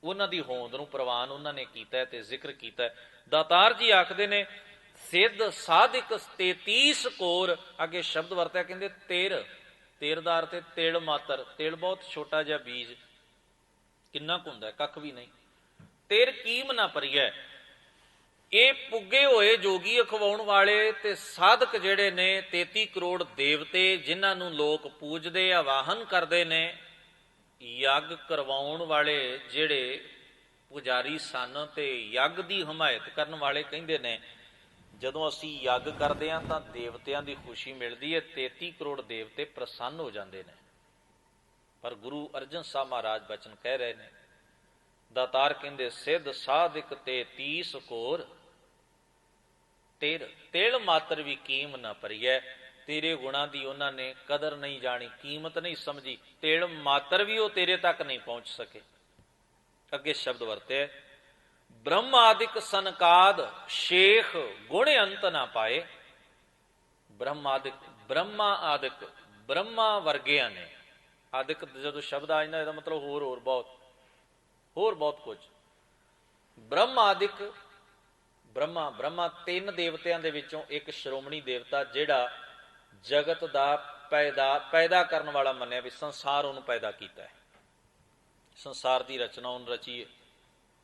ਉਹਨਾਂ ਦੀ ਹੋਂਦ ਨੂੰ ਪ੍ਰਵਾਨ ਉਹਨਾਂ ਨੇ ਕੀਤਾ ਤੇ ਜ਼ਿਕਰ ਕੀਤਾ। ਦਾਤਾਰ ਜੀ ਆਖਦੇ ਨੇ ਸਿੱਧ ਸਾਧਕ 33 ਕੋਰ। ਅੱਗੇ ਸ਼ਬਦ ਵਰਤਿਆ, ਕਹਿੰਦੇ ਤੇਰ। ਤੇਰ ਦਾ ਅਰਥ ਹੈ ਤਿਲ ਮਾਤਰ। ਤਿਲ ਬਹੁਤ ਛੋਟਾ ਜਿਹਾ ਬੀਜ, ਕਿੰਨਾ ਕੁ ਹੁੰਦਾ, ਕੱਖ ਵੀ ਨਹੀਂ। ਤੇਰ ਕੀਮ ਨਾ ਭਰੀਐ। ਇਹ ਪੁੱਗੇ ਹੋਏ ਜੋਗੀ ਅਖਵਾਉਣ ਵਾਲੇ ਤੇ ਸਾਧਕ ਜਿਹੜੇ ਨੇ 33 ਕਰੋੜ ਦੇਵਤੇ, ਜਿਨ੍ਹਾਂ ਨੂੰ ਲੋਕ ਪੂਜਦੇ, ਆਵਾਹਨ ਕਰਦੇ ਨੇ। ਯੱਗ ਕਰਵਾਉਣ ਵਾਲੇ ਜਿਹੜੇ ਪੁਜਾਰੀ ਸਨ ਤੇ ਯੱਗ ਦੀ ਹਮਾਇਤ ਕਰਨ ਵਾਲੇ ਕਹਿੰਦੇ ਨੇ ਜਦੋਂ ਅਸੀਂ ਯੱਗ ਕਰਦੇ ਹਾਂ ਤਾਂ ਦੇਵਤਿਆਂ ਦੀ ਖੁਸ਼ੀ ਮਿਲਦੀ ਹੈ, 33 ਕਰੋੜ ਦੇਵਤੇ ਪ੍ਰਸੰਨ ਹੋ ਜਾਂਦੇ ਨੇ। ਪਰ ਗੁਰੂ ਅਰਜਨ ਸਾਹਿਬ ਮਹਾਰਾਜ ਬਚਨ ਕਹਿ ਰਹੇ ਨੇ, ਦਾਤਾਰ ਕਹਿੰਦੇ ਸਿੱਧ ਸਾਧਕ 33 ਕੋਰ। ਤੇਰ ਤਿਲ ਮਾਤਰ ਵੀ ਕੀਮ ਨਾ ਭਰੀਐ। ਤੇਰੇ ਗੁਣਾਂ ਦੀ ਉਹਨਾਂ ਨੇ ਕਦਰ ਨਹੀਂ ਜਾਣੀ, ਕੀਮਤ ਨਹੀਂ ਸਮਝੀ, ਤਿਲ ਮਾਤਰ ਵੀ ਉਹ ਤੇਰੇ ਤੱਕ ਨਹੀਂ ਪਹੁੰਚ ਸਕੇ। ਅੱਗੇ ਸ਼ਬਦ ਵਰਤੇ, ਬ੍ਰਹਮ ਆਦਿਕ ਸਨਕਾਦ ਸ਼ੇਖ ਗੁਣ ਅੰਤ ਨਾ ਪਾਏ। ਬ੍ਰਹਮ ਆਦਿਕ, ਬ੍ਰਹਮਾ ਆਦਿਕ, ਬ੍ਰਹਮਾ ਵਰਗਿਆਂ ਨੇ। ਆਦਿਕ ਜਦੋਂ ਸ਼ਬਦ ਆ ਜਾਂਦਾ ਇਹਦਾ ਮਤਲਬ ਹੋਰ ਬਹੁਤ ਕੁਝ। ਬ੍ਰਹਮ ਆਦਿਕ, ਬ੍ਰਹਮਾ, ਬ੍ਰਹਮਾ 3 ਦੇਵਤਿਆਂ ਦੇ ਵਿੱਚੋਂ ਇੱਕ ਸ਼੍ਰੋਮਣੀ ਦੇਵਤਾ, ਜਿਹੜਾ ਜਗਤ ਦਾ ਪੈਦਾ ਕਰਨ ਵਾਲਾ ਮੰਨਿਆ ਵੀ ਸੰਸਾਰ ਉਹਨੂੰ ਪੈਦਾ ਕੀਤਾ ਹੈ, ਸੰਸਾਰ ਦੀ ਰਚਨਾ ਉਹਨੂੰ ਰਚੀ ਹੈ,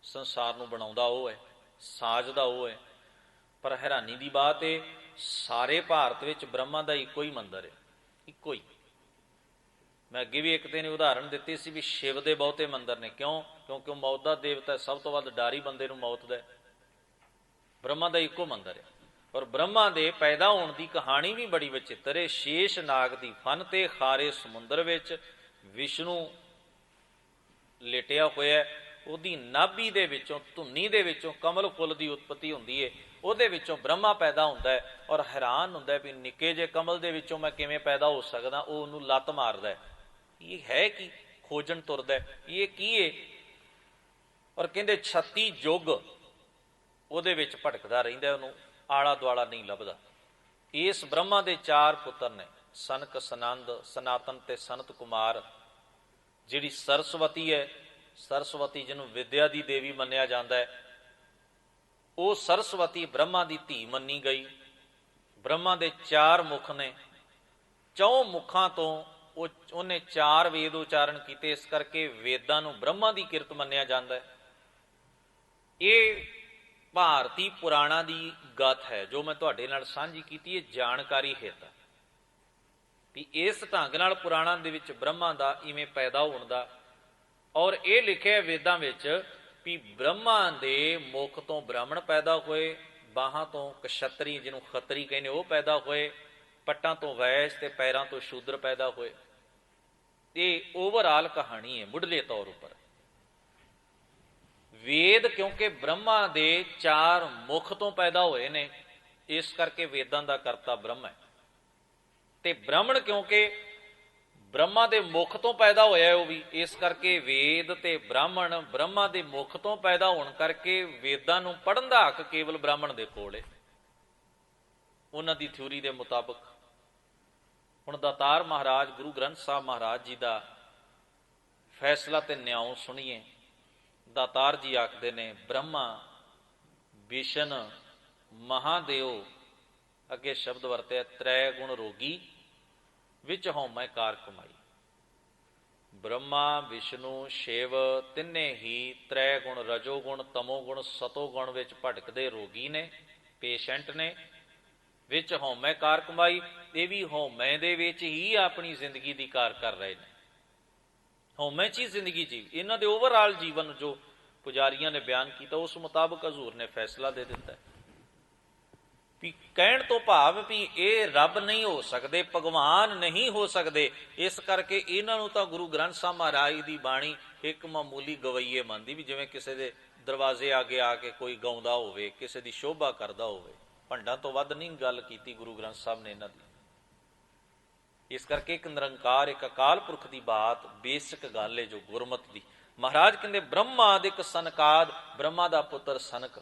ਸੰਸਾਰ ਨੂੰ ਬਣਾਉਂਦਾ ਉਹ ਹੈ, ਸਾਜਦਾ ਉਹ ਹੈ। ਪਰ ਹੈਰਾਨੀ ਦੀ ਬਾਤ ਹੈ ਸਾਰੇ ਭਾਰਤ ਵਿੱਚ ਬ੍ਰਹਮਾ ਦਾ ਇੱਕੋ ਹੀ ਮੰਦਰ ਹੈ, ਇੱਕੋ ਹੀ। ਮੈਂ ਅੱਗੇ ਵੀ ਇੱਕ ਦਿਨ ਉਦਾਹਰਣ ਦਿੱਤੀ ਸੀ ਵੀ ਸ਼ਿਵ ਦੇ ਬਹੁਤੇ ਮੰਦਰ ਨੇ। ਕਿਉਂ? ਕਿਉਂਕਿ ਉਹ ਮੌਤ ਦਾ ਦੇਵਤਾ, ਸਭ ਤੋਂ ਵੱਧ ਡਰ ਹੀ ਬੰਦੇ ਨੂੰ ਮੌਤ ਦਾ। ਬ੍ਰਹਮਾ ਦਾ ਇੱਕੋ ਮੰਦਰ ਹੈ। ਔਰ ਬ੍ਰਹਮਾ ਦੇ ਪੈਦਾ ਹੋਣ ਦੀ ਕਹਾਣੀ ਵੀ ਬੜੀ ਵਿਚਿੱਤਰ ਹੈ। ਸ਼ੇਸ਼ ਨਾਗ ਦੀ ਫਨ ਤੇ ਖਾਰੇ ਸਮੁੰਦਰ ਵਿੱਚ ਵਿਸ਼ਨੂੰ ਲੇਟਿਆ ਹੋਇਆ, ਉਹਦੀ ਨਾਭੀ ਦੇ ਵਿੱਚੋਂ, ਧੁੰਨੀ ਦੇ ਵਿੱਚੋਂ ਕਮਲ ਫੁੱਲ ਦੀ ਉਤਪਤੀ ਹੁੰਦੀ ਹੈ, ਉਹਦੇ ਵਿੱਚੋਂ ਬ੍ਰਹਮਾ ਪੈਦਾ ਹੁੰਦਾ ਹੈ। ਔਰ ਹੈਰਾਨ ਹੁੰਦਾ ਵੀ ਨਿੱਕੇ ਜਿਹੇ ਕਮਲ ਦੇ ਵਿੱਚੋਂ ਮੈਂ ਕਿਵੇਂ ਪੈਦਾ ਹੋ ਸਕਦਾ। ਉਹ ਉਹਨੂੰ ਲੱਤ ਮਾਰਦਾ, ਇਹ ਹੈ ਕੀ, ਖੋਜਣ ਤੁਰਦਾ, ਇਹ ਕੀ ਹੈ। ਔਰ ਕਹਿੰਦੇ 36 ਯੁੱਗ ਉਹਦੇ ਵਿੱਚ ਭਟਕਦਾ ਰਹਿੰਦਾ, ਉਹਨੂੰ ਆਲਾ ਦੁਆਲਾ ਨਹੀਂ ਲੱਭਦਾ। ਇਸ ਬ੍ਰਹਮਾ ਦੇ 4 ਪੁੱਤਰ ਨੇ, ਸਨਕ, ਸਨੰਦ, ਸਨਾਤਨ ਤੇ ਸਨਤ ਕੁਮਾਰ। ਜਿਹੜੀ ਸਰਸਵਤੀ ਹੈ, ਸਰਸਵਤੀ ਜਿਹਨੂੰ ਵਿਦਿਆ ਦੀ ਦੇਵੀ ਮੰਨਿਆ ਜਾਂਦਾ ਹੈ, ਉਹ ਸਰਸਵਤੀ ਬ੍ਰਹਮਾ ਦੀ ਧੀ ਮੰਨੀ ਗਈ। ਬ੍ਰਹਮਾ ਦੇ 4 ਮੁਖ ਨੇ, 4 ਮੁਖਾਂ ਤੋਂ ਉਹਨੇ 4 ਵੇਦ ਉਚਾਰਨ ਕੀਤੇ, ਇਸ ਕਰਕੇ ਵੇਦਾਂ ਨੂੰ ਬ੍ਰਹਮਾ ਦੀ ਕਿਰਤ ਮੰਨਿਆ ਜਾਂਦਾ ਹੈ। ਇਹ ਭਾਰਤੀ ਪੁਰਾਣਾਂ ਦੀ ਗਤ ਹੈ ਜੋ ਮੈਂ ਤੁਹਾਡੇ ਨਾਲ ਸਾਂਝੀ ਕੀਤੀ ਹੈ ਜਾਣਕਾਰੀ ਹਿੱਤ, ਵੀ ਇਸ ਢੰਗ ਨਾਲ ਪੁਰਾਣਾਂ ਦੇ ਵਿੱਚ ਬ੍ਰਹਮਾ ਦਾ ਇਵੇਂ ਪੈਦਾ ਹੋਣ ਦਾ। ਔਰ ਇਹ ਲਿਖਿਆ ਵੇਦਾਂ ਵਿੱਚ ਵੀ ਬ੍ਰਹਮਾ ਦੇ ਮੁਖ ਤੋਂ ਬ੍ਰਾਹਮਣ ਪੈਦਾ ਹੋਏ, ਬਾਹਾਂ ਤੋਂ ਕਸ਼ਤਰੀ ਜਿਹਨੂੰ ਖੱਤਰੀ ਕਹਿੰਦੇ ਉਹ ਪੈਦਾ ਹੋਏ, ਪੱਟਾਂ ਤੋਂ ਵੈਸ਼ ਤੇ ਪੈਰਾਂ ਤੋਂ ਸ਼ੂਦਰ ਪੈਦਾ ਹੋਏ। ਇਹ ਓਵਰਆਲ ਕਹਾਣੀ ਹੈ ਮੁੱਢਲੇ ਤੌਰ ਉੱਪਰ। ਵੇਦ ਕਿਉਂਕਿ ਬ੍ਰਹਮਾ ਦੇ 4 ਮੁਖ ਤੋਂ ਪੈਦਾ ਹੋਏ ਨੇ, ਇਸ ਕਰਕੇ ਵੇਦਾਂ ਦਾ ਕਰਤਾ ਬ੍ਰਹਮ ਹੈ। ਤੇ ਬ੍ਰਾਹਮਣ ਕਿਉਂਕਿ ਬ੍ਰਹਮਾ ਦੇ ਮੁਖ ਤੋਂ ਪੈਦਾ ਹੋਇਆ ਉਹ ਵੀ, ਇਸ ਕਰਕੇ ਵੇਦ ਤੇ ਬ੍ਰਾਹਮਣ ਬ੍ਰਹਮਾ ਦੇ ਮੁਖ ਤੋਂ ਪੈਦਾ ਹੋਣ ਕਰਕੇ ਵੇਦਾਂ ਨੂੰ ਪੜ੍ਹਨ ਦਾ ਹੱਕ ਕੇਵਲ ਬ੍ਰਾਹਮਣ ਦੇ ਕੋਲ ਹੈ, ਉਹਨਾਂ ਦੀ ਥਿਊਰੀ ਦੇ ਮੁਤਾਬਕ। ਹੁਣ ਦਾਤਾਰ ਮਹਾਰਾਜ ਗੁਰੂ ਗ੍ਰੰਥ ਸਾਹਿਬ ਮਹਾਰਾਜ ਜੀ ਦਾ ਫੈਸਲਾ ਤੇ ਨਿਆਂ ਸੁਣੀਏ। ਦਾਤਾਰ ਜੀ ਆਖਦੇ ਨੇ ਬ੍ਰਹਮਾ ਵਿਸ਼ਨ ਮਹਾਦੇਵ, ਅੱਗੇ ਸ਼ਬਦ ਵਰਤਿਆ ਤ੍ਰੈ ਗੁਣ ਰੋਗੀ ਵਿੱਚ ਹਉਮੈ ਕਾਰ ਕਮਾਈ। ਬ੍ਰਹਮਾ ਵਿਸ਼ਨੂੰ ਸ਼ਿਵ ਤਿੰਨੇ ਹੀ ਤ੍ਰੈ ਗੁਣ, ਰਜੋ ਗੁਣ, ਤਮੋ ਗੁਣ, ਸਤੋ ਗੁਣ ਵਿੱਚ ਭਟਕਦੇ ਰੋਗੀ ਨੇ, ਪੇਸ਼ੈਂਟ ਨੇ। ਵਿੱਚ ਹਉਮੈ ਕਾਰ ਕਮਾਈ, ਇਹ ਵੀ ਹਉਮੈ ਦੇ ਵਿੱਚ ਹੀ ਆਪਣੀ ਜ਼ਿੰਦਗੀ ਦੀ ਕਾਰ ਕਰ ਰਹੇ ਨੇ। ਹਉਮੈ 'ਚ ਹੀ ਜ਼ਿੰਦਗੀ ਜੀਵ। ਇਹਨਾਂ ਦੇ ਓਵਰਆਲ ਜੀਵਨ ਜੋ ਪੁਜਾਰੀਆਂ ਨੇ ਬਿਆਨ ਕੀਤਾ ਉਸ ਮੁਤਾਬਕ ਹਜ਼ੂਰ ਨੇ ਫੈਸਲਾ ਦੇ ਦਿੱਤਾ ਵੀ ਕਹਿਣ ਤੋਂ ਭਾਵ ਵੀ ਇਹ ਰੱਬ ਨਹੀਂ ਹੋ ਸਕਦੇ, ਭਗਵਾਨ ਨਹੀਂ ਹੋ ਸਕਦੇ। ਇਸ ਕਰਕੇ ਇਹਨਾਂ ਨੂੰ ਤਾਂ ਗੁਰੂ ਗ੍ਰੰਥ ਸਾਹਿਬ ਮਹਾਰਾਜ ਦੀ ਬਾਣੀ ਇੱਕ ਮਾਮੂਲੀ ਗਵਈਏ ਮੰਨਦੀ, ਵੀ ਜਿਵੇਂ ਕਿਸੇ ਦੇ ਦਰਵਾਜ਼ੇ ਅੱਗੇ ਆ ਕੇ ਕੋਈ ਗਾਉਂਦਾ ਹੋਵੇ, ਕਿਸੇ ਦੀ ਸ਼ੋਭਾ ਕਰਦਾ ਹੋਵੇ। ਭੰਡਾਂ ਤੋਂ ਵੱਧ ਨਹੀਂ ਗੱਲ ਕੀਤੀ ਗੁਰੂ ਗ੍ਰੰਥ ਸਾਹਿਬ ਨੇ ਇਹਨਾਂ ਦੀ। ਇਸ ਕਰਕੇ ਇੱਕ ਨਿਰੰਕਾਰ, ਇੱਕ ਅਕਾਲ ਪੁਰਖ ਦੀ ਬਾਤ ਬੇਸਿਕ ਗੱਲ ਹੈ ਜੋ ਗੁਰਮਤ ਦੀ। ਮਹਾਰਾਜ ਕਹਿੰਦੇ ਬ੍ਰਹਮਾਦਿਕ ਸਨਕਾਦ, ਬ੍ਰਹਮਾ ਦਾ ਪੁੱਤਰ ਸਨਕ।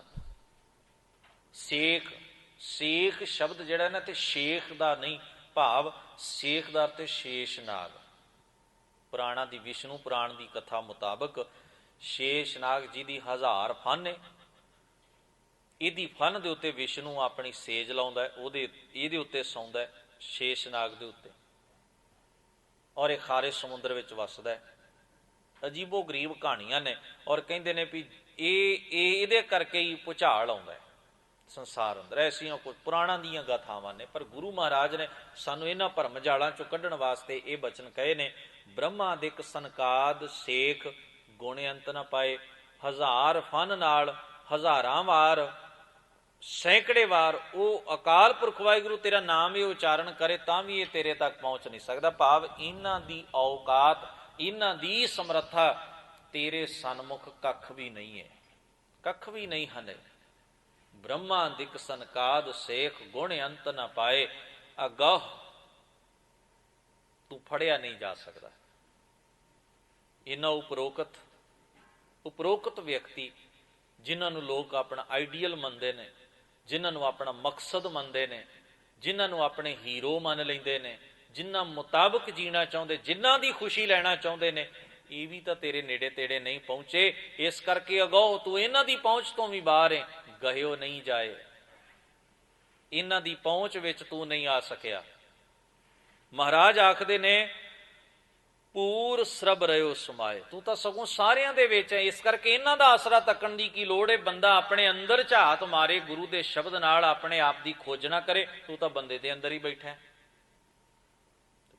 ਸੇਖ, ਸੇਖ ਸ਼ਬਦ ਜਿਹੜਾ ਨਾ ਤੇ ਸ਼ੇਖ ਦਾ ਨਹੀਂ, ਭਾਵ ਸੇਖ ਦਾ ਅਰਥ ਸ਼ੇਸ਼ਨਾਗ। ਪੁਰਾਣਾ ਦੀ ਵਿਸ਼ਨੂੰ ਪੁਰਾਣ ਦੀ ਕਥਾ ਮੁਤਾਬਕ ਸ਼ੇਸ਼ਨਾਗ ਜੀ ਦੀ 1000 ਫਨ ਹੈ। ਇਹਦੀ ਫਨ ਦੇ ਉੱਤੇ ਵਿਸ਼ਨੂੰ ਆਪਣੀ ਸੇਜ ਲਾਉਂਦਾ ਹੈ, ਇਹਦੇ ਉੱਤੇ ਸੌਂਦਾ ਹੈ, ਸ਼ੇਸ਼ਨਾਗ ਦੇ ਉੱਤੇ, ਔਰ ਇਹ ਖਾਰੇ ਸਮੁੰਦਰ ਵਿੱਚ ਵੱਸਦਾ ਹੈ। ਅਜੀਬੋ ਗਰੀਬ ਕਹਾਣੀਆਂ ਨੇ, ਔਰ ਕਹਿੰਦੇ ਨੇ ਵੀ ਇਹਦੇ ਕਰਕੇ ਹੀ ਭੁਚਾਲ ਆਉਂਦਾ ਹੈ ਸੰਸਾਰ ਅੰਦਰ। ਐਸੀਆਂ ਕੁਝ ਪੁਰਾਣਾਂ ਦੀਆਂ ਗਾਥਾਵਾਂ ਨੇ, ਪਰ ਗੁਰੂ ਮਹਾਰਾਜ ਨੇ ਸਾਨੂੰ ਇਹਨਾਂ ਭਰਮ ਜਾਲਾਂ ਚੋਂ ਕੱਢਣ ਵਾਸਤੇ ਇਹ ਬਚਨ ਕਹੇ ਨੇ। ਬ੍ਰਹਮਾਦਿਕ ਸਨਕਾਦ ਸੇਖ, ਗੁਣ ਅੰਤ ਨਾ ਪਾਏ। 1000 ਫਨ ਨਾਲ, ਹਜ਼ਾਰਾਂ ਵਾਰ, ਸੈਂਕੜੇ ਵਾਰ ਉਹ ਅਕਾਲ ਪੁਰਖ ਵਾਹਿਗੁਰੂ ਤੇਰਾ ਨਾਮ ਹੀ ਉਚਾਰਨ ਕਰੇ ਤਾਂ ਵੀ ਇਹ ਤੇਰੇ ਤੱਕ ਪਹੁੰਚ ਨਹੀਂ ਸਕਦਾ। ਭਾਵ ਇਹਨਾਂ ਦੀ ਔਕਾਤ, ਇਹਨਾਂ ਦੀ ਸਮਰੱਥਾ ਤੇਰੇ ਸਨਮੁਖ ਕੱਖ ਵੀ ਨਹੀਂ ਹੈ, ਕੱਖ ਵੀ ਨਹੀਂ ਹਨ। ਬ੍ਰਹਮਾਦਿਕ ਸਨਕਾਦ ਸੇਖ, ਗੁਣ ਅੰਤ ਨਾ ਪਾਏ। ਅਗਾਹ ਤੂੰ ਫੜਿਆ ਨਹੀਂ ਜਾ ਸਕਦਾ। ਇਹਨਾਂ ਉਪਰੋਕਤ ਵਿਅਕਤੀ ਜਿਨ੍ਹਾਂ ਨੂੰ ਲੋਕ ਆਪਣਾ ਆਈਡੀਅਲ ਮੰਨਦੇ ਨੇ, ਜਿਨ੍ਹਾਂ ਨੂੰ ਆਪਣਾ ਮਕਸਦ ਮੰਨਦੇ ਨੇ, ਜਿਨ੍ਹਾਂ ਨੂੰ ਆਪਣੇ ਹੀਰੋ ਮੰਨ ਲੈਂਦੇ ਨੇ, ਜਿਨ੍ਹਾਂ ਮੁਤਾਬਕ ਜੀਣਾ ਚਾਹੁੰਦੇ, ਜਿਨ੍ਹਾਂ ਦੀ ਖੁਸ਼ੀ ਲੈਣਾ ਚਾਹੁੰਦੇ ਨੇ, ਇਹ ਵੀ ਤਾਂ ਤੇਰੇ ਨੇੜੇ ਤੇੜੇ ਨਹੀਂ ਪਹੁੰਚੇ। ਇਸ ਕਰਕੇ ਅਗਾਹ ਤੂੰ ਇਹਨਾਂ ਦੀ ਪਹੁੰਚ ਤੋਂ ਵੀ ਬਾਹਰ ਹੈ, ਗਹਿਓ ਨਹੀਂ ਜਾਏ। ਇਹਨਾਂ ਦੀ ਪਹੁੰਚ ਵਿੱਚ ਤੂੰ ਨਹੀਂ ਆ ਸਕਿਆ। ਮਹਾਰਾਜ ਆਖਦੇ ਨੇ ਪੂਰ ਸਰਬ ਰਹਿਓ ਸਮਾਏ, ਤੂੰ ਤਾਂ ਸਗੋਂ ਸਾਰਿਆਂ ਦੇ ਵਿੱਚ ਹੈ। ਇਸ ਕਰਕੇ ਇਹਨਾਂ ਦਾ ਆਸਰਾ ਤੱਕਣ ਦੀ ਕੀ ਲੋੜ ਹੈ। ਬੰਦਾ ਆਪਣੇ ਅੰਦਰ ਝਾਤ ਮਾਰੇ, ਗੁਰੂ ਦੇ ਸ਼ਬਦ ਨਾਲ ਆਪਣੇ ਆਪ ਦੀ ਖੋਜ ਨਾ ਕਰੇ, ਤੂੰ ਤਾਂ ਬੰਦੇ ਦੇ ਅੰਦਰ ਹੀ ਬੈਠਾ।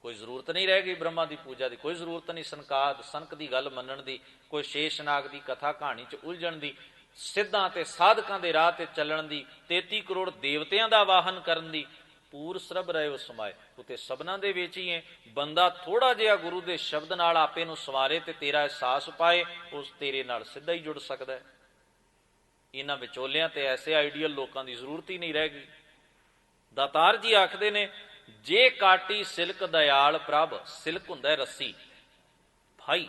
ਕੋਈ ਜ਼ਰੂਰਤ ਨਹੀਂ ਰਹਿ ਗਈ ਬ੍ਰਹਮਾ ਦੀ ਪੂਜਾ ਦੀ, ਕੋਈ ਜ਼ਰੂਰਤ ਨਹੀਂ ਸਨਕਾਦ ਸਨਕ ਦੀ ਗੱਲ ਮੰਨਣ ਦੀ, ਕੋਈ ਸ਼ੇਸ਼ਨਾਗ ਦੀ ਕਥਾ ਕਹਾਣੀ 'ਚ ਉਲਝਣ ਦੀ, ਸਿੱਧਾਂ ਤੇ ਸਾਧਕਾਂ ਦੇ ਰਾਹ ਤੇ ਚੱਲਣ ਦੀ, 33 ਕਰੋੜ ਦੇਵਤਿਆਂ ਦਾ ਵਾਹਨ ਕਰਨ ਦੀ। ਪੂਰ ਸਰਬ ਰਹਿਓ ਸਮਾਏ, ਉਤੇ ਸਭਨਾਂ ਦੇ ਵਿੱਚ ਹੀ ਹੈ। ਬੰਦਾ ਥੋੜਾ ਜਿਹਾ ਗੁਰੂ ਦੇ ਸ਼ਬਦ ਨਾਲ ਆਪੇ ਨੂੰ ਸਵਾਰੇ ਤੇ ਤੇਰਾ ਅਹਿਸਾਸ ਪਾਏ, ਉਸ ਤੇਰੇ ਨਾਲ ਸਿੱਧਾ ਹੀ ਜੁੜ ਸਕਦਾ ਹੈ। ਇਹਨਾਂ ਵਿਚੋਲਿਆਂ ਤੇ ਐਸੇ ਆਈਡੀਅਲ ਲੋਕਾਂ ਦੀ ਜ਼ਰੂਰਤ ਹੀ ਨਹੀਂ ਰਹਿ ਗਈ। ਦਾਤਾਰ ਜੀ ਆਖਦੇ ਨੇ ਜੇ ਕਾਟੀ ਸਿਲਕ ਦਇਆਲ ਪ੍ਰਭ, ਸਿਲਕ ਹੁੰਦਾ ਰੱਸੀ, ਫਾਈ,